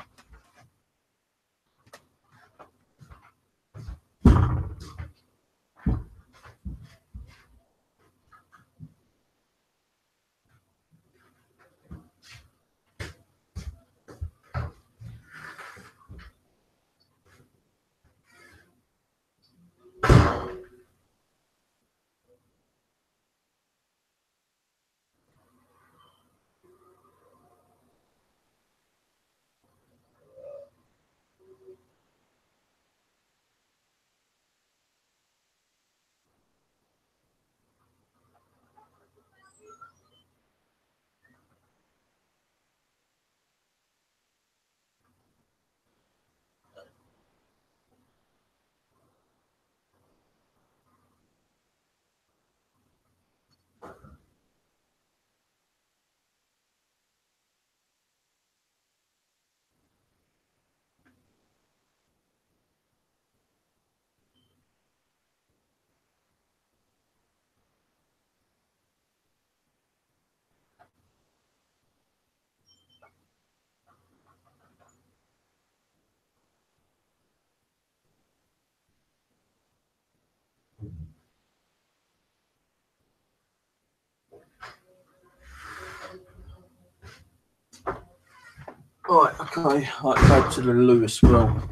Right, okay, I'll go to the loo as well.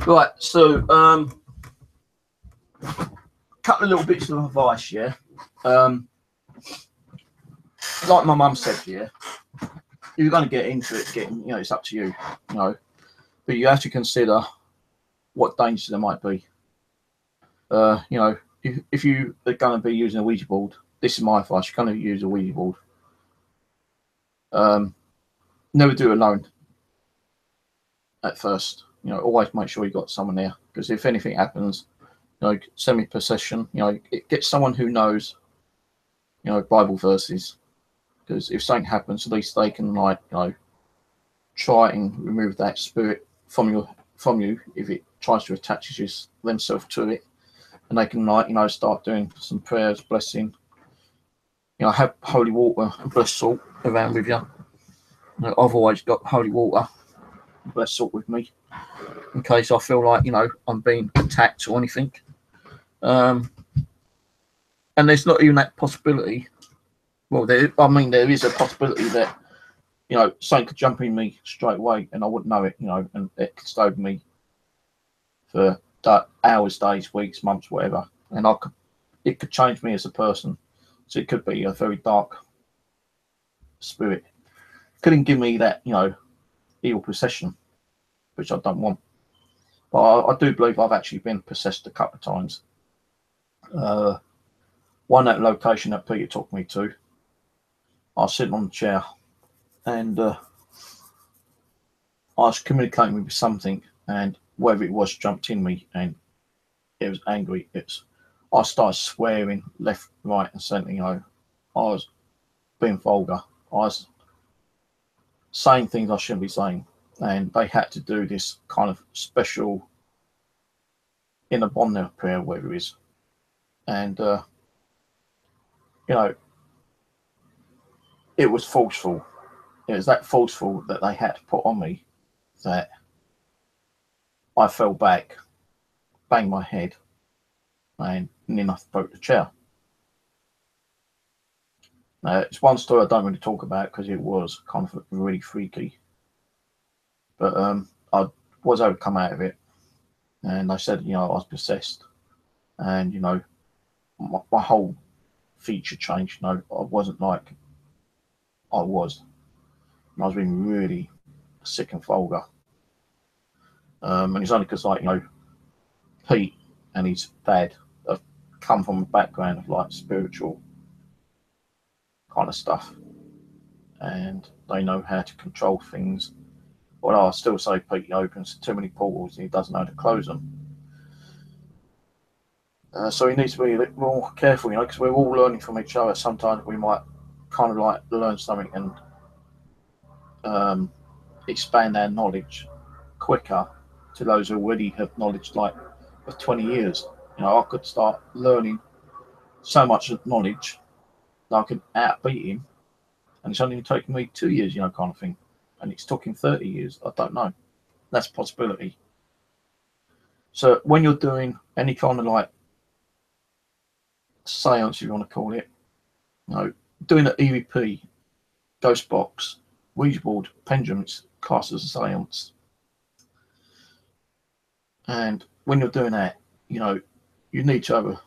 Right, so couple of little bits of advice, yeah. Like my mum said, yeah, you're going to get into it, you know, it's up to you, you know, but you have to consider what dangers there might be. You know, if you are going to be using a Ouija board, this is my advice, you're going to use a Ouija board. Never do it alone at first. You know, always make sure you got someone there, because if anything happens, you know, semi-possession, you know, get someone who knows, you know, Bible verses, because if something happens, at least they can, like, you know, try and remove that spirit from you if it tries to attach themselves to it, and they can, like, you know, start doing some prayers, blessing. You know, have holy water and blessed salt around with you. You know, I've always got holy water and blessed salt with me in case I feel like, you know, I'm being attacked or anything. And there's not even that possibility. Well, there is a possibility that, you know, something could jump in me straight away and I wouldn't know it, you know, and it could stay with me for hours, days, weeks, months, whatever. And it could change me as a person. So it could be a very dark spirit. Couldn't give me that, you know, evil possession, which I don't want. But I do believe I've actually been possessed a couple of times. One at location that Peter took me to, I was sitting on the chair and I was communicating with something, and whatever it was jumped in me and it was angry. I started swearing left, right and centre, you know. I was being vulgar. I was saying things I shouldn't be saying, and they had to do this kind of special inner bond prayer, whatever it is. And you know, it was forceful. It was that forceful that they had to put on me that I fell back, banged my head, and near enough broke the chair. Now, it's one story I don't really talk about because it was kind of really freaky. But I was able to come out of it. and they said, I was possessed, and my whole feature changed. I wasn't like I was. I was being really sick and vulgar. And it's only because, like, Pete and his dad have come from a background of like spiritual kind of stuff, and they know how to control things. Well, I still say Pete opens too many portals and he doesn't know how to close them. So he needs to be a bit more careful, because we're all learning from each other. Sometimes we might kind of like learn something and expand our knowledge quicker to those who already have knowledge like of 20 years. I could start learning so much knowledge that I could outbeat him, and it's only taken me 2 years, kind of thing. And it's took him 30 years. I don't know. That's a possibility. So when you're doing any kind of like seance, if you want to call it, doing an EVP, ghost box, Ouija board, pendulums, classed as a seance. And when you're doing that, you need to have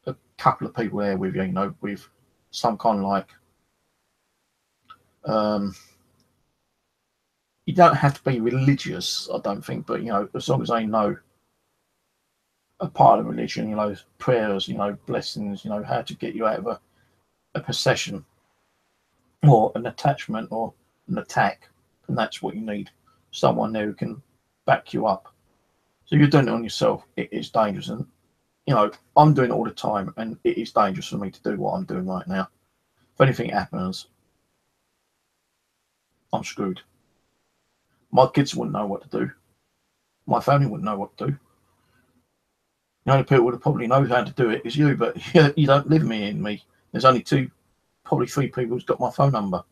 a couple of people there with you, with some kind of like, you don't have to be religious, I don't think, but as long as they know a part of religion, prayers, blessings, how to get you out of a possession or an attachment or an attack, and that's what you need. Someone there who can back you up. So you're doing it on yourself, it is dangerous. And I'm doing it all the time, and it is dangerous for me to do what I'm doing right now. If anything happens, I'm screwed. My kids wouldn't know what to do. My family wouldn't know what to do. The only people that probably know how to do it is you, but you don't live in me. There's only probably three people who's got my phone number.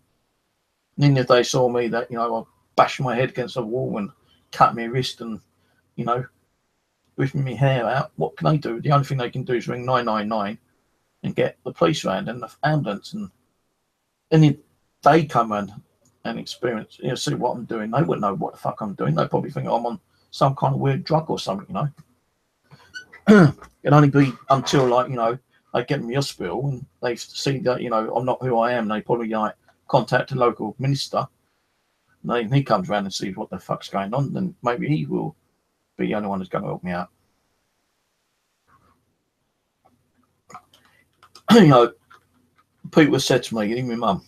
And then if they saw me that, I bashed my head against a wall and cut my wrist and, ripping my hair out, what can they do? The only thing they can do is ring 999 and get the police round and the ambulance. And if they come in and experience, see what I'm doing, they wouldn't know what the fuck I'm doing. They probably think I'm on some kind of weird drug or something, It'd only be until, like, they get me hospital and they see that, I'm not who I am. They probably like contact a local minister. And he comes around and sees what the fuck's going on. Then maybe he will be the only one who's going to help me out. People said to me, even my mum,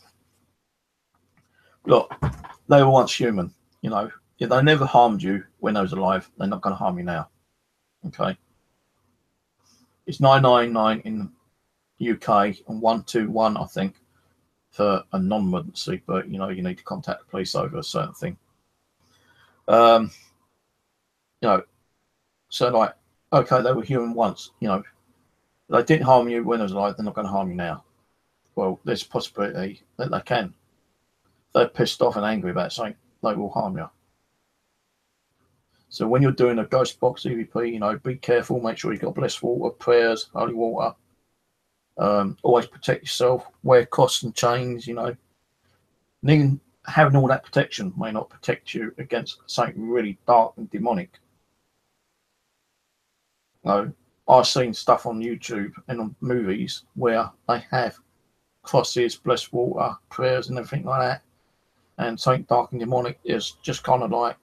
look, they were once human. If they never harmed you when they was alive, they're not going to harm you now. Okay. It's 999 in UK and 121, I think, for a non-emergency, but you need to contact the police over a certain thing. So like, okay, they were human once, they didn't harm you when they was alive, they're not going to harm you now. Well, there's a possibility that they can. If they're pissed off and angry about something, they will harm you. So when you're doing a ghost box EVP, be careful, make sure you've got blessed water, prayers, holy water. Always protect yourself, wear costs and chains, And even having all that protection may not protect you against something really dark and demonic. I've seen stuff on YouTube and on movies where they have crosses, blessed water, prayers and everything like that. And something dark and demonic is just kind of like,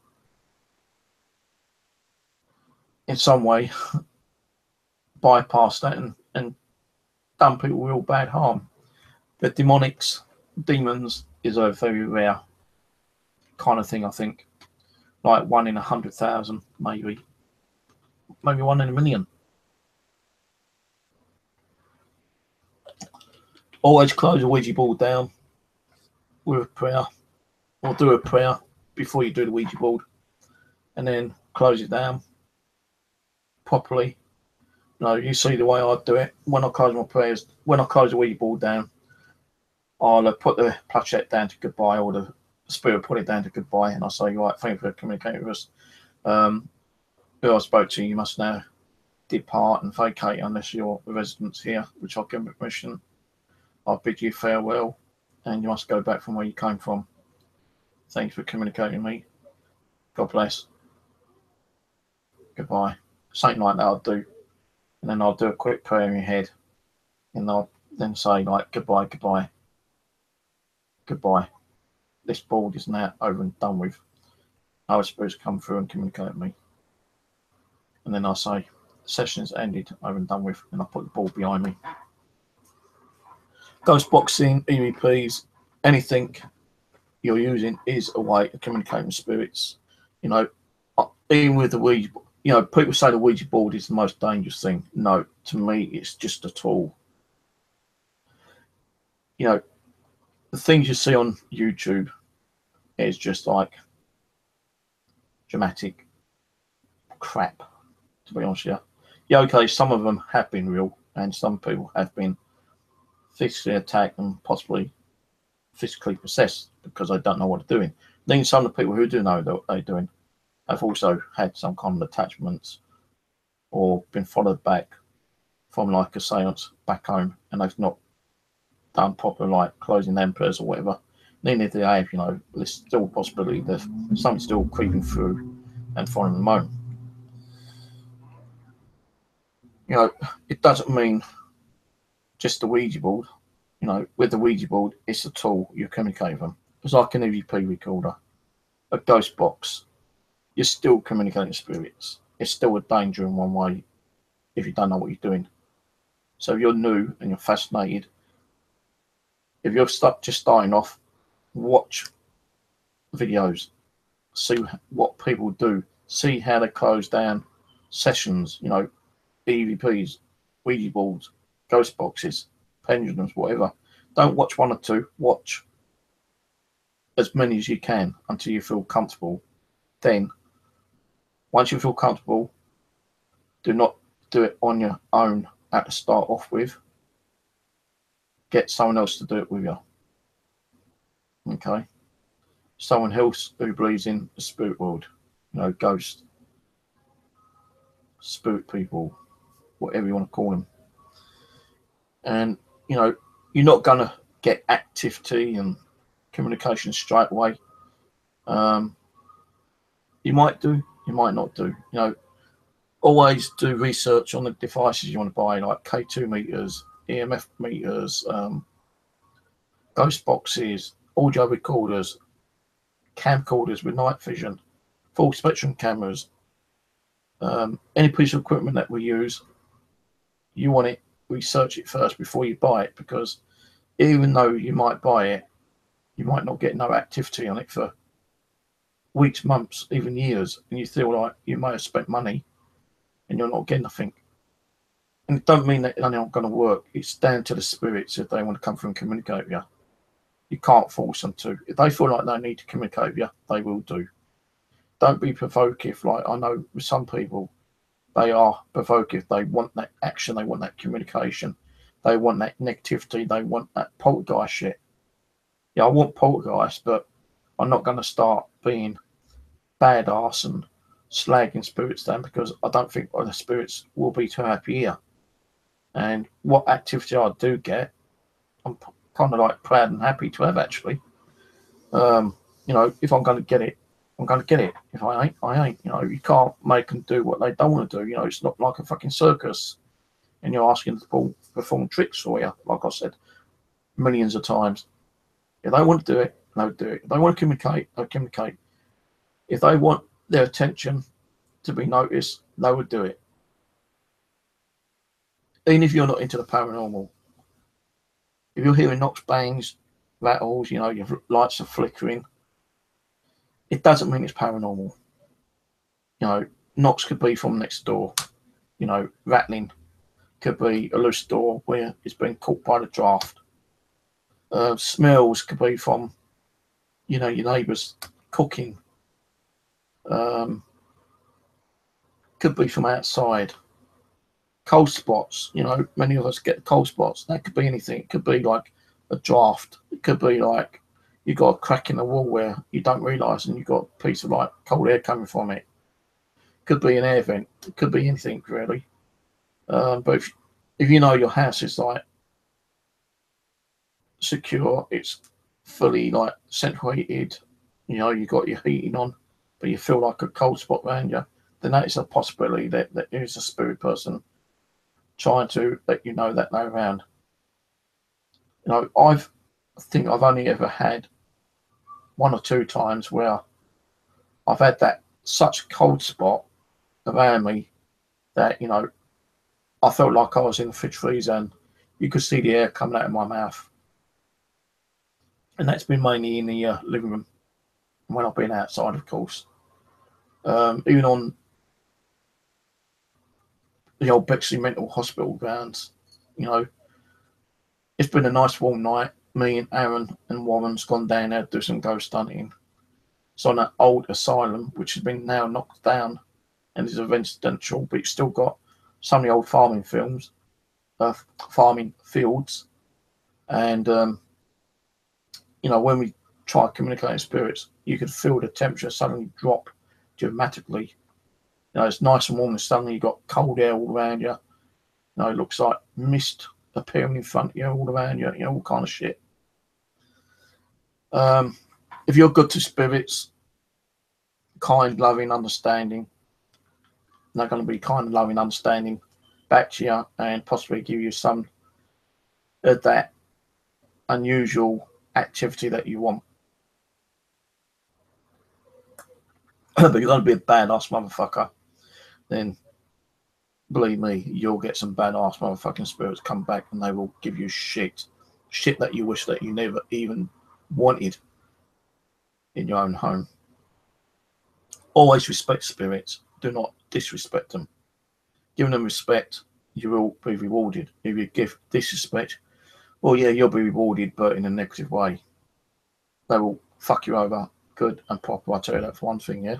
in some way, bypassed that and done people real bad harm. But demons is a very rare kind of thing, I think. Like 1 in 100,000, maybe 1 in a million. Always close a Ouija board down with a prayer, or do a prayer before you do the Ouija board, and then close it down properly. You see the way I do it. When I close my prayers, when I close the Ouija board down, I'll put the planchette down to goodbye, or the spirit put it down to goodbye, and I say, right, thank you for communicating with us. Who I spoke to, you must now depart and vacate unless you're a resident here, which I'll give permission. I bid you farewell, and you must go back from where you came from. Thanks for communicating with me. God bless. goodbye. Something like that I'll do. And then I'll do a quick prayer in your head. And I'll then say like, goodbye, goodbye, goodbye. This board is now over and done with. I was supposed to come through and communicate with me. And then I'll say, the session's ended, over and done with, and I'll put the board behind me. Ghost boxing, EVPs, anything you're using is a way of communicating with spirits. You know, even with the Ouija, you know, people say the Ouija board is the most dangerous thing. No, to me, it's just a tool. You know, the things you see on YouTube is just like dramatic crap, to be honest with you. Yeah, okay, some of them have been real, and some people have been physically attacked and possibly physically possessed because they don't know what they're doing. Then some of the people who do know what they're doing have also had some kind of attachments or been followed back from like a seance back home, and they've not done proper like closing them prayers or whatever. Then if they have, you know, there's still a possibility that something's still creeping through and following them home. You know, it doesn't mean just the Ouija board. You know, with the Ouija board, it's a tool you communicate with them. It's like an EVP recorder, a ghost box. You're still communicating with spirits. It's still a danger in one way if you don't know what you're doing. So if you're new and you're fascinated, if you're just starting off, watch videos, see what people do, see how they close down sessions, you know, EVPs, Ouija boards, ghost boxes, pendulums, whatever. Don't watch one or two, watch as many as you can until you feel comfortable. Then, once you feel comfortable, do not do it on your own at the start off with. Get someone else to do it with you. Okay? Someone else who believes in the spirit world, you know, ghosts, spirit people, whatever you want to call them. And, you know, you're not going to get activity and communication straight away. You might do, you might not do. You know, always do research on the devices you want to buy, like K2 meters, EMF meters, ghost boxes, audio recorders, camcorders with night vision, full spectrum cameras. Any piece of equipment that we use, you want it, research it first before you buy it, because even though you might buy it, you might not get no activity on it for weeks, months, even years, and you feel like you may have spent money and you're not getting nothing. And it don't mean that they're not going to work. It's down to the spirits if they want to come through and communicate with you. You can't force them to. If they feel like they need to communicate with you, they will do. Don't be provocative. Like I know with some people, they are provocative. They want that action. They want that communication. They want that negativity. They want that poltergeist shit. Yeah, I want poltergeist, but I'm not going to start being badass and slagging spirits down, because I don't think the spirits will be too happy here. And what activity I do get, I'm kind of like proud and happy to have, actually. You know, if I'm going to get it, I'm going to get it. If I ain't, I ain't. You know, you can't make them do what they don't want to do. You know, it's not like a fucking circus and you're asking them to perform tricks for you, like I said millions of times. If they want to do it, they'll do it. If they want to communicate, they'll communicate. If they want their attention to be noticed, they would do it. Even if you're not into the paranormal, if you're hearing knocks, bangs, rattles, you know, your lights are flickering, it doesn't mean it's paranormal. You know, knocks could be from next door. You know, rattling could be a loose door where it's been caught by the draft. Smells could be from, you know, your neighbours cooking. Could be from outside. Cold spots, you know, many of us get cold spots. That could be anything. It could be like a draft. It could be like you got a crack in the wall where you don't realise and you've got a piece of like cold air coming from it. It could be an air vent. It could be anything really. But if you know your house is like secure, it's fully like central heated, you know, you got your heating on, but you feel like a cold spot around you, then that is a possibility that there is a spirit person trying to let you know that they're around. You know, I think I've only ever had 1 or 2 times where I've had that such cold spot around me that, you know, I felt like I was in the fridge freezer and you could see the air coming out of my mouth. And that's been mainly in the living room when I've been outside, of course. Even on the old Bexley Mental Hospital grounds, you know, it's been a nice warm night. Me and Aaron and Warren's gone down there to do some ghost hunting. It's on that old asylum, which has been now knocked down and is a residential, but it's still got some of the old farming fields. And you know, when we try communicating spirits, you could feel the temperature suddenly drop dramatically. You know, it's nice and warm, and suddenly you've got cold air all around you. You know, it looks like mist appearing in front of you, all around you, you know, all kind of shit. If you're good to spirits, kind, loving, understanding, they're going to be kind, loving, understanding back to you and possibly give you some of that unusual activity that you want. But you're going to be a badass motherfucker, then believe me, you'll get some badass motherfucking spirits come back and they will give you shit that you wish that you never even wanted in your own home. Always respect spirits. Do not disrespect them. Giving them respect, you will be rewarded. If you give disrespect, well, yeah, you'll be rewarded, but in a negative way. They will fuck you over good and proper. I'll tell you that for one thing, yeah.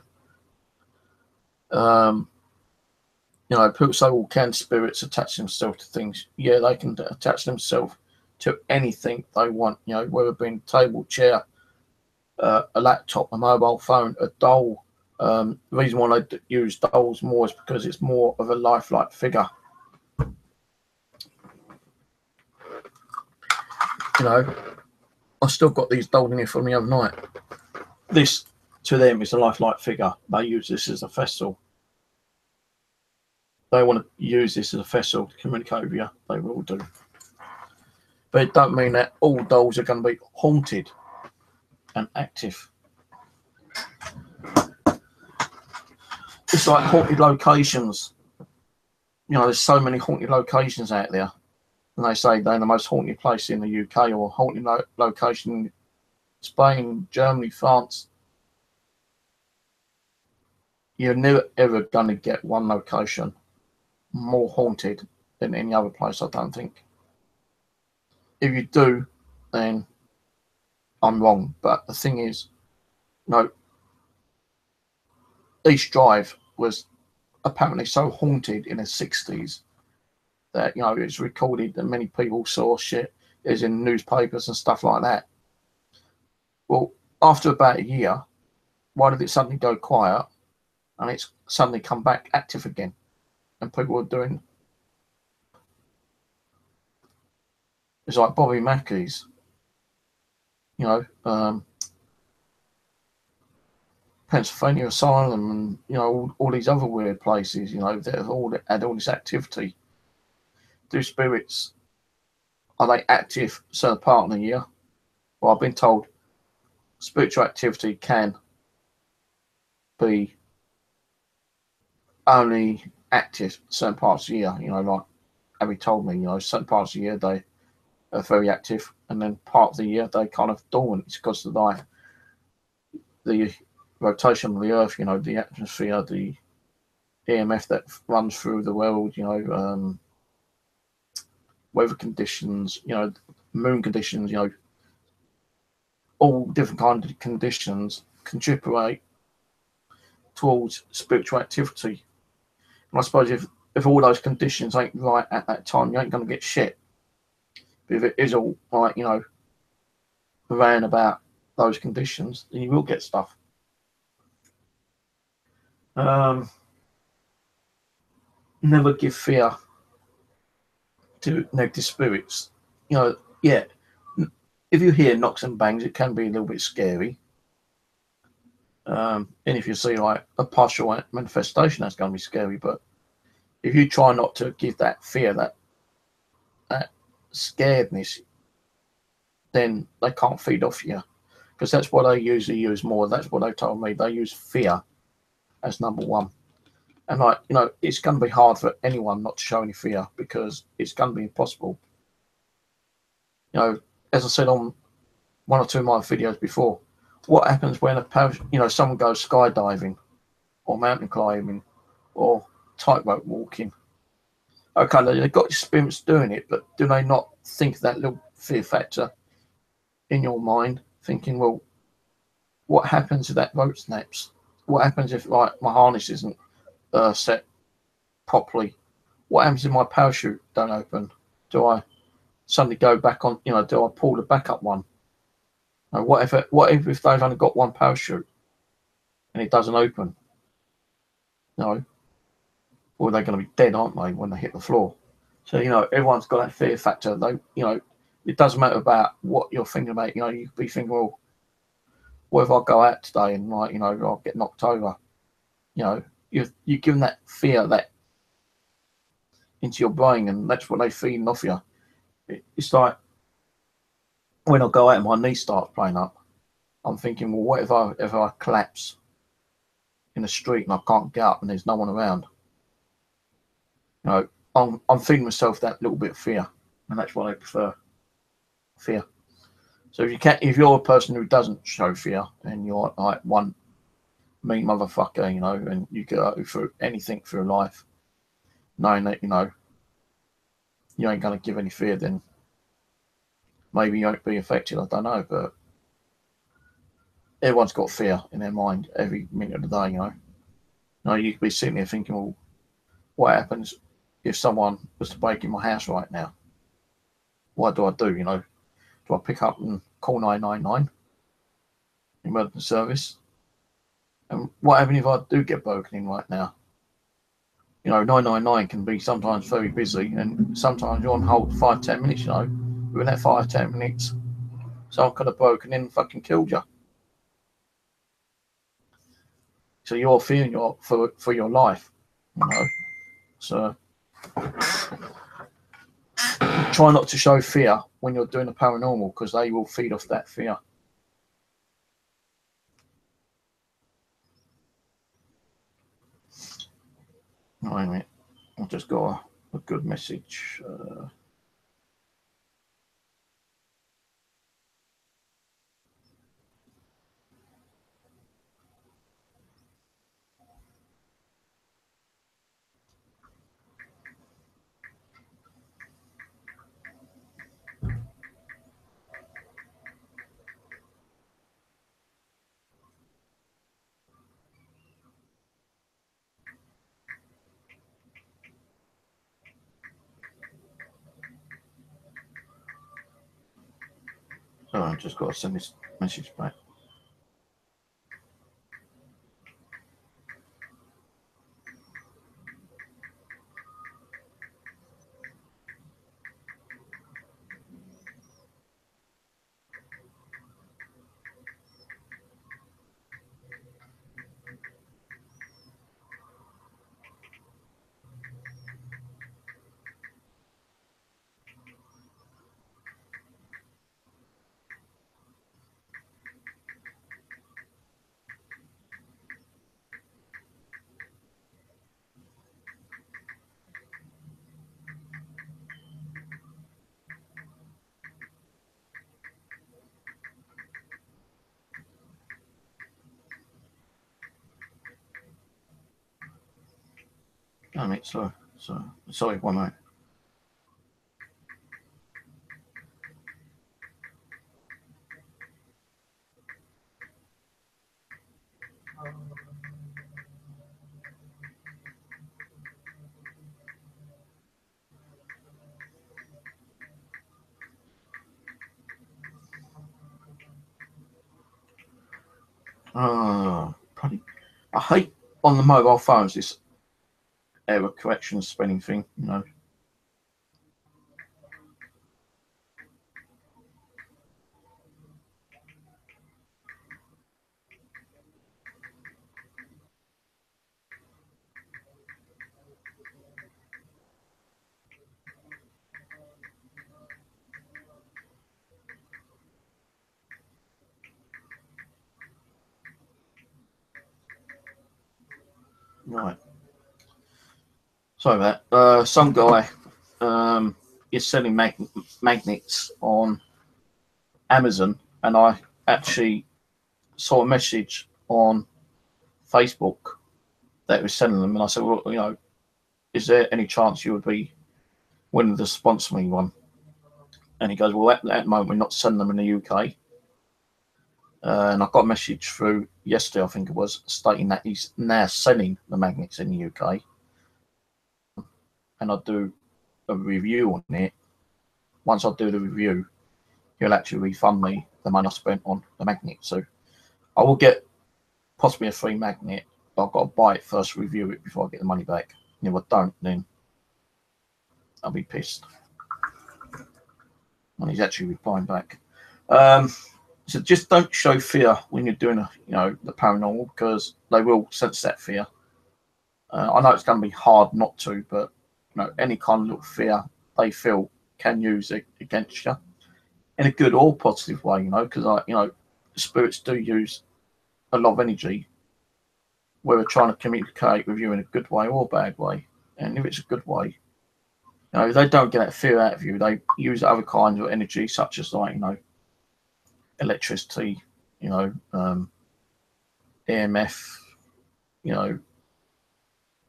You know, people say, well, can spirits attach themselves to things? Yeah, they can attach themselves to anything they want, you know, whether it be a table, chair, a laptop, a mobile phone, a doll. The reason why they use dolls more is because it's more of a lifelike figure. You know, I still got these dolls in here from the other night. This, to them, is a lifelike figure. They use this as a vessel. They want to use this as a vessel to communicate with you. They will do. But it don't mean that all dolls are going to be haunted and active. It's like haunted locations. You know, there's so many haunted locations out there. And they say they're the most haunted place in the UK or haunted location in Spain, Germany, France. You're never ever going to get one location more haunted than any other place, I don't think. If you do, then I'm wrong. But the thing is, no, East Drive was apparently so haunted in the 60s that, you know, it's recorded that many people saw shit is in newspapers and stuff like that. Well, after about a year, why did it suddenly go quiet and it's suddenly come back active again? And people are doing, it's like Bobby Mackey's, you know, Pennsylvania Asylum, and, you know, all these other weird places, you know, that have all had all this activity. Do spirits, are they active a certain part of the year? Well, I've been told spiritual activity can be only active certain parts of the year. You know, like Abby told me, you know, certain parts of the year they are very active, and then part of the year they kind of dormant. It's because of the rotation of the Earth, you know, the atmosphere, the EMF that runs through the world, you know, weather conditions, you know, moon conditions, you know, all different kinds of conditions contribute towards spiritual activity. And I suppose if all those conditions ain't right at that time, you ain't going to get shit. But if it is all right, you know, around about those conditions, then you will get stuff. Never give fear to negative spirits. You know, yeah, if you hear knocks and bangs, it can be a little bit scary. And if you see like a partial manifestation, that's going to be scary. But if you try not to give that fear, that scaredness, then they can't feed off you, because that's what they usually use more. That's what they told me. They use fear as number one. And like, it's going to be hard for anyone not to show any fear, because it's going to be impossible. As I said on one or two of my videos before, what happens when someone goes skydiving or mountain climbing or tightrope walking? Okay, they've got experience doing it, but do they not think that little fear factor in your mind, thinking, well, what happens if that rope snaps? What happens if like my harness isn't set properly? What happens if my parachute don't open? Do I suddenly go back on? Do I pull the backup one? What if they've only got one parachute and it doesn't open? No, well, they're going to be dead, aren't they, when they hit the floor? So everyone's got that fear factor. It doesn't matter about what you're thinking about. You could be thinking, well, what if I go out today and I'll get knocked over? You're giving that fear that into your brain, and that's what they feeding off you. It's like when I go out and my knee starts playing up, I'm thinking, well, what if I collapse in the street and I can't get up and there's no one around? I'm feeding myself that little bit of fear, and that's what I prefer, fear. So if you're a person who doesn't show fear, and you're like one mean motherfucker, and you go through anything through life, knowing that you ain't gonna give any fear, then maybe you won't be affected. I don't know, but everyone's got fear in their mind every minute of the day. You could be sitting there thinking, well, what happens if someone was to break in my house right now? What do I do? Do I pick up and call 999 emergency service? And what happens if I do get broken in right now? 999 can be sometimes very busy, and sometimes you're on hold 5-10 minutes. Within that 5-10 minutes, someone could have broken in and fucking killed you. So you're fearing for your life. So try not to show fear when you're doing the paranormal, because they will feed off that fear. Wait a minute, I've just got a good message. So I've just got to send this message back. Damn it, sorry, one minute. Probably. I hate on the mobile phones this error correction spelling thing. Right. Sorry about that. Some guy is selling magnets on Amazon, and I actually saw a message on Facebook that was selling them, and I said, well, you know, is there any chance you would be willing to sponsor me one? And he goes, well, at the moment we're not selling them in the UK. And I got a message through yesterday, I think it was, stating that he's now selling the magnets in the UK. And I'll do a review on it. Once I do the review, he'll actually refund me the money I spent on the magnet. So I will get possibly a free magnet, but I've got to buy it first, review it before I get the money back. And if I don't, then I'll be pissed. And he's actually replying back. So just don't show fear when you're doing the paranormal, because they will sense that fear. I know it's going to be hard not to, but any kind of little fear they feel can use it against you in a good or positive way. Because spirits do use a lot of energy, whether trying to communicate with you in a good way or a bad way. And if it's a good way, they don't get that fear out of you. They use other kinds of energy, such as electricity, EMF,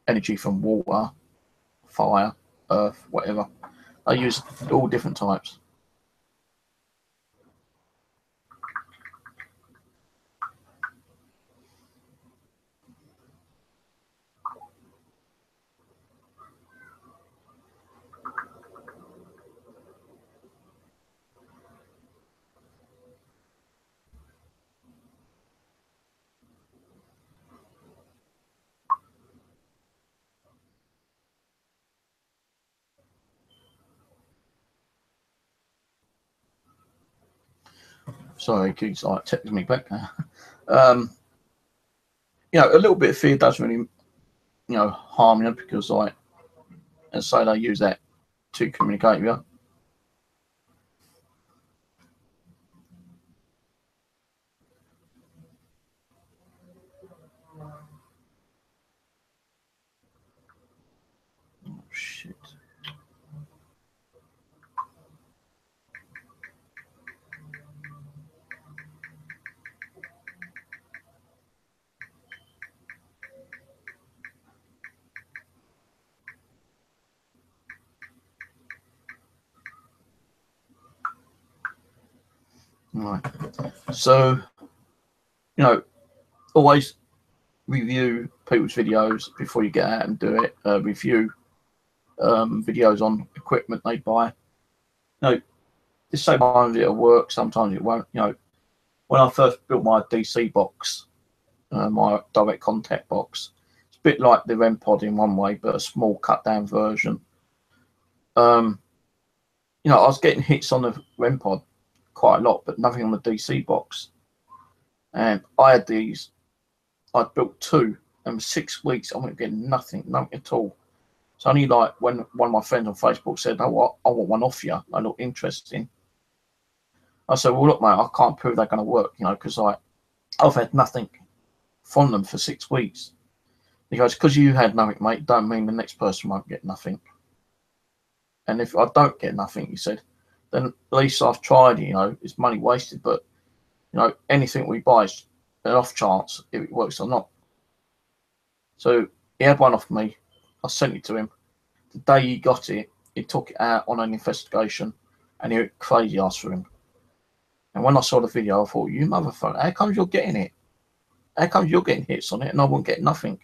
energy from water, fire, earth, whatever. They use all different types. Sorry, he's like texting me back now. A little bit of fear does really, harm you, because and so they use that to communicate with you. Oh, shit. Right. So, always review people's videos before you get out and do it. Review videos on equipment they buy. Just sometimes it'll work, sometimes it won't. When I first built my DC box, my direct contact box, it's a bit like the REM pod in one way, but a small cut down version. I was getting hits on the REM pod quite a lot, but nothing on the DC box. And I built two, and 6 weeks I wasn't getting nothing at all. It's only like when one of my friends on Facebook said, "Oh, I want one off you. They look interesting." I said, "Well, look, mate, I can't prove they're going to work, because I've had nothing from them for 6 weeks." He goes, "Because you had nothing, mate, don't mean the next person won't get nothing. And if I don't get nothing," he said, "then at least I've tried. It's money wasted, but anything we buy is an off chance if it works or not." So he had one off me. I sent it to him. The day he got it, he took it out on an investigation, and he went crazy ass for him. And when I saw the video, I thought, "You motherfucker, how comes you're getting it? How comes you're getting hits on it and I won't get nothing?"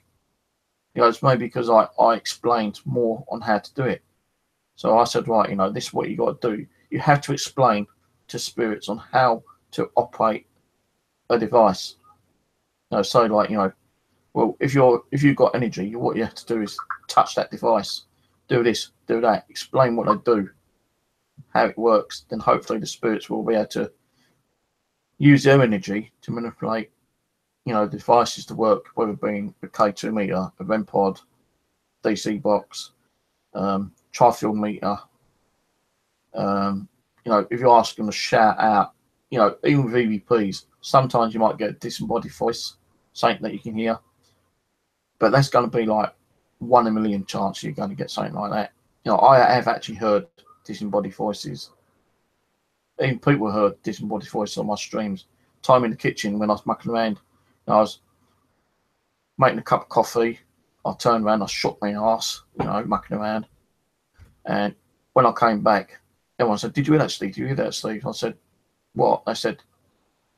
He goes, "Maybe because I explained more on how to do it." So I said, "Right, this is what you got to do. You have to explain to spirits on how to operate a device." So well, if you've got energy, what you have to do is touch that device, do this, do that, explain what they do, how it works. Then hopefully the spirits will be able to use their energy to manipulate, the devices to work, whether it being a K2 meter, a REM pod, DC box, tri-field meter. If you ask them to shout out, even with EVPs, sometimes you might get a disembodied voice, something that you can hear. but that's going to be like 1 in a million chance you're going to get something like that. You know, I have actually heard disembodied voices. Even people heard disembodied voices on my streams. Time in the kitchen when I was mucking around, I was making a cup of coffee. I turned around, I shook my ass, you know, mucking around. And when I came back, everyone said, "Did you hear that, Steve? Did you hear that, Steve?" I said, "What?" They said,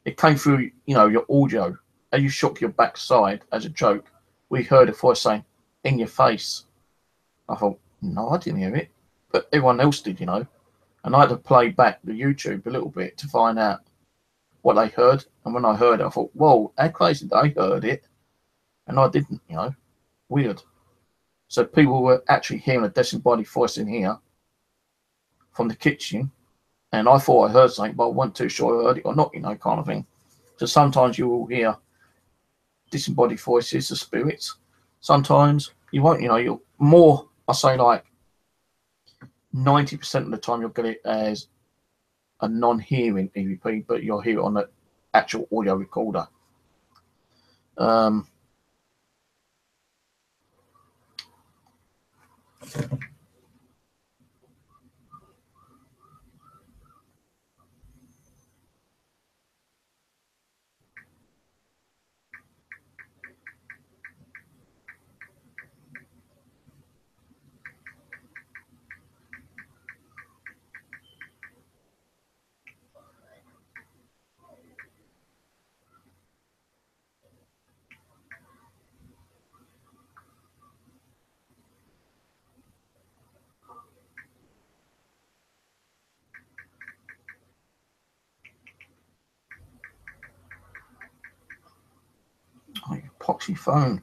"It came through, you know, your audio. As you shook your backside as a joke, we heard a voice saying, 'in your face.'" I thought, "No, I didn't hear it." But everyone else did, you know. And I had to play back the YouTube a little bit to find out what they heard. And when I heard it, I thought, whoa, how crazy they heard it. And I didn't, you know. Weird. So people were actually hearing a disembodied voice in here from the kitchen. And I thought I heard something, but I wasn't too sure I heard it or not, you know, kind of thing. So sometimes you will hear disembodied voices of spirits. Sometimes you won't, you know, you'll more, I say like 90% of the time you'll get it as a non-hearing EVP, but you'll hear it on the actual audio recorder. Oh, you poxy phone.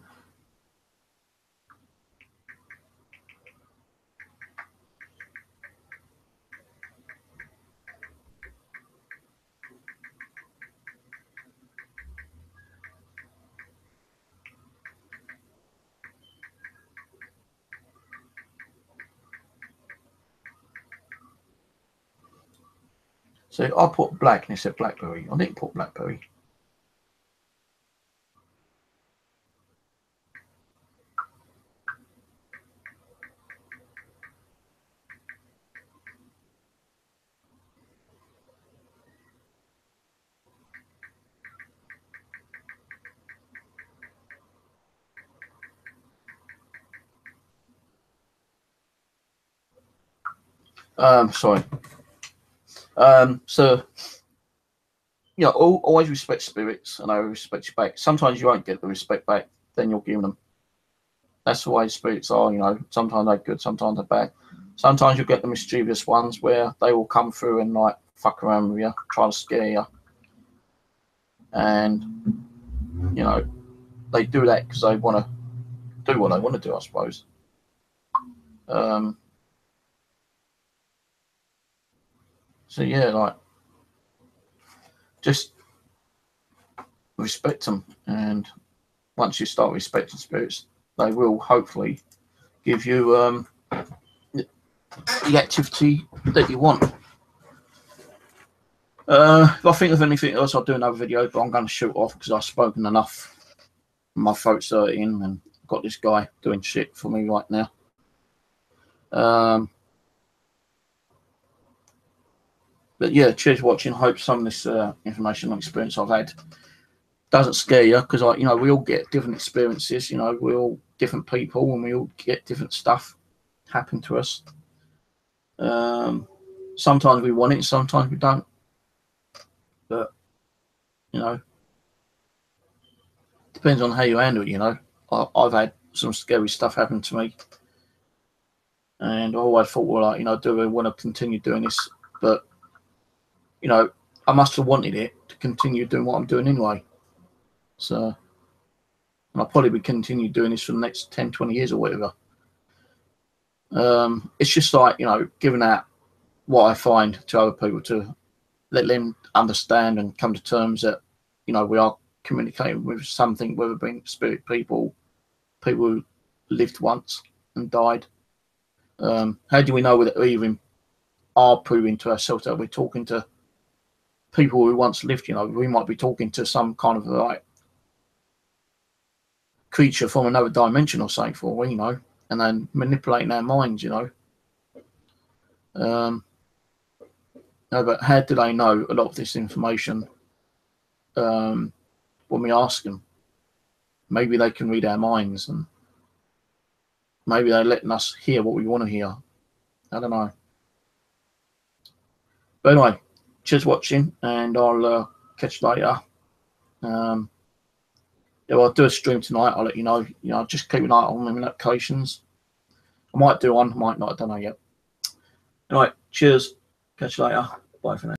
So I put black and it said blackberry. I didn't put blackberry. Sorry. So, you know, always respect spirits and I respect you back. Sometimes you won't get the respect back, then you'll give them. That's the way spirits are, you know. Sometimes they're good, sometimes they're bad. Sometimes you'll get the mischievous ones where they will come through and like fuck around with you, try to scare you. And, you know, they do that because they want to do what they want to do, I suppose. So, yeah, like, just respect them. And once you start respecting spirits, they will hopefully give you the activity that you want. If I think of anything else, I'll do another video, but I'm going to shoot off because I've spoken enough. My throat's hurting and I've got this guy doing shit for me right now. But yeah, cheers for watching. Hope some of this information and experience I've had doesn't scare you, because you know, we all get different experiences. You know, we're all different people and we all get different stuff happen to us. Sometimes we want it, sometimes we don't. But you know, depends on how you handle it. You know, I've had some scary stuff happen to me, and I always thought, well, like, you know, do I want to continue doing this? But you know, I must have wanted it to continue doing what I'm doing anyway. So, and I'll probably continue doing this for the next 10, 20 years or whatever. It's just like, you know, giving out what I find to other people to let them understand and come to terms that, you know, we are communicating with something, whether it be spirit people, people who lived once and died. How do we know that we even are proving to ourselves that we're talking to people who once lived? You know, we might be talking to some kind of like creature from another dimension or something, for all we know, and then manipulating our minds, you know. No, but how do they know a lot of this information when we ask them? Maybe they can read our minds, and maybe they're letting us hear what we want to hear. I don't know. But anyway, cheers for watching, and I'll catch you later. If I do a stream tonight, I'll let you know. You know, just keep an eye on them notifications. I might do one, I might not, I don't know yet. Anyway, cheers. Catch you later. Bye for now.